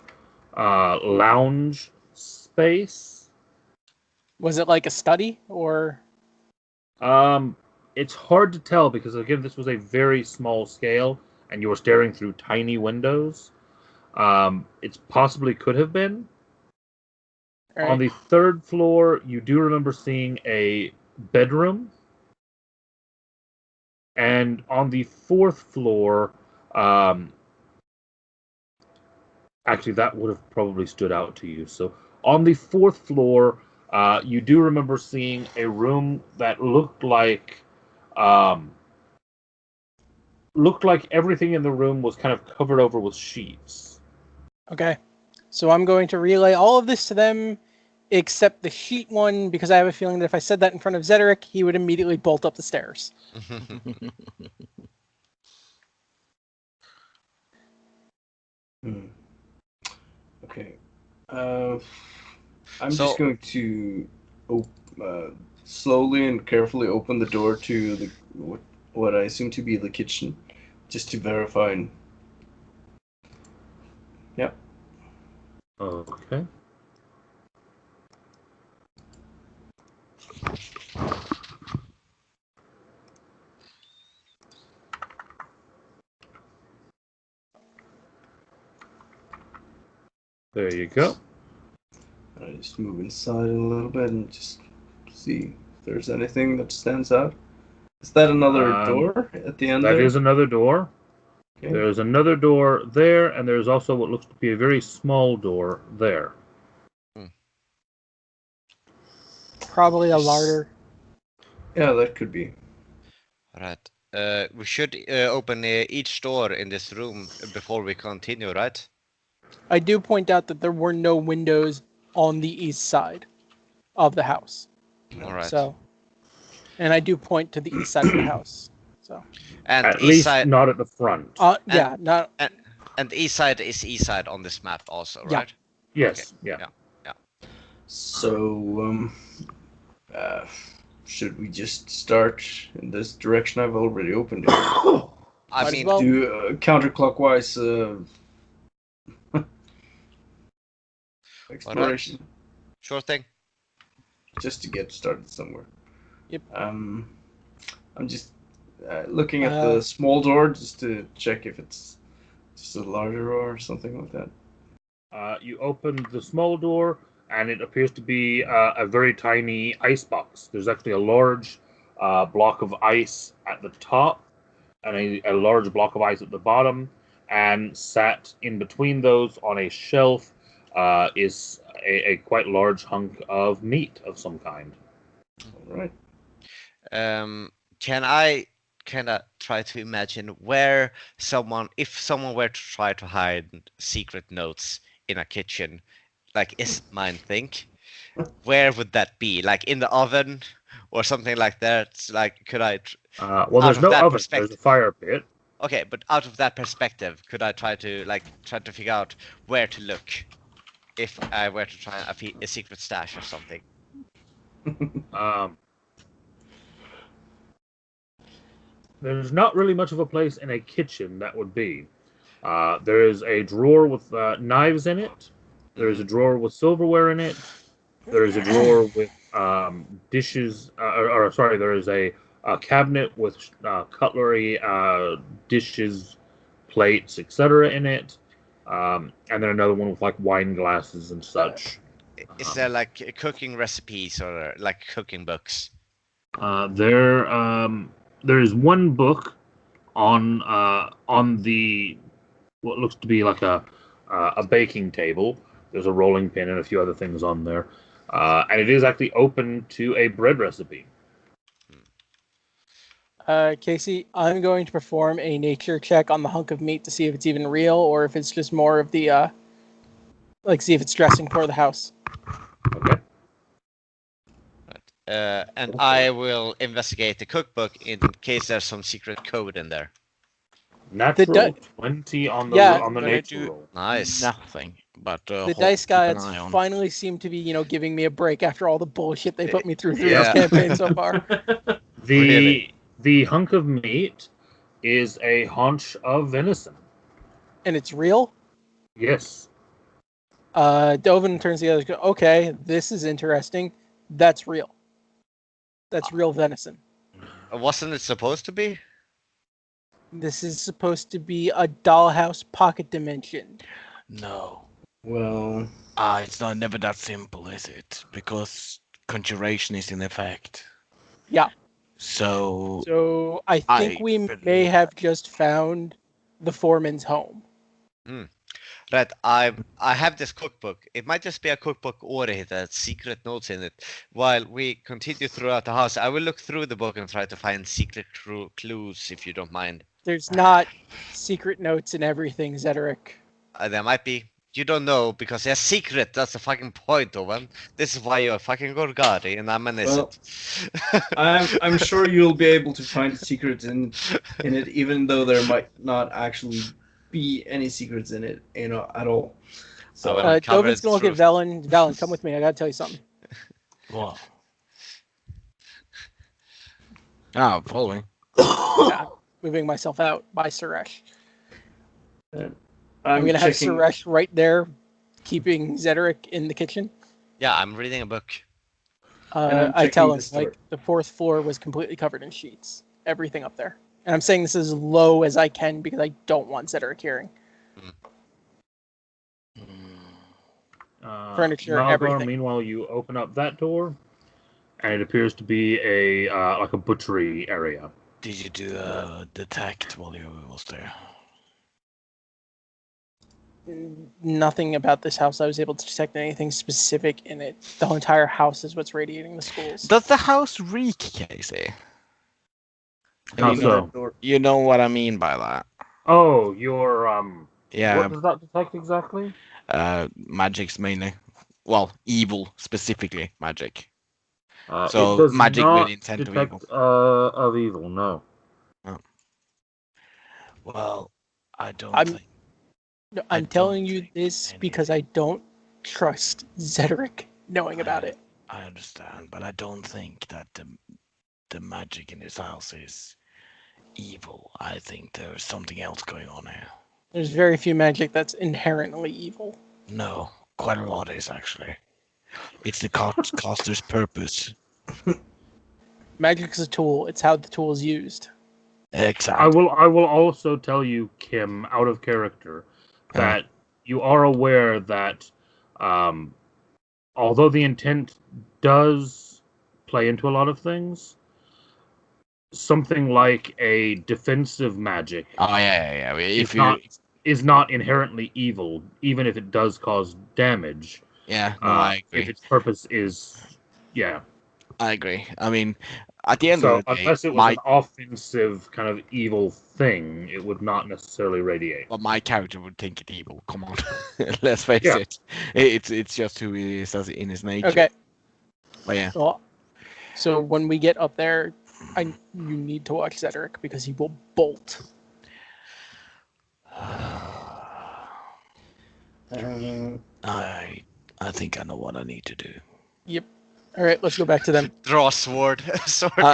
[SPEAKER 1] lounge space.
[SPEAKER 5] Was it like a study or?
[SPEAKER 1] It's hard to tell because again, this was a very small scale, and you were staring through tiny windows. It possibly could have been.
[SPEAKER 5] All right.
[SPEAKER 1] On the third floor, you do remember seeing a bedroom. And on the fourth floor, actually, that would have probably stood out to you. So on the fourth floor, you do remember seeing a room that looked like everything in the room was kind of covered over with sheets.
[SPEAKER 5] Okay. So I'm going to relay all of this to them, except the sheet one, because I have a feeling that if I said that in front of Zedric, he would immediately bolt up the stairs.
[SPEAKER 2] Okay. I'm just going to slowly and carefully open the door to the what I assume to be the kitchen, just to verify. Yep.
[SPEAKER 1] Okay. There you go.
[SPEAKER 2] I just move inside a little bit and just see if there's anything that stands out. Is that another door at the end
[SPEAKER 1] That
[SPEAKER 2] there?
[SPEAKER 1] is another door. Okay. There's another door there, and there's also what looks to be a very small door there.
[SPEAKER 5] Probably a larder.
[SPEAKER 2] Yeah, that could be.
[SPEAKER 3] Right. We should open each door in this room before we continue, right?
[SPEAKER 5] I do point out that there were no windows on the east side of the house.
[SPEAKER 3] All right.
[SPEAKER 5] So, and I do point to the east side of the house. So,
[SPEAKER 3] and
[SPEAKER 1] at least side, not at the front.
[SPEAKER 5] Yeah, not.
[SPEAKER 3] And the east side is east side on this map also,
[SPEAKER 5] yeah.
[SPEAKER 3] right?
[SPEAKER 1] Yes.
[SPEAKER 3] Okay.
[SPEAKER 1] Yeah.
[SPEAKER 2] So, should we just start in this direction? I've already opened it.
[SPEAKER 3] I mean,
[SPEAKER 2] do counterclockwise exploration.
[SPEAKER 3] Right. Sure thing.
[SPEAKER 2] Just to get started somewhere.
[SPEAKER 5] Yep.
[SPEAKER 2] I'm just looking at the small door just to check if it's just a larger door or something like that.
[SPEAKER 1] You open the small door, and it appears to be a very tiny ice box. There's actually a large block of ice at the top, and a large block of ice at the bottom. And sat in between those on a shelf is a quite large hunk of meat of some kind.
[SPEAKER 2] All right.
[SPEAKER 3] Can I kind of try to imagine where if someone were to try to hide secret notes in a kitchen, like is mine think, where would that be? Like in the oven or something like that? Like, could I?
[SPEAKER 1] Well, there's no oven. There's a fire pit.
[SPEAKER 3] Okay, but out of that perspective, could I try to figure out where to look if I were to try a secret stash or something?
[SPEAKER 1] There's not really much of a place in a kitchen that would be. There is a drawer with knives in it. There is a drawer with silverware in it. There is a drawer with dishes. There is a cabinet with cutlery, dishes, plates, etc. in it. And then another one with like wine glasses and such.
[SPEAKER 3] Is there like cooking recipes or like cooking books?
[SPEAKER 1] There is one book on the what looks to be like a baking table. There's a rolling pin and a few other things on there, and it is actually open to a bread recipe.
[SPEAKER 5] Casey, I'm going to perform a nature check on the hunk of meat to see if it's even real or if it's just more of the, see if it's dressing for the house.
[SPEAKER 1] Okay.
[SPEAKER 3] And I will investigate the cookbook in case there's some secret code in there.
[SPEAKER 1] Natural 20 on the
[SPEAKER 5] Yeah,
[SPEAKER 1] on the
[SPEAKER 4] gonna
[SPEAKER 1] nature
[SPEAKER 4] do-
[SPEAKER 1] roll.
[SPEAKER 3] Nice.
[SPEAKER 4] Nothing, but
[SPEAKER 5] the
[SPEAKER 4] hold-
[SPEAKER 5] dice
[SPEAKER 4] keep an
[SPEAKER 5] gods
[SPEAKER 4] eye on.
[SPEAKER 5] finally seem to be, giving me a break after all the bullshit they put me through
[SPEAKER 3] Yeah.
[SPEAKER 5] this campaign so far.
[SPEAKER 1] The hunk of meat is a haunch of venison.
[SPEAKER 5] And it's real?
[SPEAKER 1] Yes.
[SPEAKER 5] Dovin turns to the other. Okay, this is interesting. That's real. That's real venison.
[SPEAKER 3] Wasn't it supposed to be?
[SPEAKER 5] This is supposed to be a dollhouse pocket dimension.
[SPEAKER 4] No.
[SPEAKER 2] Well,
[SPEAKER 4] It's not never that simple, is it? Because conjuration is in effect.
[SPEAKER 5] Yeah.
[SPEAKER 4] So
[SPEAKER 5] So I think
[SPEAKER 4] I
[SPEAKER 5] we may
[SPEAKER 4] believe
[SPEAKER 5] have just found the foreman's home.
[SPEAKER 3] Right, I have this cookbook. It might just be a cookbook or it has secret notes in it. While we continue throughout the house, I will look through the book and try to find secret clues, if you don't mind.
[SPEAKER 5] There's not secret notes and everything, Zederic.
[SPEAKER 3] There might be. You don't know because they're secret. That's the fucking point, Owen. This is why you're a fucking Gorgari and I'm an
[SPEAKER 2] Well,
[SPEAKER 3] Isid.
[SPEAKER 2] I'm sure you'll be able to find secrets in it, even though there might not actually be any secrets in it, at all. So
[SPEAKER 3] well, cover
[SPEAKER 5] Dovin's
[SPEAKER 3] the
[SPEAKER 5] gonna look at
[SPEAKER 3] truth.
[SPEAKER 5] Valen. Valen, come with me. I gotta tell you something.
[SPEAKER 4] what? Ah, following.
[SPEAKER 5] Yeah, moving myself out by Suresh. I'm gonna have
[SPEAKER 2] checking.
[SPEAKER 5] Suresh right there, keeping Zederic in the kitchen.
[SPEAKER 3] Yeah, I'm reading a book.
[SPEAKER 2] And I'm
[SPEAKER 5] I tell
[SPEAKER 2] checking
[SPEAKER 5] him
[SPEAKER 2] the store.
[SPEAKER 5] the fourth floor was completely covered in sheets. Everything up there. And I'm saying this as low as I can because I don't want Zederic hearing. Furniture,
[SPEAKER 1] Malgar,
[SPEAKER 5] everything.
[SPEAKER 1] meanwhile, you open up that door, and it appears to be a like a butchery area.
[SPEAKER 4] Did you do detect while you was there?
[SPEAKER 5] Nothing about this house I was able to detect anything specific in it. The whole entire house is what's radiating the schools.
[SPEAKER 4] Does the house reek, Casey?
[SPEAKER 1] How
[SPEAKER 4] mean,
[SPEAKER 1] so?
[SPEAKER 4] You know what I mean by that.
[SPEAKER 1] Oh, your
[SPEAKER 4] Yeah.
[SPEAKER 1] What does that detect exactly?
[SPEAKER 4] Magic's mainly. Well, evil specifically, magic.
[SPEAKER 1] So it does
[SPEAKER 4] magic
[SPEAKER 1] not
[SPEAKER 4] with intent of
[SPEAKER 1] detect
[SPEAKER 4] evil.
[SPEAKER 1] Of evil. No.
[SPEAKER 4] Oh. Well, I don't
[SPEAKER 5] I'm-
[SPEAKER 4] think.
[SPEAKER 5] No,
[SPEAKER 4] I
[SPEAKER 5] I'm telling
[SPEAKER 4] don't
[SPEAKER 5] you
[SPEAKER 4] think
[SPEAKER 5] this
[SPEAKER 4] any-
[SPEAKER 5] because I don't trust Zederic knowing about it.
[SPEAKER 4] I understand, but I don't think that the magic in this house is evil. I think there's something else going on here.
[SPEAKER 5] There's very few magic that's inherently evil.
[SPEAKER 4] No, quite a lot is actually. It's the caster's purpose.
[SPEAKER 5] Magic is a tool. It's how the tool is used.
[SPEAKER 4] Exactly.
[SPEAKER 1] I will also tell you, Kim, out of character, that you are aware that although the intent does play into a lot of things, something like a defensive magic
[SPEAKER 4] Oh yeah. If
[SPEAKER 1] is not inherently evil, even if it does cause damage.
[SPEAKER 4] yeah, no, I agree.
[SPEAKER 1] If its purpose is, yeah.
[SPEAKER 4] I agree. I mean, at the end
[SPEAKER 1] So
[SPEAKER 4] of the day,
[SPEAKER 1] unless it was an offensive kind of evil thing, it would not necessarily radiate.
[SPEAKER 4] But my character would think it evil. Come on, let's face
[SPEAKER 1] Yeah.
[SPEAKER 4] it. It's just who he is as in his nature.
[SPEAKER 5] Okay.
[SPEAKER 4] But yeah.
[SPEAKER 5] Well, so when we get up there, you need to watch Zederic because he will bolt.
[SPEAKER 4] I think I know what I need to do.
[SPEAKER 5] Yep. All right, let's go back to them.
[SPEAKER 3] Draw a sword,
[SPEAKER 4] I'm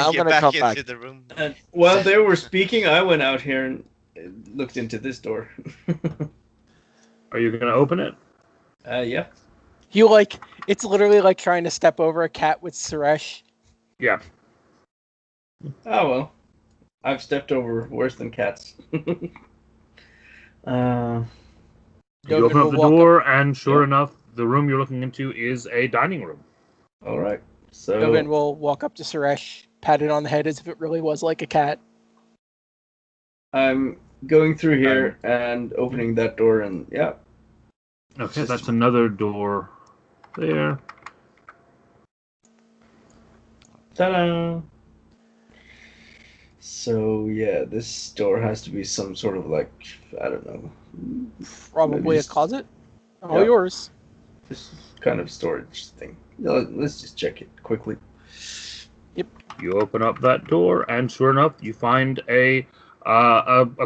[SPEAKER 3] and get
[SPEAKER 4] gonna
[SPEAKER 3] back
[SPEAKER 4] come
[SPEAKER 3] into
[SPEAKER 4] back.
[SPEAKER 3] the room.
[SPEAKER 2] And while they were speaking, I went out here and looked into this door.
[SPEAKER 1] Are you going to open it?
[SPEAKER 2] Yeah.
[SPEAKER 5] It's literally like trying to step over a cat with Suresh.
[SPEAKER 1] Yeah.
[SPEAKER 2] Oh well, I've stepped over worse than cats.
[SPEAKER 1] You
[SPEAKER 5] Dogan
[SPEAKER 1] open up
[SPEAKER 5] will
[SPEAKER 1] the
[SPEAKER 5] walk
[SPEAKER 1] door, and sure enough, the room you're looking into is a dining room.
[SPEAKER 2] All right. So
[SPEAKER 5] Dogan will walk up to Suresh, pat it on the head as if it really was like a cat.
[SPEAKER 2] I'm going through here and opening that door, and yeah.
[SPEAKER 1] Okay, that's another door there.
[SPEAKER 2] Ta-da! So yeah, this door has to be some sort of like, I don't know,
[SPEAKER 5] Probably
[SPEAKER 2] maybe
[SPEAKER 5] a closet. All
[SPEAKER 2] Yeah.
[SPEAKER 5] yours.
[SPEAKER 2] just kind of storage thing. Let's just check it quickly.
[SPEAKER 1] You open up that door, and sure enough, you find a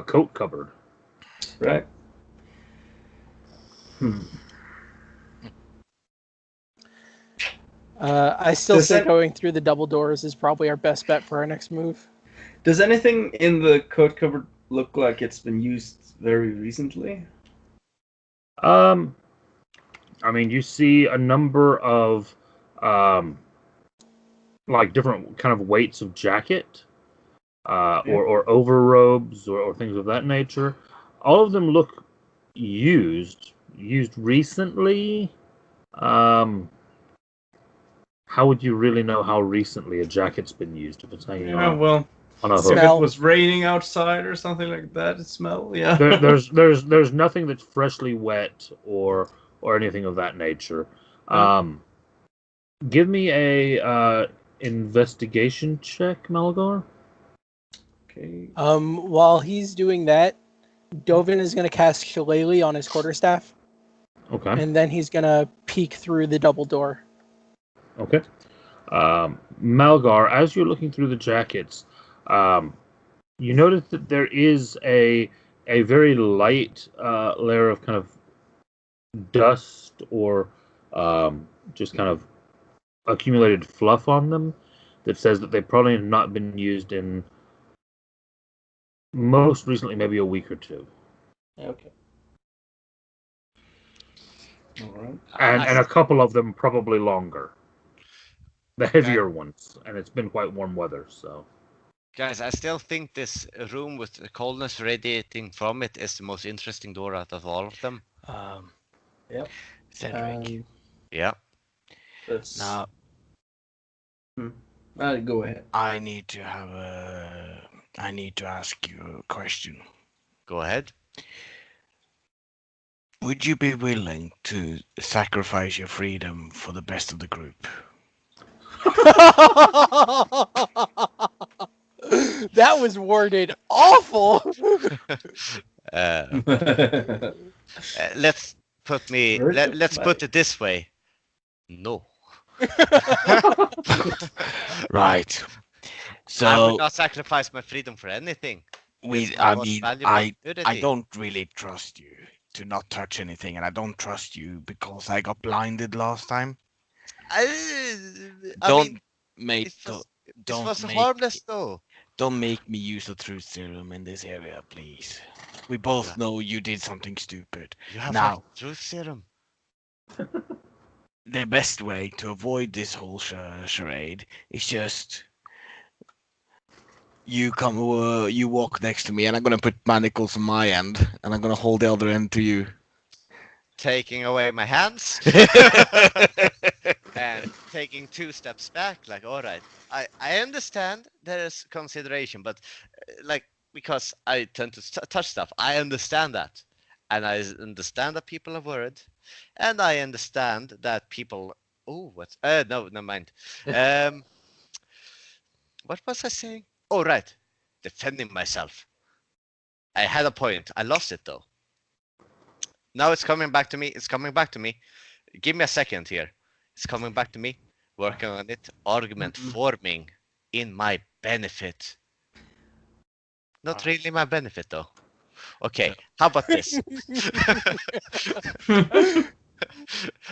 [SPEAKER 1] coat cupboard.
[SPEAKER 2] Right. Hmm.
[SPEAKER 5] I still
[SPEAKER 2] Does
[SPEAKER 5] say
[SPEAKER 2] that-
[SPEAKER 5] going through the double doors is probably our best bet for our next move.
[SPEAKER 2] Does anything in the coat cupboard look like it's been used very recently?
[SPEAKER 1] Um, I mean, you see a number of like different kind of weights of jacket, or overrobes, or things of that nature. All of them look used recently. Um, how would you really know how recently a jacket's been used if it's hanging
[SPEAKER 2] Yeah,
[SPEAKER 1] on
[SPEAKER 2] well,
[SPEAKER 1] a hook?
[SPEAKER 2] if
[SPEAKER 5] Smell.
[SPEAKER 2] it was raining outside or something like that, it smell. Yeah.
[SPEAKER 1] There's nothing that's freshly wet or anything of that nature. Give me a investigation check, Malgar.
[SPEAKER 2] Okay.
[SPEAKER 5] While he's doing that, Dovin is going to cast Shillelagh on his quarterstaff,
[SPEAKER 1] Okay.
[SPEAKER 5] and then he's going to peek through the double door.
[SPEAKER 1] Okay. Malgar, as you're looking through the jackets, you notice that there is a very light layer of kind of dust or just kind of accumulated fluff on them that says that they probably have not been used in most recently maybe a week or two.
[SPEAKER 2] Okay. All right.
[SPEAKER 1] And a couple of them probably longer. The heavier ones, and it's been quite warm weather, so.
[SPEAKER 3] Guys, I still think this room with the coldness radiating from it is the most interesting door out of all of them.
[SPEAKER 2] Yep.
[SPEAKER 4] Cedric.
[SPEAKER 3] Yeah.
[SPEAKER 2] That's
[SPEAKER 4] Now
[SPEAKER 2] go ahead.
[SPEAKER 4] I need to ask you a question.
[SPEAKER 3] Go ahead.
[SPEAKER 4] Would you be willing to sacrifice your freedom for the best of the group?
[SPEAKER 5] That was worded awful.
[SPEAKER 3] Let's put me.
[SPEAKER 2] Very
[SPEAKER 3] Let's put it this way. No.
[SPEAKER 4] Right.
[SPEAKER 3] I would
[SPEAKER 4] So
[SPEAKER 3] not sacrifice my freedom for anything.
[SPEAKER 4] I
[SPEAKER 3] most
[SPEAKER 4] mean,
[SPEAKER 3] valuable
[SPEAKER 4] I
[SPEAKER 3] commodity.
[SPEAKER 4] don't really trust you to not touch anything, and I don't trust you because I got blinded last time.
[SPEAKER 3] I
[SPEAKER 4] Don't
[SPEAKER 3] mean,
[SPEAKER 4] make
[SPEAKER 3] it was,
[SPEAKER 4] don't
[SPEAKER 3] was
[SPEAKER 4] make
[SPEAKER 3] harmless though.
[SPEAKER 4] don't make me use a truth serum in this area, please. We both know you did something stupid.
[SPEAKER 3] You have
[SPEAKER 4] Now-
[SPEAKER 3] a truth serum.
[SPEAKER 4] The best way to avoid this whole charade is just you walk next to me, and I'm gonna put manacles on my end, and I'm gonna hold the other end to you.
[SPEAKER 3] Taking away my hands and taking 2 steps back. Like, all right, I understand there is consideration, but like because I tend to touch stuff, I understand that, and I understand that people are worried, and I understand that people. Oh, what? No, never mind. What was I saying? Oh, right, defending myself. I had a point. I lost it though. Now it's coming back to me. It's coming back to me. Give me a second here. It's coming back to me. Working on it. Argument forming in my benefit. Not really my benefit though. Okay, how about this?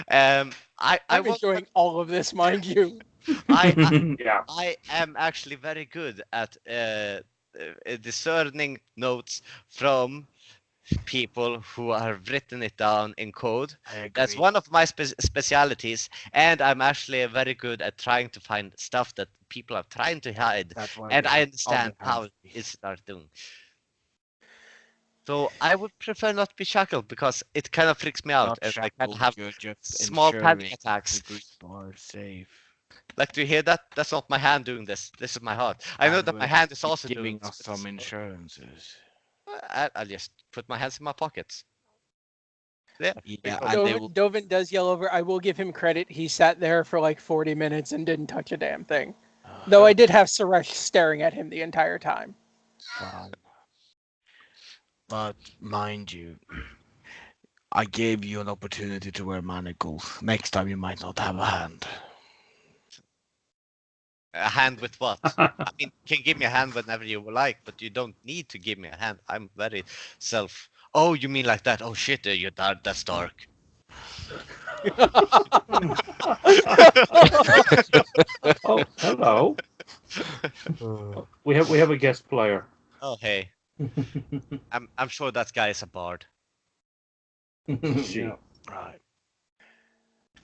[SPEAKER 5] I'm
[SPEAKER 3] I want.
[SPEAKER 5] enjoying all of this, mind you.
[SPEAKER 1] Yeah.
[SPEAKER 3] I am actually very good at discerning notes from people who have written it down in code.
[SPEAKER 4] I agree.
[SPEAKER 3] That's one of my specialities, and I'm actually very good at trying to find stuff that people are trying to hide,
[SPEAKER 4] That's why
[SPEAKER 3] and
[SPEAKER 4] we
[SPEAKER 3] I
[SPEAKER 4] have
[SPEAKER 3] understand
[SPEAKER 4] other
[SPEAKER 3] how
[SPEAKER 4] hands.
[SPEAKER 3] it's start doing. So I would prefer not be shackled because it kind of freaks me out,
[SPEAKER 4] Not
[SPEAKER 3] and I kind
[SPEAKER 4] shackled,
[SPEAKER 3] of have
[SPEAKER 4] you're just
[SPEAKER 3] small panic
[SPEAKER 4] ensuring
[SPEAKER 3] attacks.
[SPEAKER 4] the group are safe.
[SPEAKER 3] Like, do you hear that? That's not my hand doing this. This is my heart. I know
[SPEAKER 4] And
[SPEAKER 3] that my
[SPEAKER 4] we're
[SPEAKER 3] hand is also doing
[SPEAKER 4] giving
[SPEAKER 3] this,
[SPEAKER 4] us
[SPEAKER 3] but
[SPEAKER 4] some
[SPEAKER 3] it's-
[SPEAKER 4] insurances.
[SPEAKER 3] I'll just put my hands in my pockets. There.
[SPEAKER 4] Yeah,
[SPEAKER 3] go.
[SPEAKER 4] and they will.
[SPEAKER 5] Dovin does yell over. I will give him credit. He sat there for like 40 minutes and didn't touch a damn thing. Though I did have Suresh staring at him the entire time.
[SPEAKER 4] Fine. But mind you, I gave you an opportunity to wear manacles. Next time you might not have a hand.
[SPEAKER 3] A hand with what? I mean, you can give me a hand whenever you like, but you don't need to give me a hand. I'm very self. Oh, you mean like that? Oh shit, you're dark. That's dark.
[SPEAKER 1] Oh, hello. We have a guest player.
[SPEAKER 3] Oh hey, I'm sure that guy is a bard.
[SPEAKER 1] She.
[SPEAKER 4] Right.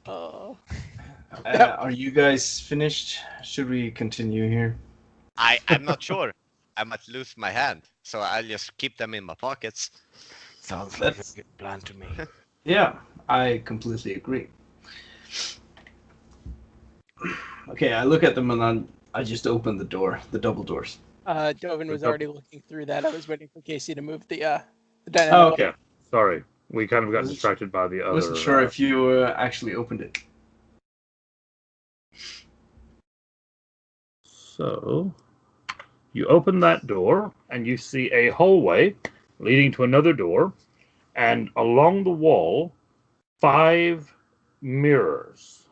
[SPEAKER 2] Are you guys finished? Should we continue here?
[SPEAKER 3] I'm not sure. I might lose my hand, so I'll just keep them in my pockets.
[SPEAKER 4] Sounds like
[SPEAKER 2] That's-
[SPEAKER 4] a good plan to me.
[SPEAKER 2] Yeah, I completely agree. Okay, I look at them and I just open the door, the double doors.
[SPEAKER 5] Dovin was already looking through that. I was waiting for Casey to move the
[SPEAKER 2] Oh,
[SPEAKER 5] dynamic.
[SPEAKER 2] okay.
[SPEAKER 1] Sorry, we kind of got
[SPEAKER 2] Wasn't
[SPEAKER 1] distracted by the other.
[SPEAKER 2] Wasn't sure if you actually opened it.
[SPEAKER 1] So, you open that door, and you see a hallway leading to another door, and along the wall, 5 mirrors.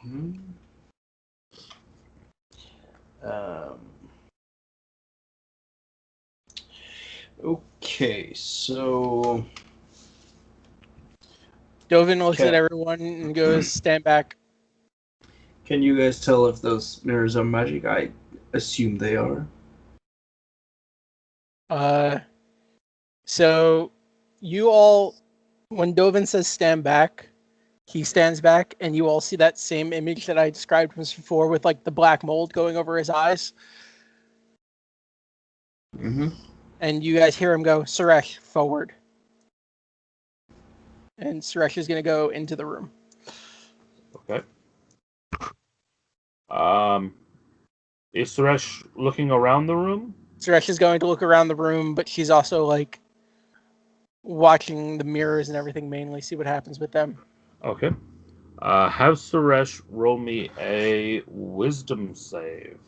[SPEAKER 2] Mhm. Okay, so
[SPEAKER 5] Dovin looks at
[SPEAKER 2] Okay.
[SPEAKER 5] everyone and goes, "Stand back."
[SPEAKER 2] can you guys tell if those mirrors are magic? I assume they are.
[SPEAKER 5] So you all, when Dovin says stand back, he stands back, and you all see that same image that I described before with like the black mold going over his eyes.
[SPEAKER 2] Mm-hmm.
[SPEAKER 5] And you guys hear him go, "Suresh, forward." And Suresh is going to go into the room.
[SPEAKER 1] Okay. Is Suresh looking around the room?
[SPEAKER 5] Suresh is going to look around the room, but she's also like watching the mirrors and everything, mainly see what happens with them.
[SPEAKER 1] Okay. Have Suresh roll me a wisdom save.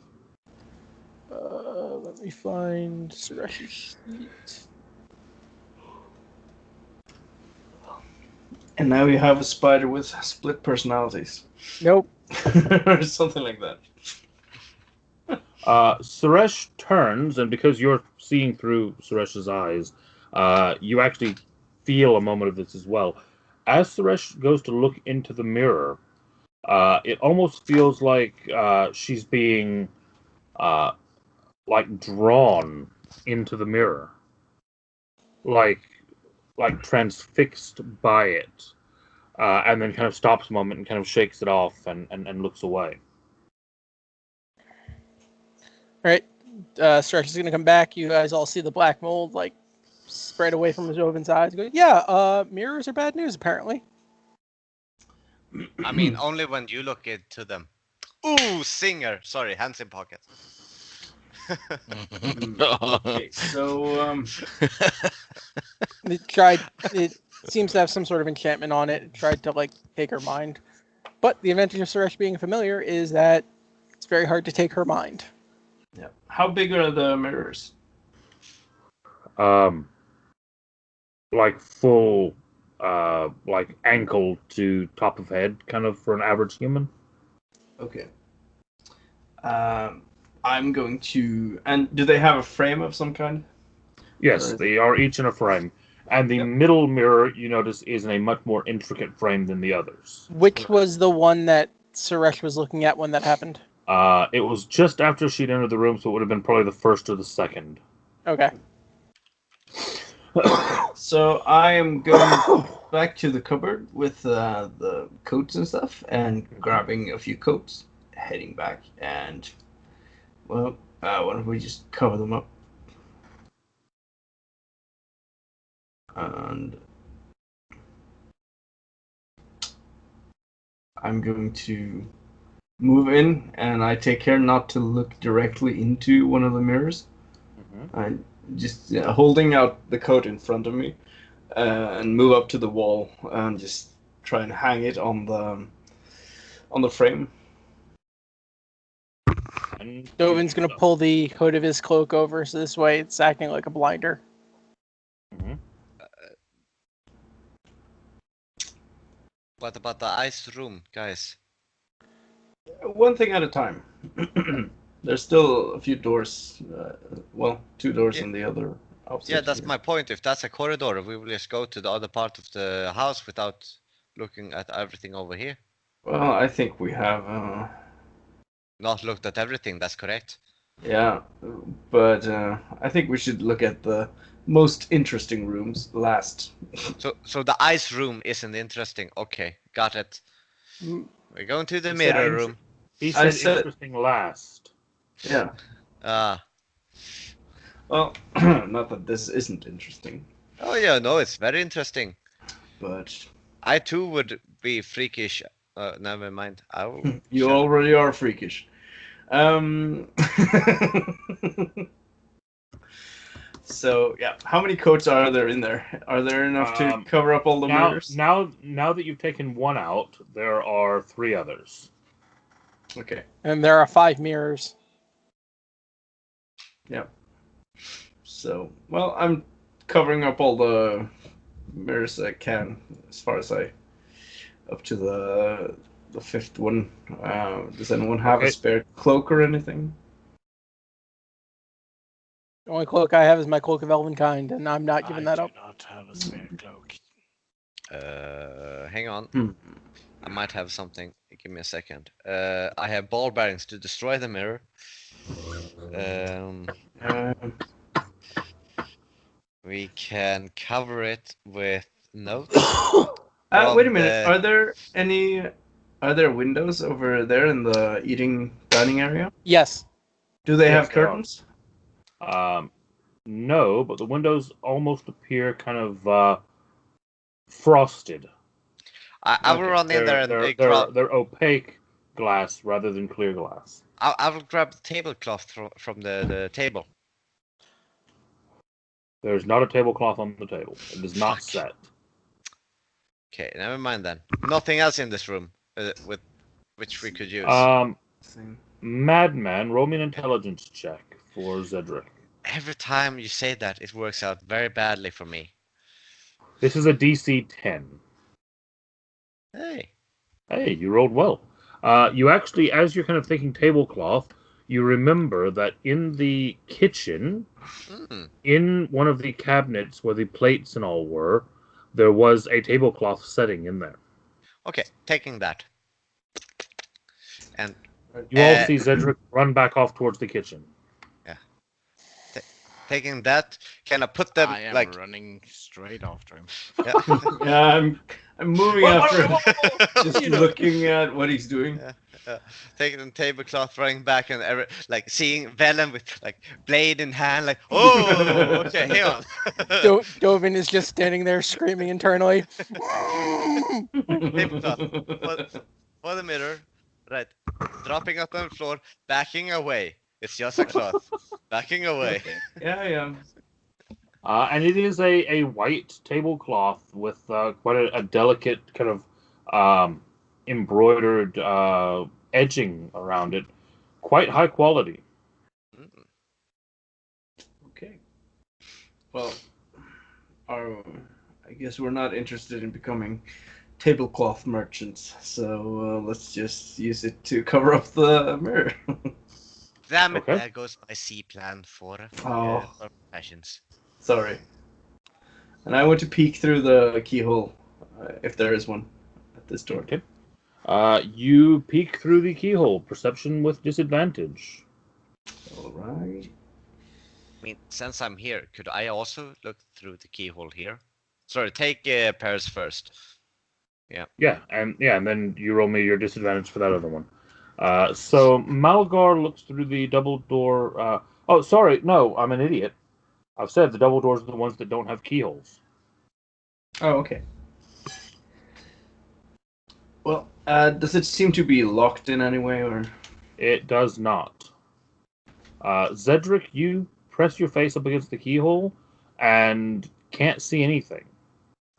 [SPEAKER 5] Let me find Suresh's sheet.
[SPEAKER 2] And now you have a spider with split personalities.
[SPEAKER 5] Nope.
[SPEAKER 2] Or something like that.
[SPEAKER 1] Suresh turns, and because you're seeing through Suresh's eyes, you actually feel a moment of this as well. As Suresh goes to look into the mirror, it almost feels like she's being like drawn into the mirror, like transfixed by it, and then kind of stops a moment and kind of shakes it off and looks away.
[SPEAKER 5] Right. Suresh is going to come back. You guys all see the black mold like spread away from Dovin's eyes. Go, yeah, mirrors are bad news, apparently.
[SPEAKER 3] I mean, only when you look into them. Ooh, singer. Sorry, hands in pockets.
[SPEAKER 2] Okay, so
[SPEAKER 5] It seems to have some sort of enchantment on it. It tried to like take her mind. But the advantage of Suresh being familiar is that it's very hard to take her mind.
[SPEAKER 2] yeah. How big are the mirrors?
[SPEAKER 1] Like full, like ankle to top of head, kind of for an average human.
[SPEAKER 2] Okay. I'm going to. And do they have a frame of some kind?
[SPEAKER 1] Yes, they are each in a frame, and the
[SPEAKER 2] Yep.
[SPEAKER 1] middle mirror you notice is in a much more intricate frame than the others.
[SPEAKER 5] Which was the one that Suresh was looking at when that happened?
[SPEAKER 1] It was just after she'd entered the room, so it would have been probably the first or the second.
[SPEAKER 5] Okay.
[SPEAKER 2] So I am going back to the cupboard with the coats and stuff, and grabbing a few coats, heading back, and well, why don't we just cover them up? And I'm going to move in, and I take care not to look directly into one of the mirrors. I'm just holding out the coat in front of me, and move up to the wall and just try and hang it on on the frame.
[SPEAKER 1] And
[SPEAKER 5] Dovin's gonna pull the hood of his cloak over, so this way it's acting like a blinder.
[SPEAKER 1] Mhm.
[SPEAKER 3] What about the ice room, guys?
[SPEAKER 2] One thing at a time. There's still a few doors. Well, 2 doors
[SPEAKER 3] Yeah.
[SPEAKER 2] in the other opposite.
[SPEAKER 3] Yeah, that's
[SPEAKER 2] here.
[SPEAKER 3] my point. If that's a corridor, we will just go to the other part of the house without looking at everything over here.
[SPEAKER 2] Well, I think we have.
[SPEAKER 3] Not looked at everything, that's correct.
[SPEAKER 2] Yeah, but I think we should look at the most interesting rooms last.
[SPEAKER 3] So the ice room isn't interesting. Okay, got it.
[SPEAKER 5] Mm,
[SPEAKER 3] We're going to the
[SPEAKER 1] He
[SPEAKER 3] mirror
[SPEAKER 1] said
[SPEAKER 3] room.
[SPEAKER 1] He
[SPEAKER 2] I
[SPEAKER 1] said
[SPEAKER 2] said-
[SPEAKER 1] interesting last.
[SPEAKER 2] Yeah. Well, not that this isn't interesting,
[SPEAKER 3] Oh yeah, no, it's very interesting.
[SPEAKER 2] but
[SPEAKER 3] I too would be freakish. Never mind. I will.
[SPEAKER 2] you
[SPEAKER 3] shut up.
[SPEAKER 2] already are freakish. So yeah, how many coats are there in there? Are there enough to cover up all the mirrors?
[SPEAKER 1] Now that you've taken one out, there are 3 others.
[SPEAKER 2] Okay.
[SPEAKER 5] And there are 5 mirrors.
[SPEAKER 2] Yeah. So, well, I'm covering up all the mirrors I can, as far as I up to the 5th one. Does anyone have
[SPEAKER 1] Okay.
[SPEAKER 2] a spare cloak or anything?
[SPEAKER 5] The only cloak I have is my cloak of Elvenkind, and I'm not giving that up.
[SPEAKER 6] I do not have a spare cloak.
[SPEAKER 3] Hang on.
[SPEAKER 2] Hmm.
[SPEAKER 3] I might have something. Give me a second. I have ball bearings to destroy the mirror.
[SPEAKER 2] Uh,
[SPEAKER 3] We can cover it with notes.
[SPEAKER 2] wait a minute.
[SPEAKER 3] the-
[SPEAKER 2] Are there windows over there in the dining area?
[SPEAKER 5] Yes.
[SPEAKER 2] Do they
[SPEAKER 1] Yes,
[SPEAKER 2] have
[SPEAKER 1] there are.
[SPEAKER 2] curtains?
[SPEAKER 1] No, but the windows almost appear kind of frosted.
[SPEAKER 3] I will
[SPEAKER 2] Okay.
[SPEAKER 3] run in there and
[SPEAKER 1] They're opaque glass rather than clear glass.
[SPEAKER 3] I will grab the tablecloth from the table.
[SPEAKER 1] There's not a tablecloth on the table. It is not
[SPEAKER 3] Fuck.
[SPEAKER 1] set.
[SPEAKER 3] Okay, never mind then. Nothing else in this room with which we could use.
[SPEAKER 1] Madman, roll me an intelligence check for Zedric.
[SPEAKER 3] Every time you say that, it works out very badly for me.
[SPEAKER 1] This is a DC 10.
[SPEAKER 3] Hey.
[SPEAKER 1] Hey, you rolled well. You actually, as you're kind of thinking tablecloth, you remember that in the kitchen, in one of the cabinets where the plates and all were, there was a tablecloth setting in there.
[SPEAKER 3] Okay, taking that. And
[SPEAKER 1] You all see Zedric run back off towards the kitchen.
[SPEAKER 3] yeah. Taking that, can I put them
[SPEAKER 6] I am
[SPEAKER 3] like
[SPEAKER 6] running straight after him.
[SPEAKER 3] yeah.
[SPEAKER 2] Yeah, I'm moving after him, just
[SPEAKER 1] You know.
[SPEAKER 2] looking at what he's doing.
[SPEAKER 3] Taking the tablecloth, running back, and like seeing Velen with like blade in hand, like oh, okay, hang on.
[SPEAKER 5] Dovin is just standing there screaming internally.
[SPEAKER 3] Tablecloth for the mirror, right? Dropping up on the floor, backing away. It's just a cloth, backing away.
[SPEAKER 2] Yeah.
[SPEAKER 1] And it is a white tablecloth with quite a delicate kind of embroidered edging around it. Quite high quality.
[SPEAKER 2] Okay. Well, I guess we're not interested in becoming tablecloth merchants, so let's just use it to cover up the mirror.
[SPEAKER 3] Damn it!
[SPEAKER 1] Okay.
[SPEAKER 3] There goes my C plan for passions.
[SPEAKER 2] Sorry. And I want to peek through the keyhole, if there is one, at this door.
[SPEAKER 1] Okay. You peek through the keyhole. Perception with disadvantage.
[SPEAKER 2] All right.
[SPEAKER 3] I mean, since I'm here, could I also look through the keyhole here? Sorry, take Paris first.
[SPEAKER 1] Yeah, and then you roll me your disadvantage for that other one. So Malgar looks through the double door. Oh, sorry, no, I'm an idiot. I've said the double doors are the ones that don't have keyholes.
[SPEAKER 2] Oh, okay. Well, does it seem to be locked in any way, or?
[SPEAKER 1] It does not. Zedric, you press your face up against the keyhole and can't see anything.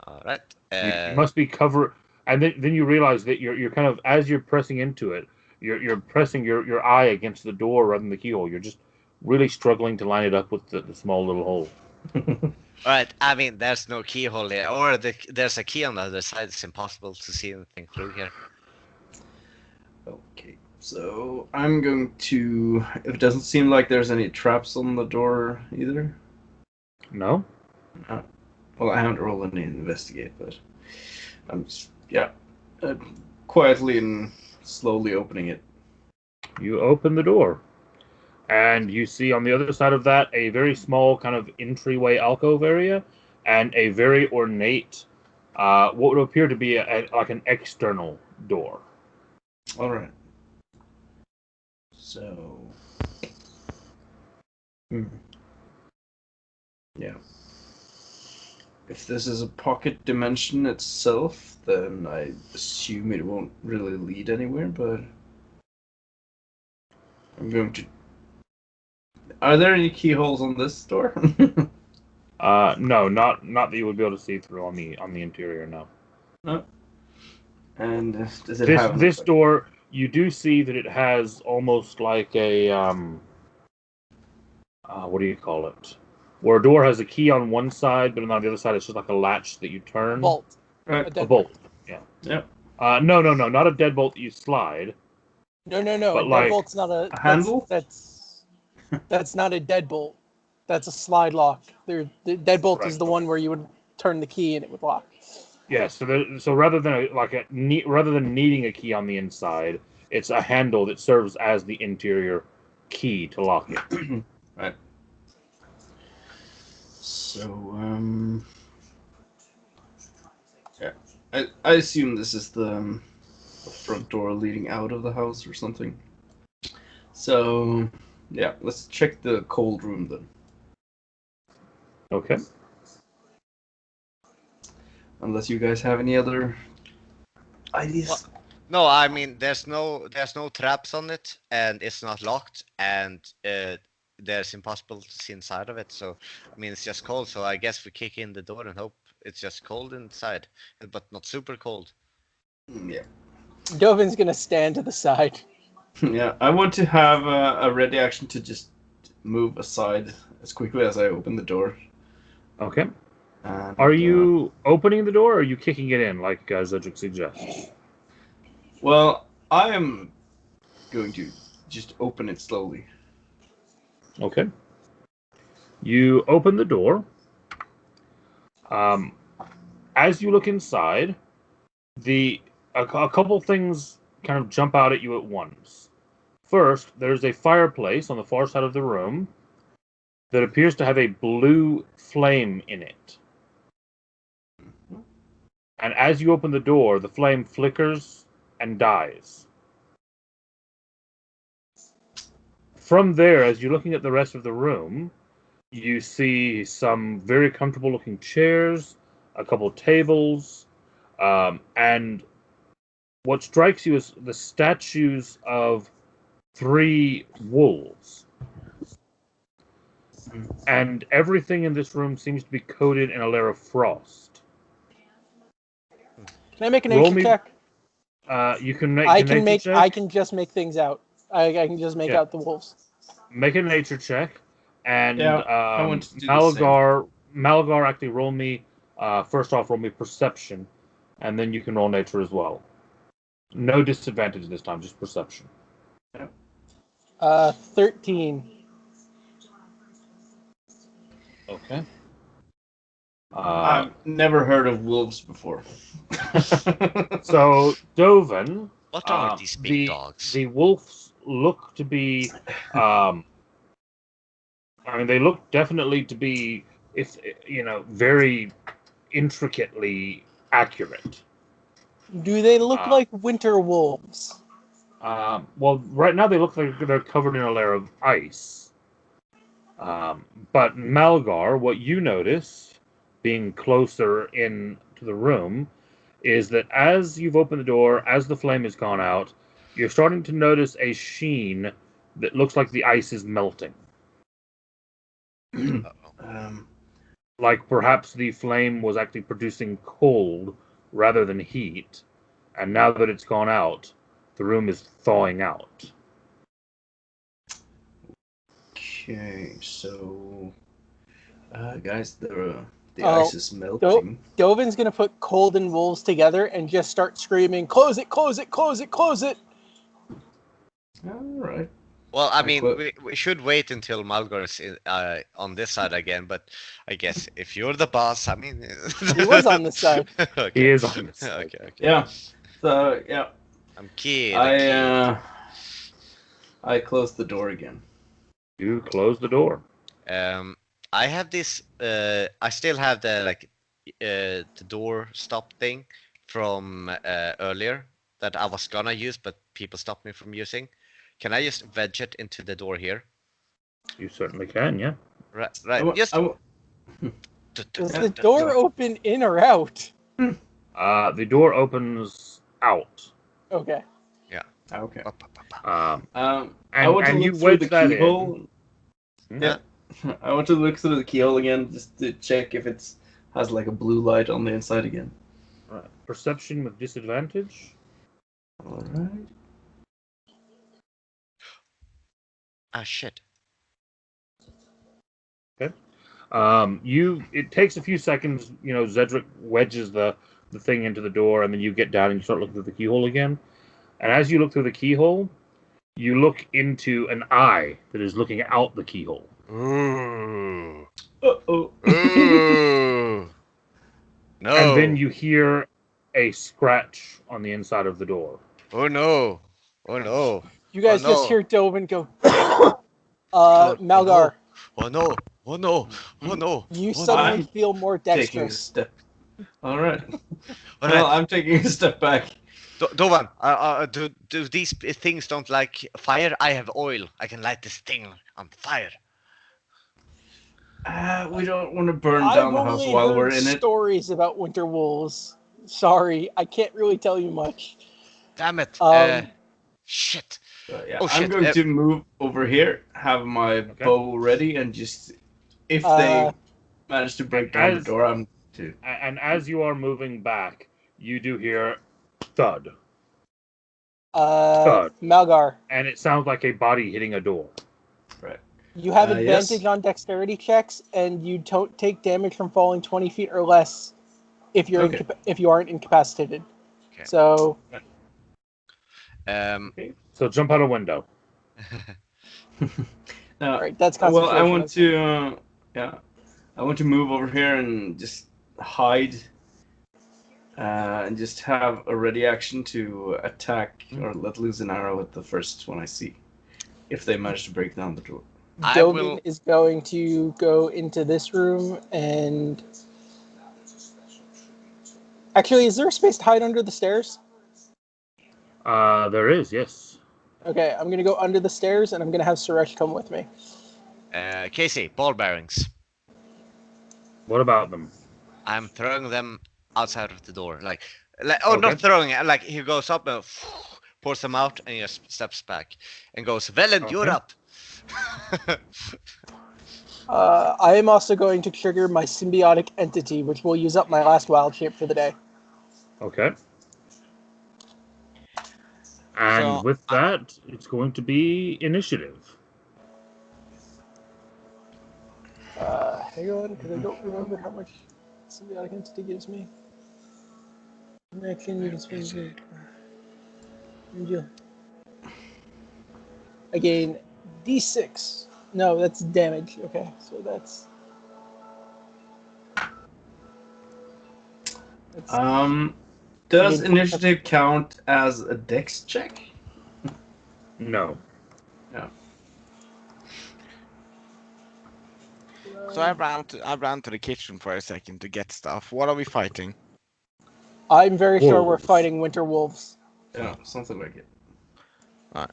[SPEAKER 3] All right.
[SPEAKER 1] You must be covered. and then you realize that you're kind of, as you're pressing into it, you're pressing your eye against the door rather than the keyhole. You're just really struggling to line it up with the small little hole.
[SPEAKER 3] Alright, I mean, there's no keyhole here, or there's a key on the other side. It's impossible to see anything through here.
[SPEAKER 2] Okay, so I'm going to. If it doesn't seem like there's any traps on the door either.
[SPEAKER 1] No?
[SPEAKER 2] Well, I haven't rolled any investigate, but I'm just, quietly and slowly opening it.
[SPEAKER 1] You open the door, and you see on the other side of that a very small kind of entryway alcove area, and a very ornate, what would appear to be like an external door.
[SPEAKER 2] All right. So. Yeah. If this is a pocket dimension itself, then I assume it won't really lead anywhere, but I'm going to. Are there any keyholes on this door?
[SPEAKER 1] No, not that you would be able to see through on the interior. No.
[SPEAKER 2] No. And does it have
[SPEAKER 1] This door? You do see that it has almost like a what do you call it? Where a door has a key on one side, but on the other side it's just like a latch that you turn.
[SPEAKER 5] Bolt.
[SPEAKER 2] Right.
[SPEAKER 1] A bolt. Yeah.
[SPEAKER 2] Yep.
[SPEAKER 1] No, not a deadbolt that you slide.
[SPEAKER 5] No.
[SPEAKER 1] But
[SPEAKER 5] A
[SPEAKER 1] like-
[SPEAKER 5] deadbolt's not a
[SPEAKER 2] handle?
[SPEAKER 5] That's not a deadbolt. That's a slide lock. The deadbolt
[SPEAKER 1] Right.
[SPEAKER 5] is the one where you would turn the key and it would lock.
[SPEAKER 1] Yeah. So rather than rather than needing a key on the inside, it's a handle that serves as the interior key to lock it.
[SPEAKER 2] Right. So, yeah, I assume this is the front door leading out of the house or something. So, yeah, let's check the cold room then.
[SPEAKER 1] Okay.
[SPEAKER 2] Unless you guys have any other ideas.
[SPEAKER 3] What? No, I mean, there's no traps on it, and it's not locked, and there's impossible to see inside of it. So, I mean, it's just cold. So I guess we kick in the door and hope it's just cold inside, but not super cold.
[SPEAKER 2] Yeah.
[SPEAKER 5] Dovin's gonna stand to the side.
[SPEAKER 2] Yeah, I want to have a ready action to just move aside as quickly as I open the door.
[SPEAKER 1] Okay.
[SPEAKER 2] And,
[SPEAKER 1] Are you opening the door, or are you kicking it in, like Zedric suggests?
[SPEAKER 2] Well, I am going to just open it slowly.
[SPEAKER 1] Okay. You open the door. As you look inside, a couple things kind of jump out at you at once. First, there's a fireplace on the far side of the room that appears to have a blue flame in it. And as you open the door, the flame flickers and dies. From there, as you're looking at the rest of the room, you see some very comfortable looking chairs, a couple tables, and what strikes you is the statues of 3 wolves. And everything in this room seems to be coated in a layer of frost.
[SPEAKER 5] Can I make an
[SPEAKER 1] Roll
[SPEAKER 5] nature
[SPEAKER 1] me-
[SPEAKER 5] check?
[SPEAKER 1] You can make
[SPEAKER 5] I
[SPEAKER 1] a
[SPEAKER 5] can
[SPEAKER 1] nature check.
[SPEAKER 5] I can just make things out. I can just make
[SPEAKER 1] Yeah.
[SPEAKER 5] out the wolves.
[SPEAKER 1] Make a nature check, and
[SPEAKER 2] Yeah, I want to do the
[SPEAKER 1] Malagar, actually roll me. First off, roll me perception, and then you can roll nature as well. No disadvantage this time, just perception.
[SPEAKER 5] 13.
[SPEAKER 1] Okay.
[SPEAKER 2] I've never heard of wolves before.
[SPEAKER 1] So Dovin,
[SPEAKER 3] What are these big dogs?
[SPEAKER 1] the wolves look to be. I mean, they look definitely to be, very intricately accurate.
[SPEAKER 5] Do they look like winter wolves?
[SPEAKER 1] Well, right now they look like they're covered in a layer of ice. But Malgar, what you notice, being closer in to the room, is that as you've opened the door, as the flame has gone out, you're starting to notice a sheen that looks like the ice is melting. Like perhaps the flame was actually producing cold rather than heat, And now that it's gone out, the room is thawing out.
[SPEAKER 2] Okay, so guys, the
[SPEAKER 5] Oh,
[SPEAKER 2] ice is melting.
[SPEAKER 5] Dovin's gonna put cold and wolves together and just start screaming, "Close it! Close it! Close it! Close it!"
[SPEAKER 2] All right.
[SPEAKER 3] Well, I
[SPEAKER 2] I
[SPEAKER 3] mean,
[SPEAKER 2] quit.
[SPEAKER 3] we should wait until Malgor is on this side again, but I guess if you're the boss, I mean...
[SPEAKER 5] He was on this side.
[SPEAKER 3] Okay.
[SPEAKER 1] He is on this side.
[SPEAKER 3] Okay, okay.
[SPEAKER 2] Yeah. So yeah,
[SPEAKER 3] I'm kid.
[SPEAKER 2] I closed the door again.
[SPEAKER 1] You close the door.
[SPEAKER 3] I have this. I still have the door stop thing from earlier that I was gonna use, but people stopped me from using. Can I just wedge it into the door here?
[SPEAKER 1] You certainly can, yeah.
[SPEAKER 3] Right.
[SPEAKER 5] Does the door open in or out?
[SPEAKER 1] The door opens out.
[SPEAKER 5] Okay.
[SPEAKER 2] Okay.
[SPEAKER 1] And,
[SPEAKER 2] I want to
[SPEAKER 1] and you
[SPEAKER 2] look through
[SPEAKER 1] wedge
[SPEAKER 2] the
[SPEAKER 1] that
[SPEAKER 2] keyhole.
[SPEAKER 1] in.
[SPEAKER 2] Yeah. I want to look through the keyhole again just to check if it has like a blue light on the inside again.
[SPEAKER 1] Right. Perception with disadvantage.
[SPEAKER 2] All right.
[SPEAKER 3] Ah, shit.
[SPEAKER 1] Okay. It takes a few seconds, Zedric wedges the thing into the door, and then you get down and you start looking through the keyhole again. And as you look through the keyhole, you look into an eye that is looking out the keyhole.
[SPEAKER 3] Ooh.
[SPEAKER 2] Uh-oh.
[SPEAKER 3] Ooh. No.
[SPEAKER 1] And then you hear a scratch on the inside of the door.
[SPEAKER 3] Oh no. Oh no.
[SPEAKER 5] You guys
[SPEAKER 3] Oh,
[SPEAKER 5] just
[SPEAKER 3] no.
[SPEAKER 5] hear Dovin go,
[SPEAKER 3] Oh
[SPEAKER 5] Malgar,
[SPEAKER 3] no. Oh no. Oh no.
[SPEAKER 5] you
[SPEAKER 3] Oh,
[SPEAKER 5] suddenly
[SPEAKER 2] no.
[SPEAKER 5] feel more
[SPEAKER 2] Taking a
[SPEAKER 5] dexterous.
[SPEAKER 2] step. All right.
[SPEAKER 3] All
[SPEAKER 2] Well,
[SPEAKER 3] right.
[SPEAKER 2] I'm taking a step back.
[SPEAKER 3] Dovan, do these things don't like fire? I have oil. I can light this thing on fire.
[SPEAKER 2] We don't want to burn
[SPEAKER 5] I've
[SPEAKER 2] down the house
[SPEAKER 5] only
[SPEAKER 2] while
[SPEAKER 5] heard
[SPEAKER 2] we're in it.
[SPEAKER 5] stories about winter wolves. Sorry, I can't really tell you much.
[SPEAKER 3] Damn it. Shit.
[SPEAKER 2] Yeah,
[SPEAKER 3] Oh,
[SPEAKER 2] I'm
[SPEAKER 3] shit,
[SPEAKER 2] going to move over here, have my bow ready, and just if they manage to break down the door, I'm to.
[SPEAKER 1] And as you are moving back, you do hear thud. Thud.
[SPEAKER 5] Malgar,
[SPEAKER 1] And it sounds like a body hitting a door.
[SPEAKER 2] Right.
[SPEAKER 5] you have
[SPEAKER 2] Yes.
[SPEAKER 5] advantage on dexterity checks, and you don't take damage from falling 20 feet or less if you're
[SPEAKER 2] Okay.
[SPEAKER 5] if you aren't incapacitated.
[SPEAKER 3] Okay.
[SPEAKER 5] So
[SPEAKER 2] Okay.
[SPEAKER 1] So jump out a window.
[SPEAKER 2] Now,
[SPEAKER 5] right, that's
[SPEAKER 2] well, I
[SPEAKER 5] concentration.
[SPEAKER 2] want to, I want to move over here and just hide, and just have a ready action to attack or let loose an arrow at the first one I see, if they manage to break down the door.
[SPEAKER 5] Dovin is going to go into this room and... Actually, is there a space to hide under the stairs?
[SPEAKER 1] There is, yes.
[SPEAKER 5] Okay, I'm going to go under the stairs, and I'm going to have Suresh come with me.
[SPEAKER 3] Casey, ball bearings.
[SPEAKER 1] What about them?
[SPEAKER 3] I'm throwing them outside of the door. Not throwing it. Like, he goes up and pours them out, and he just steps back and goes, Velen, you're up.
[SPEAKER 5] I am also going to trigger my symbiotic entity, which will use up my last wild shape for the day.
[SPEAKER 1] Okay. And with that, it's going to be initiative.
[SPEAKER 5] Hang on, because I don't remember how much symbiotic entity gives me. Action, you can spend it. I gain D6. No, that's damage. Okay, so that's
[SPEAKER 2] Does initiative count as a dex check?
[SPEAKER 1] No.
[SPEAKER 2] No.
[SPEAKER 4] So I ran to the kitchen for a second to get stuff. What are we fighting?
[SPEAKER 5] I'm very sure we're
[SPEAKER 1] Wolves.
[SPEAKER 5] fighting winter wolves.
[SPEAKER 2] Yeah, something like it.
[SPEAKER 4] Alright.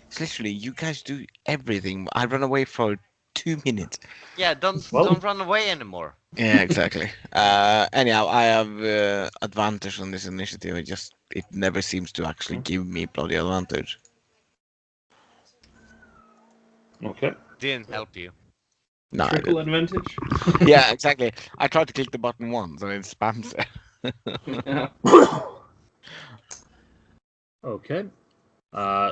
[SPEAKER 4] It's literally, you guys do everything. I run away for 2 minutes.
[SPEAKER 3] Yeah, don't run away anymore.
[SPEAKER 4] Yeah, exactly. Anyhow, I have advantage on this initiative. It never seems to actually give me bloody advantage.
[SPEAKER 1] Okay.
[SPEAKER 3] Didn't help you.
[SPEAKER 4] No, I
[SPEAKER 2] Triple
[SPEAKER 4] didn't.
[SPEAKER 2] advantage.
[SPEAKER 4] Yeah, exactly. I tried to click the button once and it spams it.
[SPEAKER 2] Yeah.
[SPEAKER 1] Okay.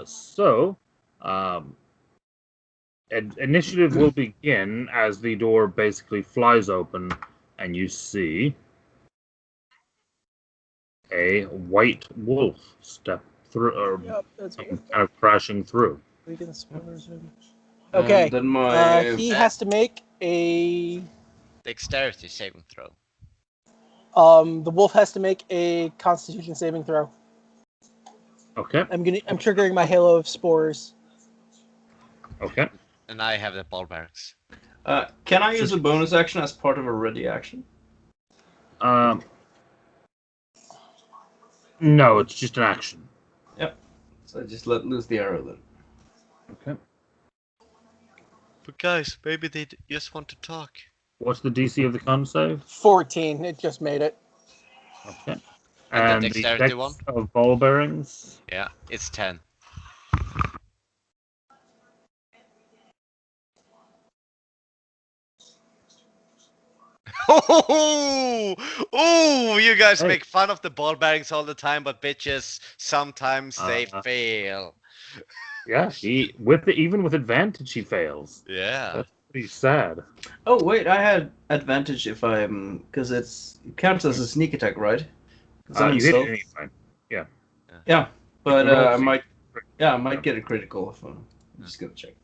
[SPEAKER 1] So, um, initiative will begin as the door basically flies open, and you see a white wolf step through, or
[SPEAKER 5] Yep, that's what
[SPEAKER 1] kind of crashing through.
[SPEAKER 5] we can spoilers in.
[SPEAKER 2] And
[SPEAKER 5] Okay.
[SPEAKER 2] then my
[SPEAKER 5] He has to make a.
[SPEAKER 3] Dexterity saving throw.
[SPEAKER 5] The wolf has to make a Constitution saving throw.
[SPEAKER 1] Okay.
[SPEAKER 5] I'm triggering my Halo of Spores.
[SPEAKER 1] Okay.
[SPEAKER 3] And I have the ball barracks.
[SPEAKER 2] can I use a bonus action as part of a ready action?
[SPEAKER 1] No, it's just an action.
[SPEAKER 2] Yep. So I just let loose the arrow then.
[SPEAKER 1] Okay.
[SPEAKER 3] But guys, maybe they just want to talk.
[SPEAKER 1] What's the DC of the con save?
[SPEAKER 5] 14. It just made it.
[SPEAKER 1] Okay.
[SPEAKER 3] And the
[SPEAKER 1] the
[SPEAKER 3] dexterity
[SPEAKER 1] dex
[SPEAKER 3] one?
[SPEAKER 1] of ball bearings?
[SPEAKER 3] Yeah, it's 10. Oh, you guys
[SPEAKER 1] Hey.
[SPEAKER 3] make fun of the ball bearings all the time, but bitches, sometimes they fail.
[SPEAKER 1] Yeah, even with advantage he fails.
[SPEAKER 3] Yeah.
[SPEAKER 1] That's pretty sad.
[SPEAKER 2] Oh wait, I had advantage if I'm because it counts as a sneak attack, right? 'Cause I'm in
[SPEAKER 1] You hit
[SPEAKER 2] stealth.
[SPEAKER 1] it anyway.
[SPEAKER 2] Yeah, but
[SPEAKER 1] roll
[SPEAKER 2] I
[SPEAKER 1] C.
[SPEAKER 2] might. Yeah, I might get a critical if I'm just gonna check.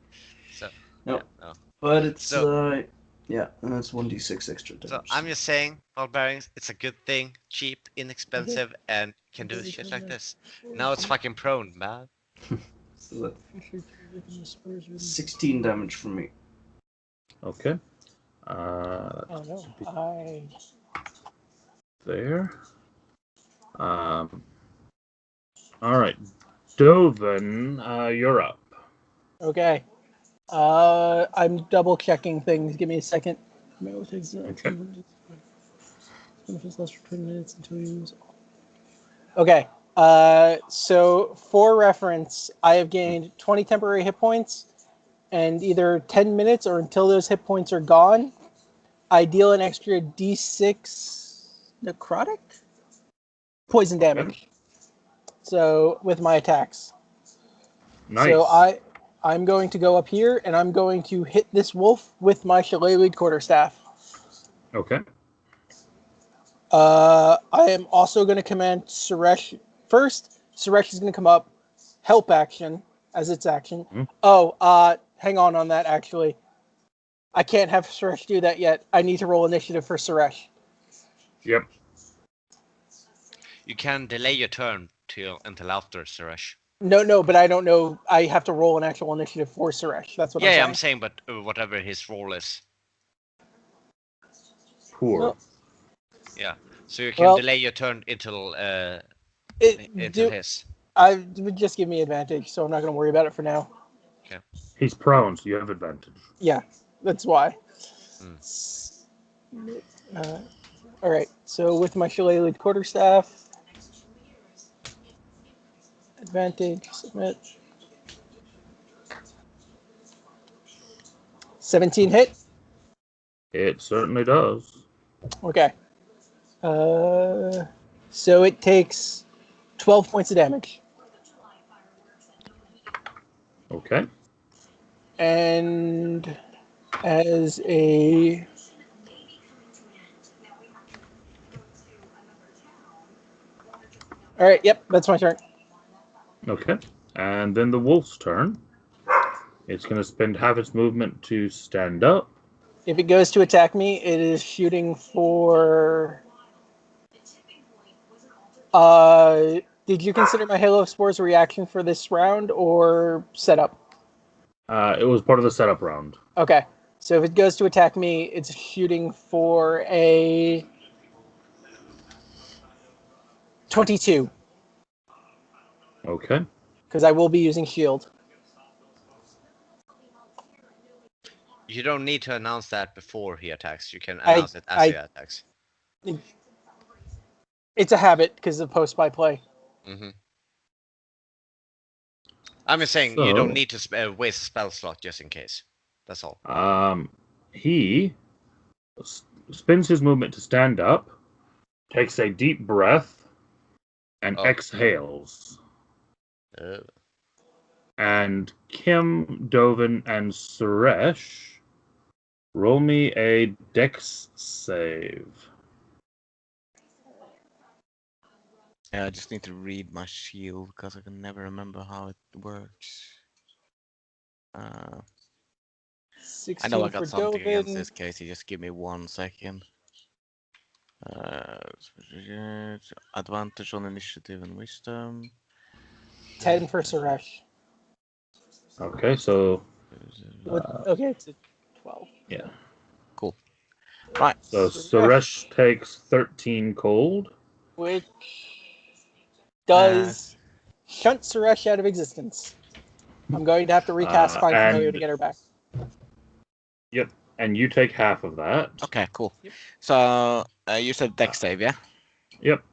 [SPEAKER 3] So,
[SPEAKER 2] No.
[SPEAKER 3] yeah, no.
[SPEAKER 2] But it's
[SPEAKER 3] So-
[SPEAKER 2] yeah, that's 1d6 extra damage.
[SPEAKER 3] So I'm just saying, ball bearings, it's a good thing, cheap, inexpensive, and can do shit like this. Now it's fucking prone, man.
[SPEAKER 2] So that's 16 damage from me.
[SPEAKER 1] Okay.
[SPEAKER 5] Oh no.
[SPEAKER 1] There. All right. Dovin, you're up.
[SPEAKER 5] Okay. I'm double checking things. Give me a second.
[SPEAKER 1] Okay.
[SPEAKER 5] Less for 20 minutes until you use. Okay. So for reference, I have gained 20 temporary hit points, and either 10 minutes or until those hit points are gone, I deal an extra D6 necrotic poison damage. So with my attacks.
[SPEAKER 1] Nice.
[SPEAKER 5] So I'm going to go up here and I'm going to hit this wolf with my shillelagh quarterstaff.
[SPEAKER 1] Okay.
[SPEAKER 5] I am also going to command Suresh first. Suresh is going to come up, help action as its action.
[SPEAKER 1] Mhm.
[SPEAKER 5] Oh, hang on that actually. I can't have Suresh do that yet. I need to roll initiative for Suresh.
[SPEAKER 1] Yep.
[SPEAKER 3] You can delay your turn until after, Suresh.
[SPEAKER 5] No, but I don't know. I have to roll an actual initiative for Suresh. That's what
[SPEAKER 3] Yeah,
[SPEAKER 5] I'm
[SPEAKER 3] I'm saying, but whatever his role is.
[SPEAKER 1] Poor.
[SPEAKER 5] Well,
[SPEAKER 3] Yeah, so you can delay your turn until his.
[SPEAKER 5] I would just give me advantage, so I'm not going to worry about it for now.
[SPEAKER 3] Okay.
[SPEAKER 1] He's prone, so you have advantage.
[SPEAKER 5] Yeah, that's why. All right, so with my shillelagh quarterstaff, advantage, submit. 17 hit.
[SPEAKER 1] It certainly does.
[SPEAKER 5] Okay. So it takes 12 points of damage.
[SPEAKER 1] Okay.
[SPEAKER 5] And as a all right, yep, that's my turn.
[SPEAKER 1] Okay. And then the wolf's turn. It's going to spend half its movement to stand up.
[SPEAKER 5] If it goes to attack me, it is shooting for. Did you consider my Halo of Spores a reaction for this round or setup?
[SPEAKER 1] It was part of the setup round.
[SPEAKER 5] Okay, so if it goes to attack me, it's shooting for a 22.
[SPEAKER 1] Okay.
[SPEAKER 5] Because I will be using shield.
[SPEAKER 3] You don't need to announce that before he attacks. You can announce it as he attacks.
[SPEAKER 5] It's a habit because of post-by play.
[SPEAKER 3] Mm-hmm. I'm just saying you don't need to waste a spell slot just in case. That's all.
[SPEAKER 1] he spins his movement to stand up, takes a deep breath, and
[SPEAKER 3] Oh.
[SPEAKER 1] exhales.
[SPEAKER 3] Uh,
[SPEAKER 1] And Kim, Dovin, and Suresh, roll me a dex save.
[SPEAKER 4] Yeah, I just need to read my shield because I can never remember how it works. I
[SPEAKER 5] 16
[SPEAKER 4] know I
[SPEAKER 5] for
[SPEAKER 4] got something against
[SPEAKER 5] Dovin.
[SPEAKER 4] this, Casey. Just give me 1 second. Advantage on initiative and wisdom.
[SPEAKER 5] 10 for Suresh.
[SPEAKER 1] Okay, so
[SPEAKER 5] Okay, it's a 12.
[SPEAKER 1] yeah.
[SPEAKER 4] Cool. Right.
[SPEAKER 1] So Suresh takes 13 cold.
[SPEAKER 5] Which does shunt Suresh out of existence. I'm going to have to recast Find Familiar
[SPEAKER 1] and
[SPEAKER 5] to get her back.
[SPEAKER 1] Yep, and you take half of that.
[SPEAKER 4] Okay, cool.
[SPEAKER 5] Yep.
[SPEAKER 4] So you said dex save, yeah?
[SPEAKER 1] Yep.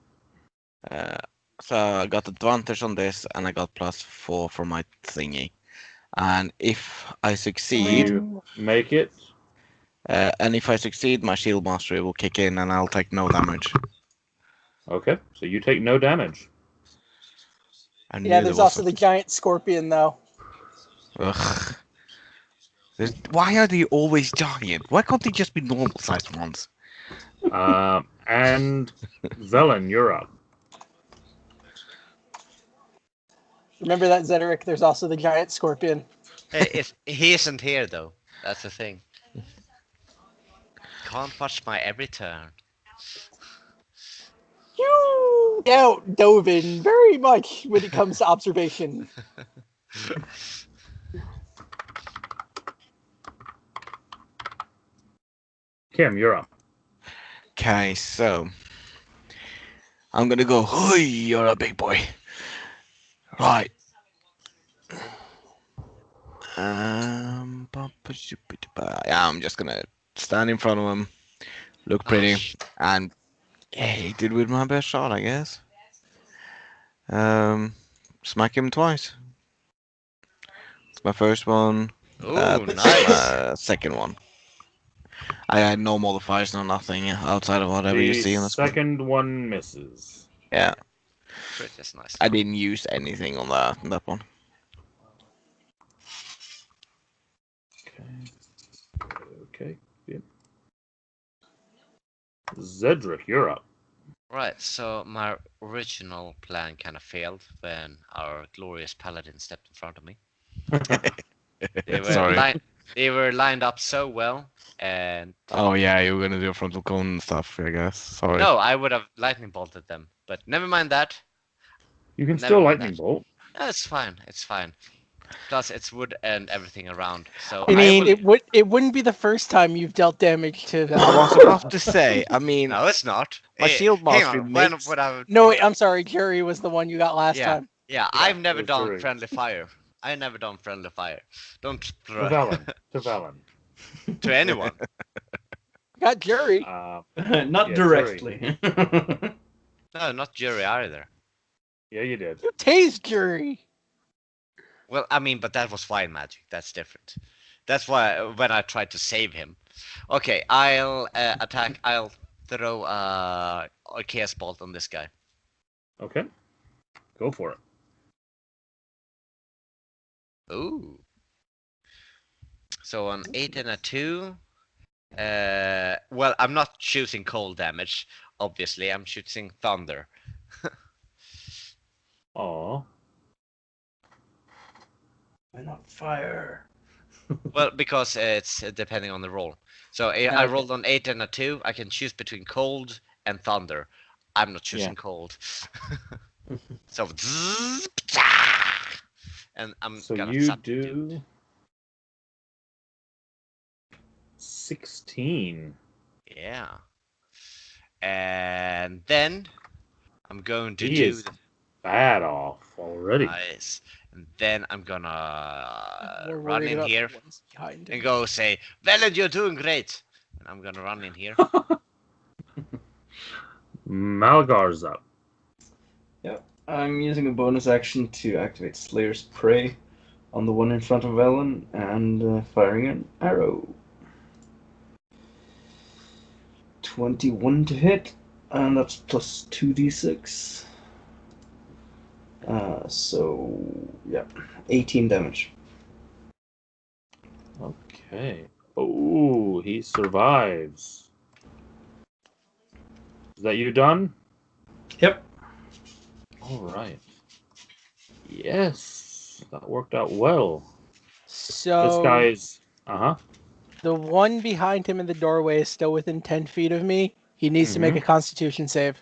[SPEAKER 4] So I got advantage on this, and I got +4 for my thingy. And if I succeed,
[SPEAKER 1] You make it.
[SPEAKER 4] my shield mastery will kick in, and I'll take no damage.
[SPEAKER 1] Okay, so you take no damage.
[SPEAKER 4] I
[SPEAKER 5] Yeah,
[SPEAKER 4] knew there
[SPEAKER 5] there's
[SPEAKER 4] was
[SPEAKER 5] also the
[SPEAKER 4] something.
[SPEAKER 5] giant scorpion, though.
[SPEAKER 4] Ugh. Why are they always giant? Why can't they just be normal sized ones?
[SPEAKER 1] And Velen, you're up.
[SPEAKER 5] Remember that, Zederic? There's also the giant scorpion.
[SPEAKER 3] hey, he isn't here though. That's the thing. Can't watch my every turn.
[SPEAKER 5] You doubt Dovin very much when it comes to observation.
[SPEAKER 1] Kim, you're up.
[SPEAKER 4] Okay, so I'm gonna go. Hey, you're a big boy. Right. Yeah, I'm just gonna stand in front of him, look pretty, and hit it with my best shot, I guess. Smack him twice. It's my first one.
[SPEAKER 3] Ooh,
[SPEAKER 4] This is
[SPEAKER 3] nice.
[SPEAKER 4] my second one. I had no modifiers, no nothing outside of whatever you
[SPEAKER 1] The
[SPEAKER 4] see on the screen.
[SPEAKER 1] second one misses.
[SPEAKER 4] Yeah,
[SPEAKER 3] Crit is nice.
[SPEAKER 4] I didn't use anything on that one.
[SPEAKER 1] Okay. Yep. Zedric, you're up.
[SPEAKER 3] Right, so my original plan kind of failed when our glorious paladin stepped in front of me. They were
[SPEAKER 4] Sorry.
[SPEAKER 3] they were lined up so well, and
[SPEAKER 4] Oh yeah, you were gonna do a frontal cone stuff, I guess. Sorry.
[SPEAKER 3] no, I would have lightning bolted them. But never mind that.
[SPEAKER 1] You can
[SPEAKER 3] Never
[SPEAKER 1] still
[SPEAKER 3] mind
[SPEAKER 1] lightning
[SPEAKER 3] that.
[SPEAKER 1] bolt.
[SPEAKER 3] No, it's fine. It's fine. Plus, it's wood and everything around. So
[SPEAKER 5] I mean,
[SPEAKER 3] will...
[SPEAKER 5] it wouldn't be the first time you've dealt damage to them.
[SPEAKER 4] I was about to say. I mean,
[SPEAKER 3] No, it's not.
[SPEAKER 4] my shield
[SPEAKER 3] Hang
[SPEAKER 4] mastery
[SPEAKER 3] on. When
[SPEAKER 4] makes.
[SPEAKER 3] would I?
[SPEAKER 5] No, wait, I'm sorry. Jerry was the one you got last
[SPEAKER 3] Yeah,
[SPEAKER 5] time.
[SPEAKER 3] yeah.
[SPEAKER 1] Yeah,
[SPEAKER 3] I've never
[SPEAKER 1] it was
[SPEAKER 3] done
[SPEAKER 1] Druid.
[SPEAKER 3] friendly fire. I never done friendly fire. Don't
[SPEAKER 1] To
[SPEAKER 3] throw
[SPEAKER 1] Velen. To Velen.
[SPEAKER 3] to anyone.
[SPEAKER 5] Got Jerry.
[SPEAKER 2] Not
[SPEAKER 1] Yeah,
[SPEAKER 2] directly.
[SPEAKER 3] No, not Jerry either.
[SPEAKER 1] Yeah, you did.
[SPEAKER 5] You tased Jerry.
[SPEAKER 3] Well, I mean, but that was fire magic. That's different. That's why when I tried to save him. Okay, I'll attack. I'll throw a chaos bolt on this guy.
[SPEAKER 1] Okay. Go for it.
[SPEAKER 3] Ooh. So an 8 and a 2. Well, I'm not shooting cold damage. Obviously, I'm shooting thunder.
[SPEAKER 1] Aw.
[SPEAKER 2] Why not fire?
[SPEAKER 3] Well, because it's depending on the roll. So I rolled on 8 and a 2. I can choose between cold and thunder. I'm not choosing cold. So and I'm
[SPEAKER 1] So
[SPEAKER 3] gonna
[SPEAKER 1] you
[SPEAKER 3] zap
[SPEAKER 1] do 16.
[SPEAKER 3] Yeah. And then I'm going to
[SPEAKER 1] He
[SPEAKER 3] do
[SPEAKER 1] is bad off already.
[SPEAKER 3] nice. And then I'm gonna
[SPEAKER 5] We're
[SPEAKER 3] run
[SPEAKER 5] worried
[SPEAKER 3] in
[SPEAKER 5] about the
[SPEAKER 3] here
[SPEAKER 5] ones behind
[SPEAKER 3] and
[SPEAKER 5] him.
[SPEAKER 3] go say, Velen, you're doing great. And I'm gonna run in here.
[SPEAKER 1] Malgar's up.
[SPEAKER 2] Yep. I'm using a bonus action to activate Slayer's Prey on the one in front of Ellen and firing an arrow. 21 to hit, and that's plus 2d6. So, yeah, 18 damage.
[SPEAKER 1] Okay. Oh, he survives. Is that you done?
[SPEAKER 2] Yep.
[SPEAKER 1] All right. Yes, that worked out well.
[SPEAKER 5] So
[SPEAKER 1] This guy's. Uh huh.
[SPEAKER 5] the one behind him in the doorway is still within 10 feet of me. He needs to make a Constitution save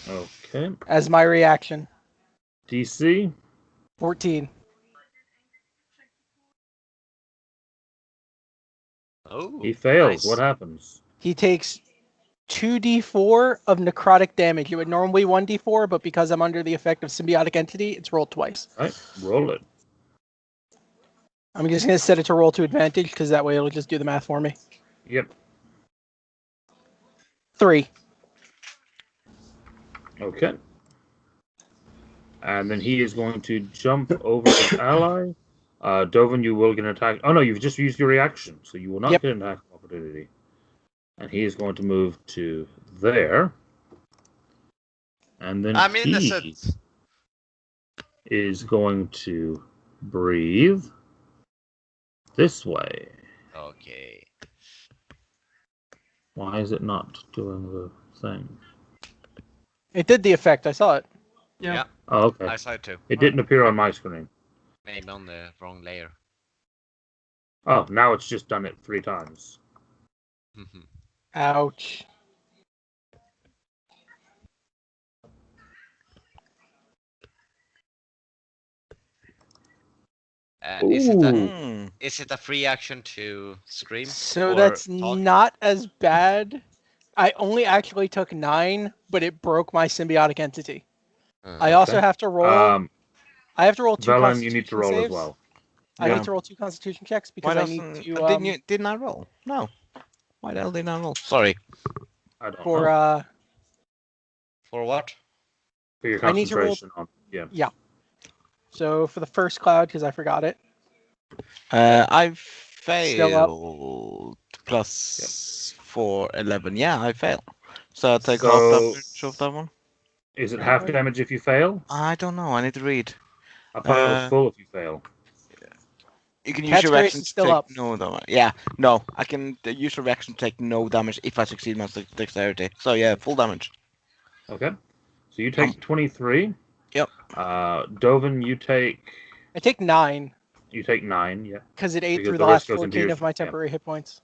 [SPEAKER 1] Okay.
[SPEAKER 5] as my reaction.
[SPEAKER 1] DC.
[SPEAKER 5] 14.
[SPEAKER 3] Oh,
[SPEAKER 1] He fails.
[SPEAKER 3] nice.
[SPEAKER 1] What happens?
[SPEAKER 5] He takes 2d4 of necrotic damage. It would normally 1d4, but because I'm under the effect of symbiotic entity, it's rolled twice.
[SPEAKER 1] All right. Roll it.
[SPEAKER 5] I'm just going to set it to roll to advantage because that way it'll just do the math for me.
[SPEAKER 1] Yep.
[SPEAKER 5] 3.
[SPEAKER 1] Okay. And then he is going to jump over his ally. Dovin, you will get an attack. Oh no, you've just used your reaction, so you will not
[SPEAKER 5] Yep.
[SPEAKER 1] get an attack of opportunity. And he is going to move to there. And then
[SPEAKER 3] I'm
[SPEAKER 1] he
[SPEAKER 3] innocent.
[SPEAKER 1] is going to breathe this way.
[SPEAKER 3] Okay.
[SPEAKER 1] Why is it not doing the thing?
[SPEAKER 5] It did the effect. I saw it.
[SPEAKER 3] Yeah,
[SPEAKER 1] Oh, okay.
[SPEAKER 3] I saw it too.
[SPEAKER 1] It didn't appear on my screen.
[SPEAKER 3] Maybe on the wrong layer.
[SPEAKER 1] Oh, now it's just done it 3 times.
[SPEAKER 5] Ouch.
[SPEAKER 1] Ooh.
[SPEAKER 3] Is it a free action to scream?
[SPEAKER 5] So
[SPEAKER 3] or
[SPEAKER 5] that's
[SPEAKER 3] talk?
[SPEAKER 5] not as bad. I only actually took 9, but it broke my symbiotic entity. I also have to roll. I have to roll 2
[SPEAKER 1] Velen,
[SPEAKER 5] Constitution
[SPEAKER 1] you need to roll
[SPEAKER 5] saves.
[SPEAKER 1] as well.
[SPEAKER 5] I
[SPEAKER 4] Yeah.
[SPEAKER 5] need to roll 2 Constitution checks because
[SPEAKER 4] Why
[SPEAKER 5] I need
[SPEAKER 4] doesn't?
[SPEAKER 5] to.
[SPEAKER 4] Didn't I roll? No. Why the hell didn't I roll? Sorry.
[SPEAKER 1] I don't
[SPEAKER 5] For
[SPEAKER 1] know.
[SPEAKER 3] For what?
[SPEAKER 1] For your
[SPEAKER 5] I need to roll-
[SPEAKER 1] concentration on. Yeah.
[SPEAKER 5] So for the first cloud, because I forgot it.
[SPEAKER 4] I
[SPEAKER 5] Still up.
[SPEAKER 4] failed. Plus 4, 11. Yeah, I fail. So I'll take
[SPEAKER 1] So-
[SPEAKER 4] half damage of that one.
[SPEAKER 1] Is it half damage if you fail?
[SPEAKER 4] I don't know. I need to read.
[SPEAKER 1] I thought it was full if you fail.
[SPEAKER 4] You can use
[SPEAKER 5] Cat's
[SPEAKER 4] your
[SPEAKER 5] Grace
[SPEAKER 4] reaction
[SPEAKER 5] is
[SPEAKER 4] to
[SPEAKER 5] still
[SPEAKER 4] take
[SPEAKER 5] up.
[SPEAKER 4] no damage. Yeah, no. I can use your reaction to take no damage if I succeed my dexterity. So yeah, full damage.
[SPEAKER 1] Okay. So you take 23.
[SPEAKER 4] Yep.
[SPEAKER 1] Dovin, you take.
[SPEAKER 5] I take 9
[SPEAKER 1] You take 9. Yeah.
[SPEAKER 5] because it ate
[SPEAKER 1] Because
[SPEAKER 5] through
[SPEAKER 1] the
[SPEAKER 5] the
[SPEAKER 1] rest
[SPEAKER 5] last
[SPEAKER 1] goes into
[SPEAKER 5] 14
[SPEAKER 1] your-
[SPEAKER 5] of my
[SPEAKER 1] yeah.
[SPEAKER 5] temporary hit points.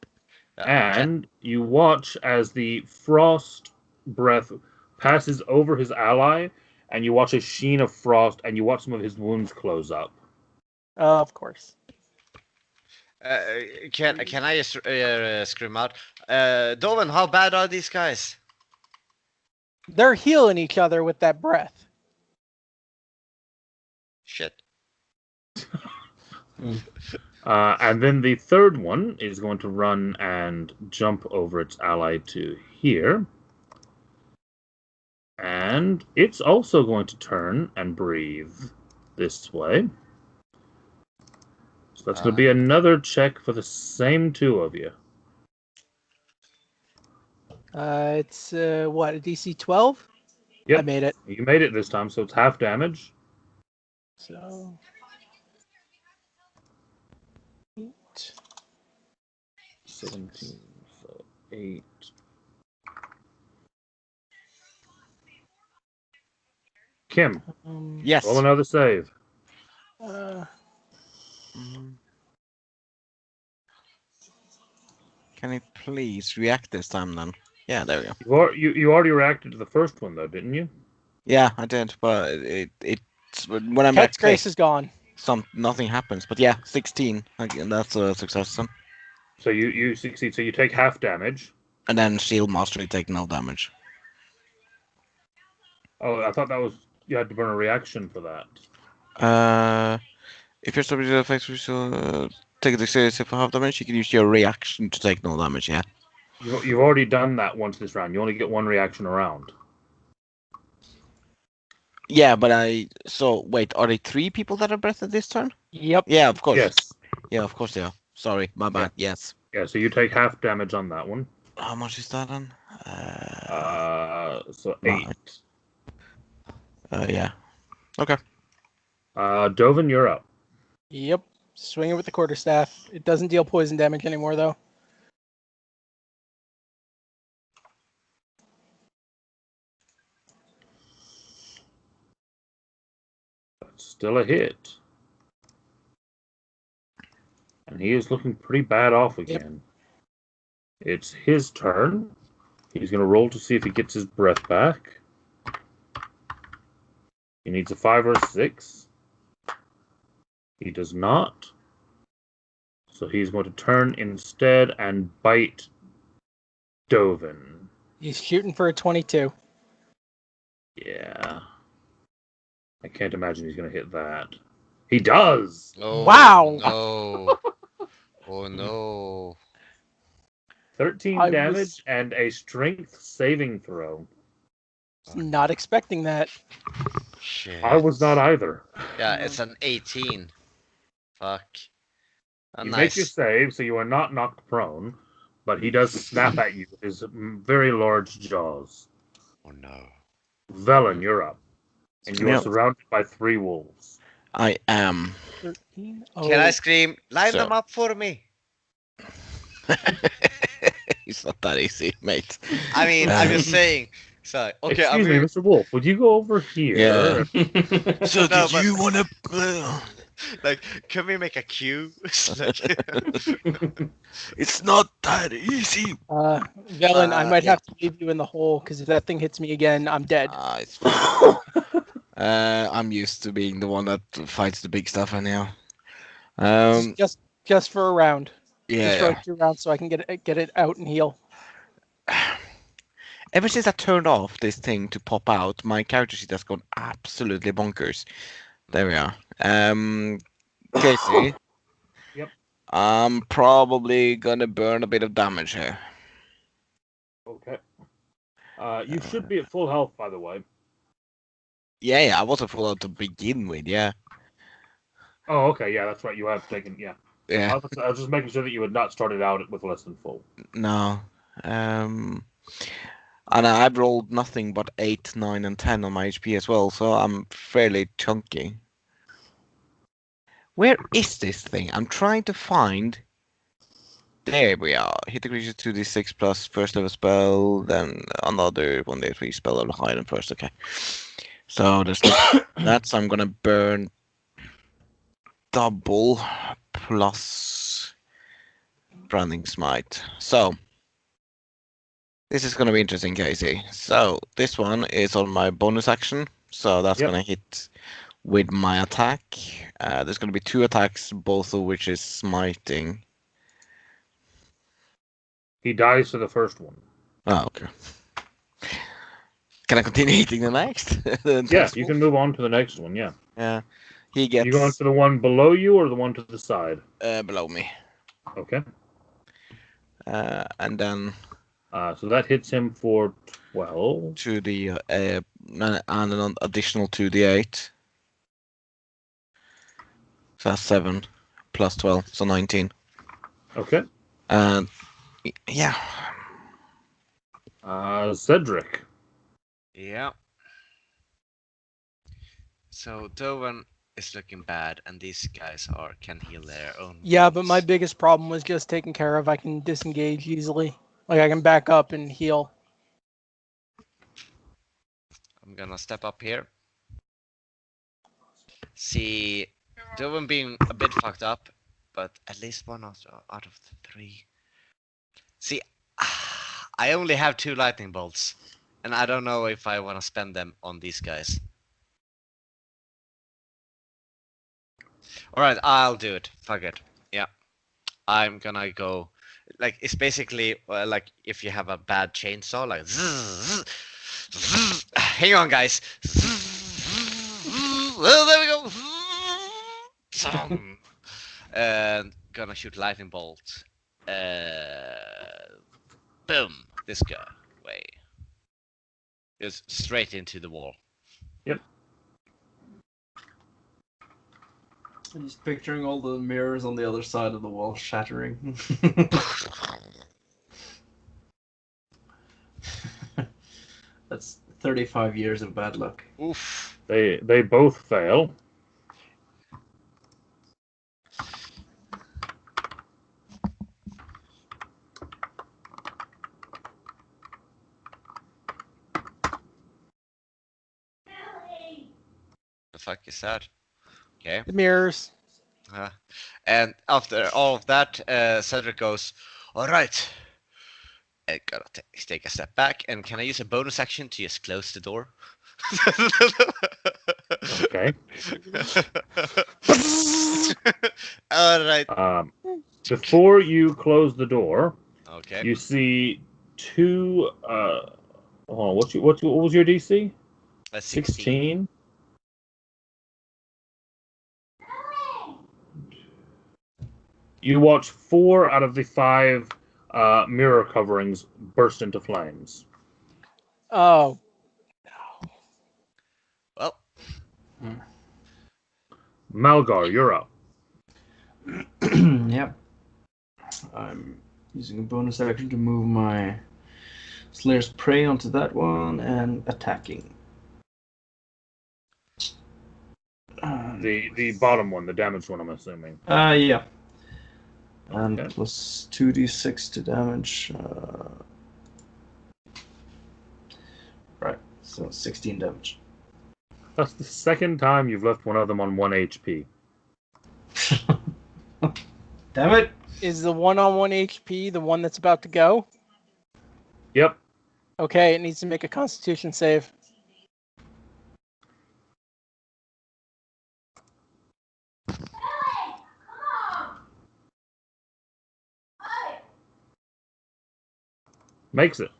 [SPEAKER 1] And you watch as the frost breath passes over his ally, and you watch a sheen of frost, and you watch some of his wounds close up.
[SPEAKER 5] Of course.
[SPEAKER 3] Can I just scream out? Dovan, how bad are these guys?
[SPEAKER 5] They're healing each other with that breath.
[SPEAKER 3] Shit.
[SPEAKER 1] And then the third one is going to run and jump over its ally to here. And it's also going to turn and breathe this way. So that's going to be another check for the same 2 of you.
[SPEAKER 5] It's what, a DC 12?
[SPEAKER 1] Yep.
[SPEAKER 5] I made it.
[SPEAKER 1] You made it this time, so it's half damage.
[SPEAKER 5] So 8.
[SPEAKER 1] 17, so 8. Kim,
[SPEAKER 4] Yes.
[SPEAKER 1] roll another save.
[SPEAKER 4] Can you please react this time then? Yeah, there we go.
[SPEAKER 1] You already reacted to the first one though, didn't you?
[SPEAKER 4] Yeah, I did, but it's when I'm
[SPEAKER 5] Cat's
[SPEAKER 4] back.
[SPEAKER 5] Grace is gone.
[SPEAKER 4] Nothing happens. But yeah, 16. Again, that's a success then.
[SPEAKER 1] So you succeed. So you take half damage.
[SPEAKER 4] And then Shield Mastery take no damage.
[SPEAKER 1] Oh, I thought that was you had to burn a reaction for that.
[SPEAKER 4] If your stability effects take the serious if half damage, you can use your reaction to take no damage. Yeah.
[SPEAKER 1] You've already done that once this round. You only get 1 reaction a round.
[SPEAKER 4] Yeah, but so wait, are they 3 people that are breathed this turn?
[SPEAKER 5] Yep.
[SPEAKER 4] Yeah, of course.
[SPEAKER 1] Yes.
[SPEAKER 4] Yeah, of course they are. Sorry, my bad. Yes.
[SPEAKER 1] Yeah. So you take half damage on that one.
[SPEAKER 4] How much is that then?
[SPEAKER 1] So
[SPEAKER 4] Nine.
[SPEAKER 1] 8.
[SPEAKER 4] Yeah. Okay.
[SPEAKER 1] Dovin, you're up.
[SPEAKER 5] Yep. Swing it with the quarterstaff. It doesn't deal poison damage anymore, though.
[SPEAKER 1] That's still a hit. And he is looking pretty bad off again. It's his turn. He's going to roll to see if he gets his breath back. He needs a 5 or a 6. He does not. So he's going to turn instead and bite Dovin.
[SPEAKER 5] He's shooting for a 22.
[SPEAKER 1] Yeah. I can't imagine he's going to hit that. He does!
[SPEAKER 3] Oh,
[SPEAKER 5] Wow.
[SPEAKER 3] No. Oh no.
[SPEAKER 1] 13
[SPEAKER 5] I
[SPEAKER 1] damage
[SPEAKER 5] was-
[SPEAKER 1] and a strength saving throw.
[SPEAKER 5] Not expecting that.
[SPEAKER 3] Shit.
[SPEAKER 1] I was not either.
[SPEAKER 3] Yeah, it's an 18. Fuck. Oh,
[SPEAKER 1] You
[SPEAKER 3] nice.
[SPEAKER 1] make your save, so you are not knocked prone, but he does snap at you with his very large jaws.
[SPEAKER 3] Oh no.
[SPEAKER 1] Velen, you're up. And you are
[SPEAKER 4] Yep.
[SPEAKER 1] surrounded by 3 wolves.
[SPEAKER 4] I am.
[SPEAKER 5] 13.
[SPEAKER 3] Can I scream? Line
[SPEAKER 4] So-
[SPEAKER 3] them up for me.
[SPEAKER 4] It's not that easy, mate.
[SPEAKER 3] I mean, I'm just saying. So, okay,
[SPEAKER 1] Excuse me, Mr. Wolf, would you go over here?
[SPEAKER 4] Yeah. So
[SPEAKER 3] No,
[SPEAKER 4] did
[SPEAKER 3] but-
[SPEAKER 4] you want to?
[SPEAKER 3] like, can we make a queue? Like-
[SPEAKER 4] It's not that easy.
[SPEAKER 5] Velen, I might
[SPEAKER 3] yeah.
[SPEAKER 5] have to leave you in the hole because if that thing hits me again, I'm dead.
[SPEAKER 4] It's fine. I'm used to being the one that fights the big stuff anyhow.
[SPEAKER 5] Just for a round.
[SPEAKER 4] Yeah.
[SPEAKER 5] Just run 2 rounds so I can get it out and heal.
[SPEAKER 4] Ever since I turned off this thing to pop out, my character sheet has gone absolutely bonkers. There we are. Casey.
[SPEAKER 1] Yep.
[SPEAKER 4] I'm probably gonna burn a bit of damage here.
[SPEAKER 1] Okay. You should be at full health, by the way.
[SPEAKER 4] Yeah, I wasn't full out to begin with, yeah.
[SPEAKER 1] Oh, okay, yeah, that's right. You have taken, yeah.
[SPEAKER 4] Yeah,
[SPEAKER 1] I was just making sure that you had not started out with less than full.
[SPEAKER 4] no. And I've rolled nothing but 8, 9, and 10 on my HP as well, so I'm fairly chunky. Where is this thing? I'm trying to find. There we are. Hit the creature 2d6 plus first level spell, then another 1d3 spell level higher than first. Okay. So there's that. So I'm gonna burn double plus branding smite. So this is gonna be interesting, Casey. So this one is on my bonus action. So that's
[SPEAKER 1] Yep.
[SPEAKER 4] gonna hit with my attack. There's gonna be 2 attacks, both of which is smiting.
[SPEAKER 1] He dies to the first one.
[SPEAKER 4] Oh, okay. Can I continue hitting the next? The
[SPEAKER 1] Yeah,
[SPEAKER 4] next
[SPEAKER 1] you
[SPEAKER 4] one?
[SPEAKER 1] can move on to the next one, yeah.
[SPEAKER 4] Yeah. He gets
[SPEAKER 1] You going to the one below you or the one to the side?
[SPEAKER 4] below me.
[SPEAKER 1] Okay.
[SPEAKER 4] And then
[SPEAKER 1] So that hits him for 12.
[SPEAKER 4] to the and an additional 2d8. So that's 7 plus 12, so 19.
[SPEAKER 1] Okay.
[SPEAKER 4] And yeah.
[SPEAKER 1] Cedric.
[SPEAKER 3] Yeah. So Dovan is looking bad, and these guys can heal their own.
[SPEAKER 5] Yeah, but my
[SPEAKER 3] wounds.
[SPEAKER 5] biggest problem was just taken care of. I can disengage easily. Like I can back up and heal.
[SPEAKER 3] I'm gonna step up here. See, Dovan being a bit fucked up, but at least one out of the 3. See, I only have 2 lightning bolts, and I don't know if I want to spend them on these guys. Alright, I'll do it. Fuck it. Yeah. I'm gonna go. Like, it's basically like if you have a bad chainsaw, like. Hang on, guys. Well, there we go. And gonna shoot lightning bolt. Boom. This guy. Way. Just straight into the wall.
[SPEAKER 2] I'm just picturing all the mirrors on the other side of the wall shattering. That's 35 years of bad luck.
[SPEAKER 3] Oof.
[SPEAKER 1] They both fail.
[SPEAKER 3] The fuck is that? Okay.
[SPEAKER 5] The mirrors.
[SPEAKER 3] And after all of that, Cedric goes, all right. I gotta take a step back, and can I use a bonus action to just close the door?
[SPEAKER 1] Okay.
[SPEAKER 3] All right.
[SPEAKER 1] Before you close the door,
[SPEAKER 3] Okay.
[SPEAKER 1] you see two. Hold on. What was your DC?
[SPEAKER 3] A 16.
[SPEAKER 1] You watch 4 out of the 5 mirror coverings burst into flames.
[SPEAKER 5] Oh,
[SPEAKER 3] Well,
[SPEAKER 1] Malgar, you're up.
[SPEAKER 2] Yep. I'm using a bonus action to move my Slayer's Prey onto that one and attacking.
[SPEAKER 1] The bottom one, the damaged one, I'm assuming.
[SPEAKER 2] Yeah. And
[SPEAKER 1] Okay.
[SPEAKER 2] plus 2d6 to damage. Right, so 16 damage.
[SPEAKER 1] That's the second time you've left one of them on 1 HP.
[SPEAKER 2] Damn it!
[SPEAKER 5] is the one on 1 HP the one that's about to go?
[SPEAKER 1] Yep.
[SPEAKER 5] Okay, it needs to make a Constitution save.
[SPEAKER 1] Makes it.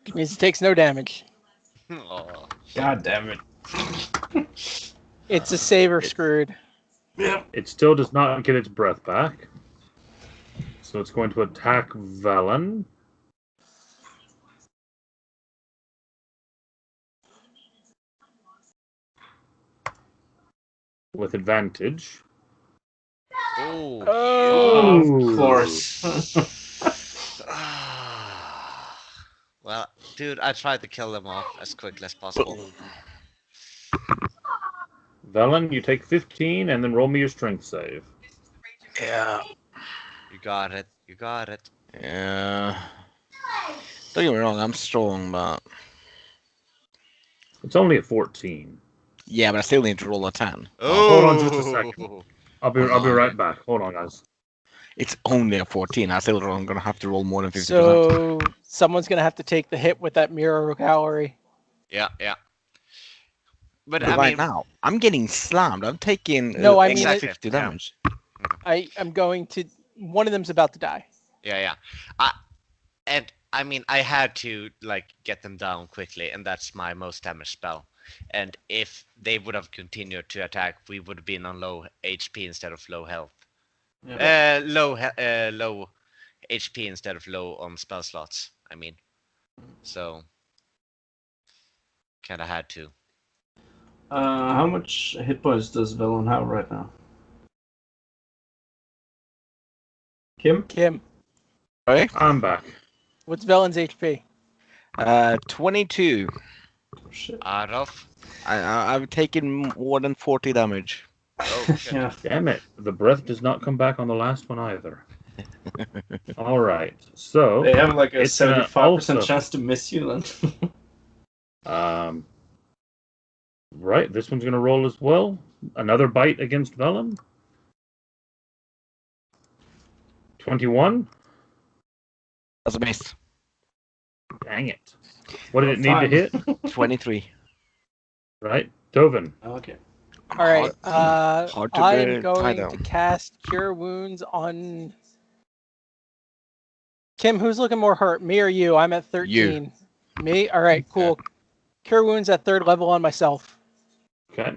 [SPEAKER 5] It means it takes no damage.
[SPEAKER 3] oh,
[SPEAKER 2] God damn it.
[SPEAKER 5] It's a save or screwed.
[SPEAKER 2] Yep.
[SPEAKER 1] It still does not get its breath back. So it's going to attack Velen. With advantage.
[SPEAKER 3] oh,
[SPEAKER 5] Oh.
[SPEAKER 2] Of course.
[SPEAKER 3] well, dude, I tried to kill them off as quickly as possible.
[SPEAKER 1] Velen, you take 15 and then roll me your strength save.
[SPEAKER 4] Yeah.
[SPEAKER 3] You got it. You got it.
[SPEAKER 4] Yeah. Don't get me wrong, I'm strong, but
[SPEAKER 1] It's only a 14.
[SPEAKER 4] yeah, but I still need to roll a 10.
[SPEAKER 1] Hold on just a second. I'll be right back. Hold on, guys.
[SPEAKER 4] It's only a 14. I still I'm gonna have to roll more than 50%.
[SPEAKER 5] So someone's gonna have to take the hit with that mirror gallery.
[SPEAKER 3] Yeah, yeah. But
[SPEAKER 4] But
[SPEAKER 3] I
[SPEAKER 4] right
[SPEAKER 3] mean,
[SPEAKER 4] now, I'm getting slammed. I'm taking
[SPEAKER 5] No, I mean,
[SPEAKER 4] almost
[SPEAKER 3] Exactly,
[SPEAKER 4] 50
[SPEAKER 3] yeah.
[SPEAKER 4] damage.
[SPEAKER 5] I'm going to. One of them's about to die.
[SPEAKER 3] yeah. And I mean, I had to like get them down quickly, and that's my most damage spell. And if they would have continued to attack, we would have been on low HP instead of low health. Low HP instead of low on spell slots. I mean, so kind of had to.
[SPEAKER 2] How much hit points does Velen have right now? Kim?
[SPEAKER 5] Kim,
[SPEAKER 4] Right?
[SPEAKER 1] I'm back.
[SPEAKER 5] what's Velen's HP?
[SPEAKER 4] 22.
[SPEAKER 2] Oh, shit.
[SPEAKER 3] Out of.
[SPEAKER 4] I've taken more than 40 damage.
[SPEAKER 3] Oh shit.
[SPEAKER 2] Yeah.
[SPEAKER 1] Damn it. The breath does not come back on the last one either. All right. So,
[SPEAKER 2] They have like a
[SPEAKER 1] It's gonna
[SPEAKER 2] 75%
[SPEAKER 1] also-
[SPEAKER 2] chance to miss you then.
[SPEAKER 1] right, this one's going to roll as well. Another bite against Velen. 21.
[SPEAKER 4] That's a miss.
[SPEAKER 1] Dang it. What did it need to hit?
[SPEAKER 4] 23.
[SPEAKER 1] Right? Dovin.
[SPEAKER 2] Okay.
[SPEAKER 5] All right.
[SPEAKER 4] hard to
[SPEAKER 5] I'm
[SPEAKER 4] tie
[SPEAKER 5] going
[SPEAKER 4] down.
[SPEAKER 5] to cast Cure Wounds on Kim. Who's looking more hurt, me or you? I'm at 13. Me. All right. Cool. Cure Wounds at 3rd level on myself.
[SPEAKER 1] Okay.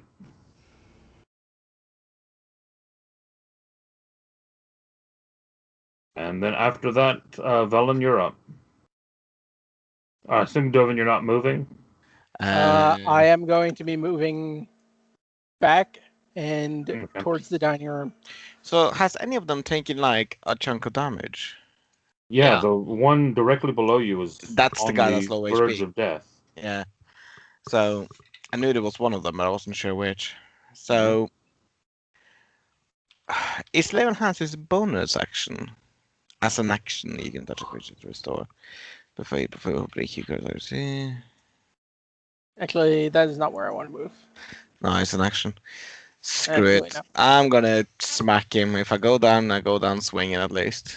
[SPEAKER 1] And then after that, Velen, you're up. I assume, Dovin, you're not moving?
[SPEAKER 5] I am going to be moving back and
[SPEAKER 1] Okay.
[SPEAKER 5] towards the dining room.
[SPEAKER 4] So has any of them taken like a chunk of damage?
[SPEAKER 1] Yeah,
[SPEAKER 3] Yeah.
[SPEAKER 1] the one directly below you is
[SPEAKER 4] That's the
[SPEAKER 1] on
[SPEAKER 4] guy
[SPEAKER 1] the
[SPEAKER 4] that's low
[SPEAKER 1] verge
[SPEAKER 4] HP.
[SPEAKER 1] of death.
[SPEAKER 4] Yeah. So I knew there was one of them, but I wasn't sure which. So is Level Hands is a bonus action. As an action, you can touch a creature to restore. Before break you guys.
[SPEAKER 5] Actually, that is not where I want to move.
[SPEAKER 4] No, it's an action. Screw
[SPEAKER 5] Too
[SPEAKER 4] it.
[SPEAKER 5] late now.
[SPEAKER 4] I'm gonna smack him. If I go down swinging at least.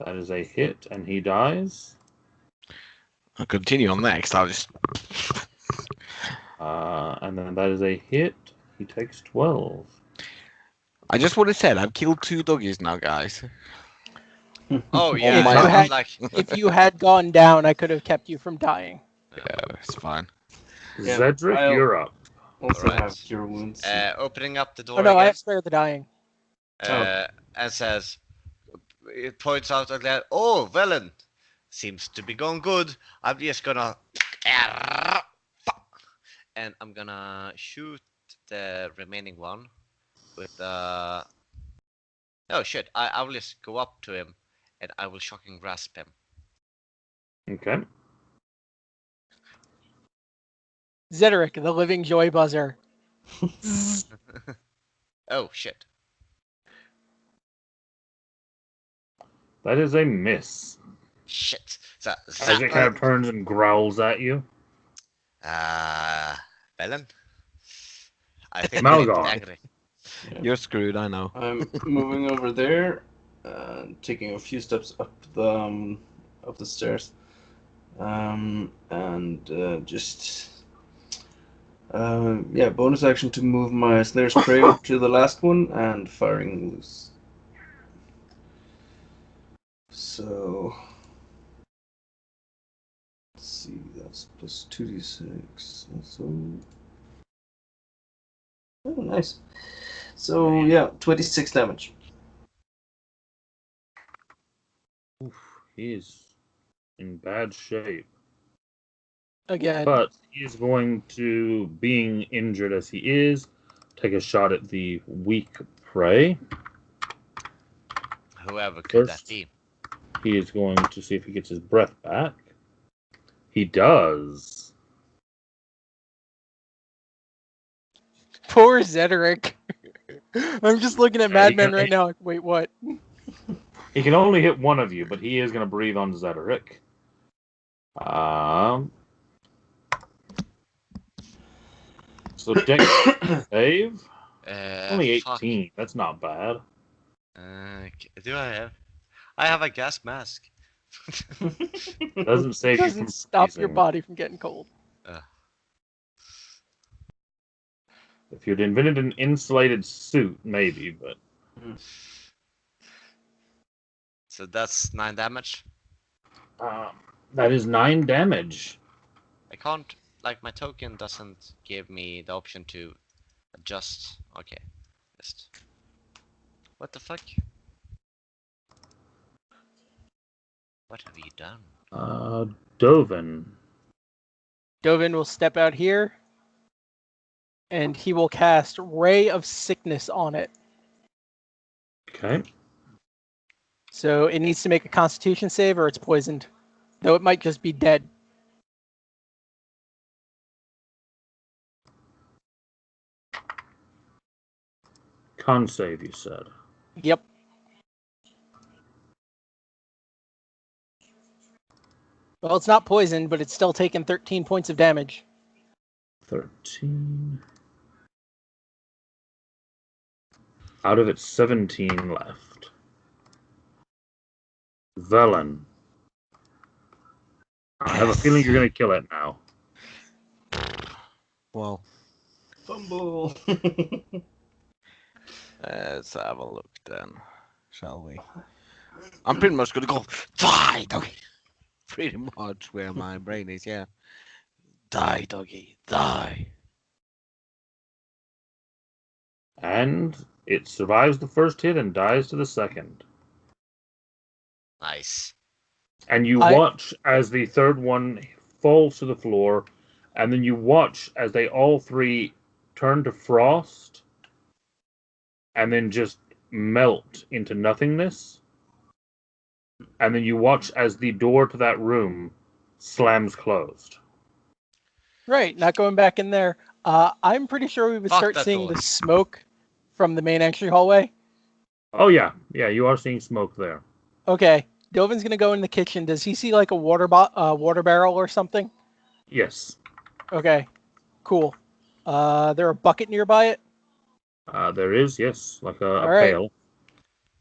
[SPEAKER 1] That is a hit, and he dies.
[SPEAKER 4] I'll continue on next. I'll just.
[SPEAKER 1] And then that is a hit. He takes 12.
[SPEAKER 4] I just want to say I've killed 2 doggies now, guys.
[SPEAKER 3] Oh
[SPEAKER 5] If
[SPEAKER 3] yeah,
[SPEAKER 4] my-
[SPEAKER 5] you
[SPEAKER 3] it's
[SPEAKER 5] had-
[SPEAKER 3] like
[SPEAKER 5] If you had gone down, I could have kept you from dying.
[SPEAKER 4] Yeah, it's fine.
[SPEAKER 2] Yeah,
[SPEAKER 1] Zedric,
[SPEAKER 2] I'll-
[SPEAKER 1] you're up.
[SPEAKER 2] Also
[SPEAKER 3] Alright.
[SPEAKER 2] have cure wounds.
[SPEAKER 3] opening up the door
[SPEAKER 5] Oh no, I
[SPEAKER 3] again,
[SPEAKER 5] have spare the dying.
[SPEAKER 3] and says, it points out again. Oh, Velen, seems to be going good. I'm just gonna, and I'm gonna shoot the remaining one with oh shit! I will just go up to him, and I will shocking grasp him.
[SPEAKER 1] Okay.
[SPEAKER 5] Zedric, the living joy buzzer.
[SPEAKER 3] Oh shit!
[SPEAKER 1] That is a miss.
[SPEAKER 3] Shit! So,
[SPEAKER 1] As it kind of turns and growls at you.
[SPEAKER 3] Velen, I think
[SPEAKER 1] Malgar.
[SPEAKER 3] I'm angry.
[SPEAKER 4] You're screwed, I know.
[SPEAKER 2] I'm moving over there, taking a few steps up the stairs, and just bonus action to move my Slayer's Prey to the last one and firing loose. So let's see, that's plus 2d6. So oh, nice. So yeah, 26 damage.
[SPEAKER 1] He is in bad shape.
[SPEAKER 5] Again.
[SPEAKER 1] But he is going to, being injured as he is, take a shot at the weak prey.
[SPEAKER 3] Whoever could that
[SPEAKER 1] First.
[SPEAKER 3] be?
[SPEAKER 1] He is going to see if he gets his breath back. He does.
[SPEAKER 5] Poor Zedric. I'm just looking at
[SPEAKER 1] Yeah,
[SPEAKER 5] Mad
[SPEAKER 1] he
[SPEAKER 5] Men
[SPEAKER 1] can-
[SPEAKER 5] right now. Like, wait, what?
[SPEAKER 1] He can only hit one of you, but he is going to breathe on Zedric. So Dex save. Only
[SPEAKER 3] Fuck.
[SPEAKER 1] 18. That's not bad.
[SPEAKER 3] Do I have? I have a gas mask.
[SPEAKER 1] Doesn't save you from
[SPEAKER 5] Doesn't stop your
[SPEAKER 1] freezing.
[SPEAKER 5] body from getting cold.
[SPEAKER 1] If you'd invented an insulated suit, maybe, but
[SPEAKER 3] So that's 9 damage.
[SPEAKER 1] that is 9 damage.
[SPEAKER 3] I can't, like, my token doesn't give me the option to adjust. Okay, just. What the fuck? What have you done?
[SPEAKER 1] Dovin.
[SPEAKER 5] Dovin will step out here, and he will cast Ray of Sickness on it.
[SPEAKER 1] Okay.
[SPEAKER 5] So it needs to make a Constitution save, or it's poisoned. Though it might just be dead.
[SPEAKER 1] Con save, you said.
[SPEAKER 5] Yep. Well, it's not poisoned, but it's still taken 13 points of damage.
[SPEAKER 1] 13. Out of its 17 left. Velen. I have a feeling you're going to kill it now.
[SPEAKER 4] Well,
[SPEAKER 2] Fumble.
[SPEAKER 4] let's have a look then, shall we? I'm pretty much gonna go die, doggy. Pretty much where my brain is, yeah. Die, doggy, die.
[SPEAKER 1] And it survives the first hit and dies to the second.
[SPEAKER 3] Nice.
[SPEAKER 1] And you watch as the third one falls to the floor, and then you watch as they all three turn to frost and then just melt into nothingness. and then you watch as the door to that room slams closed.
[SPEAKER 5] Right, not going back in there. I'm pretty sure we would
[SPEAKER 3] Fuck
[SPEAKER 5] start
[SPEAKER 3] that
[SPEAKER 5] seeing
[SPEAKER 3] door.
[SPEAKER 5] the smoke from the main entry hallway.
[SPEAKER 1] Oh yeah, you are seeing smoke there.
[SPEAKER 5] Okay, Dovan's gonna go in the kitchen. Does he see like a water barrel or something?
[SPEAKER 1] Yes.
[SPEAKER 5] Okay, cool. There a bucket nearby it?
[SPEAKER 1] There is, yes, like a
[SPEAKER 5] All right.
[SPEAKER 1] pail.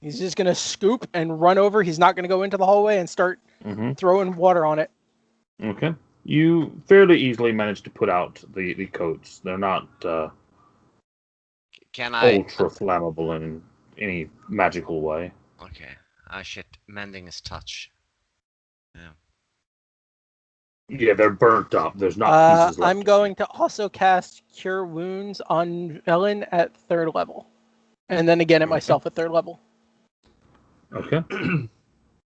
[SPEAKER 5] He's just gonna scoop and run over. He's not gonna go into the hallway and start
[SPEAKER 1] Mm-hmm.
[SPEAKER 5] throwing water on it.
[SPEAKER 1] Okay. You fairly easily manage to put out the coats. They're not
[SPEAKER 3] Can I?
[SPEAKER 1] ultra flammable in any magical way.
[SPEAKER 3] Okay. Shit. Mending is touch.
[SPEAKER 1] Yeah, they're burnt up. There's not pieces left.
[SPEAKER 5] I'm going to also cast Cure Wounds on Velen at 3rd level. And then again at myself at 3rd level.
[SPEAKER 1] Okay.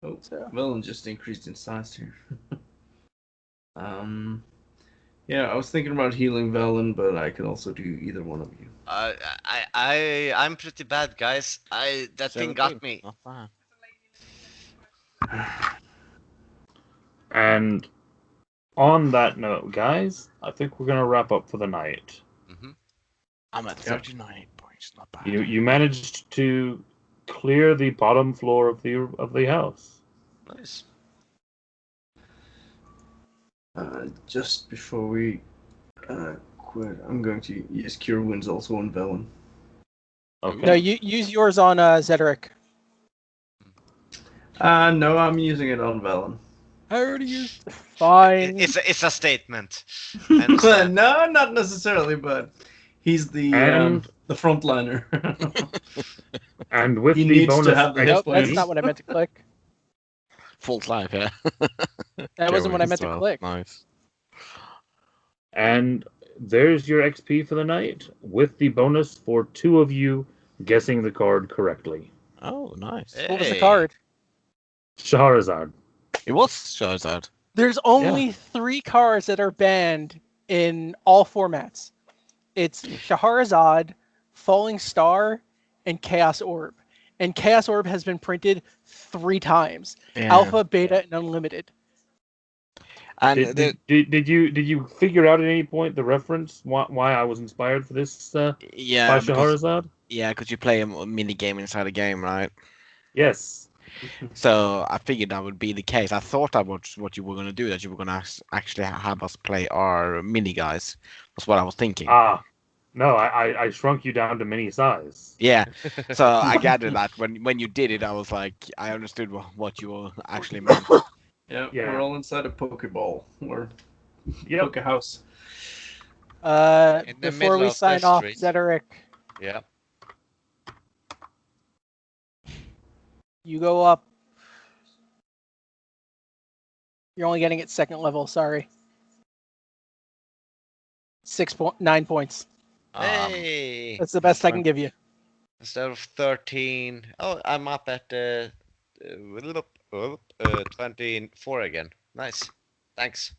[SPEAKER 2] Oh,
[SPEAKER 5] So.
[SPEAKER 2] Villain just increased in size here. Yeah, I was thinking about healing Velen, but I could also do either one of you.
[SPEAKER 3] I'm pretty bad, guys. That thing got me.
[SPEAKER 4] Not bad.
[SPEAKER 1] And on that note, guys, I think we're gonna wrap up for the night.
[SPEAKER 4] I'm at 39 points. Not bad.
[SPEAKER 1] You managed to clear the bottom floor of the house.
[SPEAKER 3] Nice.
[SPEAKER 2] Just before we quit, I'm going to use Cure Wounds also on Velen.
[SPEAKER 1] Okay.
[SPEAKER 5] No, you use yours on Zedric.
[SPEAKER 2] No, I'm using it on Velen.
[SPEAKER 5] I already used. Fine.
[SPEAKER 3] It's a statement.
[SPEAKER 2] No, not necessarily, but he's the frontliner.
[SPEAKER 1] And with
[SPEAKER 2] He
[SPEAKER 1] the
[SPEAKER 2] needs to
[SPEAKER 1] bonus
[SPEAKER 2] have the hit
[SPEAKER 5] Nope, that's
[SPEAKER 2] points.
[SPEAKER 5] not what I meant to click.
[SPEAKER 4] Full life, yeah.
[SPEAKER 5] That wasn't what I meant to
[SPEAKER 4] Well,
[SPEAKER 5] click.
[SPEAKER 4] Nice.
[SPEAKER 1] And there's your XP for the night, with the bonus for 2 of you guessing the card correctly.
[SPEAKER 4] Oh, nice.
[SPEAKER 5] What was the
[SPEAKER 3] Hey.
[SPEAKER 5] card?
[SPEAKER 1] Shahrazad.
[SPEAKER 4] It was Shahrazad.
[SPEAKER 5] There's only 3 cards that are banned in all formats. It's Shahrazad, Falling Star, and Chaos Orb. And Chaos Orb has been printed 3 times.
[SPEAKER 4] Yeah.
[SPEAKER 5] Alpha, Beta, and Unlimited.
[SPEAKER 4] And
[SPEAKER 1] Did you figure out at any point the reference why I was inspired for this by
[SPEAKER 4] yeah, because
[SPEAKER 1] Shahrazad?
[SPEAKER 4] you play a mini game inside a game, right?
[SPEAKER 1] Yes.
[SPEAKER 4] So I figured that would be the case. I thought that was what you were going to do, that you were going to actually have us play our mini guys. That's what I was thinking.
[SPEAKER 1] No, I shrunk you down to mini size.
[SPEAKER 4] Yeah. So I gathered that when you did it, I was like, I understood what you actually meant.
[SPEAKER 2] Yeah,
[SPEAKER 1] Yeah.
[SPEAKER 2] we're all inside a Pokeball or
[SPEAKER 1] Yep.
[SPEAKER 2] Poke House.
[SPEAKER 3] In the
[SPEAKER 5] Before
[SPEAKER 3] middle
[SPEAKER 5] we
[SPEAKER 3] of
[SPEAKER 5] sign
[SPEAKER 3] the
[SPEAKER 5] off,
[SPEAKER 3] street.
[SPEAKER 5] Zedric,
[SPEAKER 3] Yeah.
[SPEAKER 5] you go up. You're only getting it 2nd level, sorry. 9 points.
[SPEAKER 3] Hey.
[SPEAKER 5] That's the best I can give you.
[SPEAKER 3] Instead of 13. Oh, I'm up at 24 again. Nice. Thanks.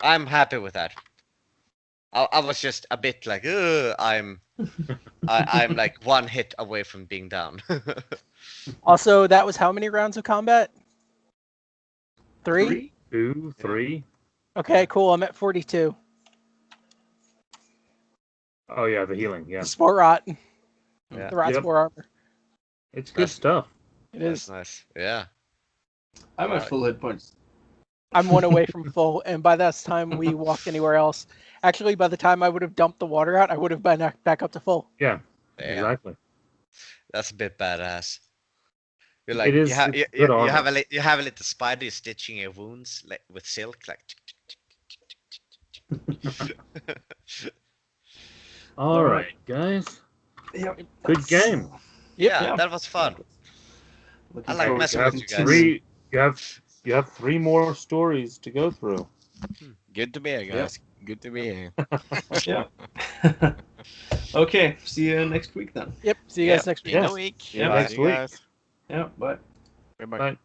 [SPEAKER 3] I'm happy with that. I was just a bit like, I'm like 1 hit away from being down.
[SPEAKER 5] Also, that was how many rounds of combat? 3?
[SPEAKER 1] 2, 3.
[SPEAKER 5] Okay, cool. I'm at 42.
[SPEAKER 1] Oh yeah, the healing. Yeah,
[SPEAKER 5] Sport Rot.
[SPEAKER 3] Yeah.
[SPEAKER 5] The Rot
[SPEAKER 1] Yep.
[SPEAKER 5] Sport Armor.
[SPEAKER 1] it's good stuff.
[SPEAKER 5] It
[SPEAKER 3] That's
[SPEAKER 5] is.
[SPEAKER 3] nice. Yeah.
[SPEAKER 2] I'm at full hit points.
[SPEAKER 5] I'm 1 away from full, and by that time we walked anywhere else. Actually, by the time I would have dumped the water out, I would have been back up to full.
[SPEAKER 1] Yeah,
[SPEAKER 3] Yeah.
[SPEAKER 1] exactly.
[SPEAKER 3] That's a bit badass. You're like
[SPEAKER 1] It is.
[SPEAKER 3] you have
[SPEAKER 1] it's
[SPEAKER 3] you
[SPEAKER 1] good armor.
[SPEAKER 3] have a little spider stitching your wounds like with silk like.
[SPEAKER 1] All right, guys.
[SPEAKER 2] Yep.
[SPEAKER 1] Good game.
[SPEAKER 3] Yeah,
[SPEAKER 2] Yeah.
[SPEAKER 3] that was fun.
[SPEAKER 2] Looking
[SPEAKER 3] I like
[SPEAKER 2] forward
[SPEAKER 3] messing
[SPEAKER 2] to
[SPEAKER 3] with you guys.
[SPEAKER 2] continuing.
[SPEAKER 1] You have 3 more stories to go through.
[SPEAKER 4] Good to be here, guys. Good to be here.
[SPEAKER 2] Yeah. Okay. See you next week then.
[SPEAKER 5] Yep. See you guys next week.
[SPEAKER 4] In
[SPEAKER 1] Yes.
[SPEAKER 4] a week.
[SPEAKER 1] Yeah,
[SPEAKER 4] Bye,
[SPEAKER 1] next
[SPEAKER 4] you
[SPEAKER 1] week.
[SPEAKER 4] guys.
[SPEAKER 2] Yeah. Bye.
[SPEAKER 4] Bye-bye.
[SPEAKER 1] Bye.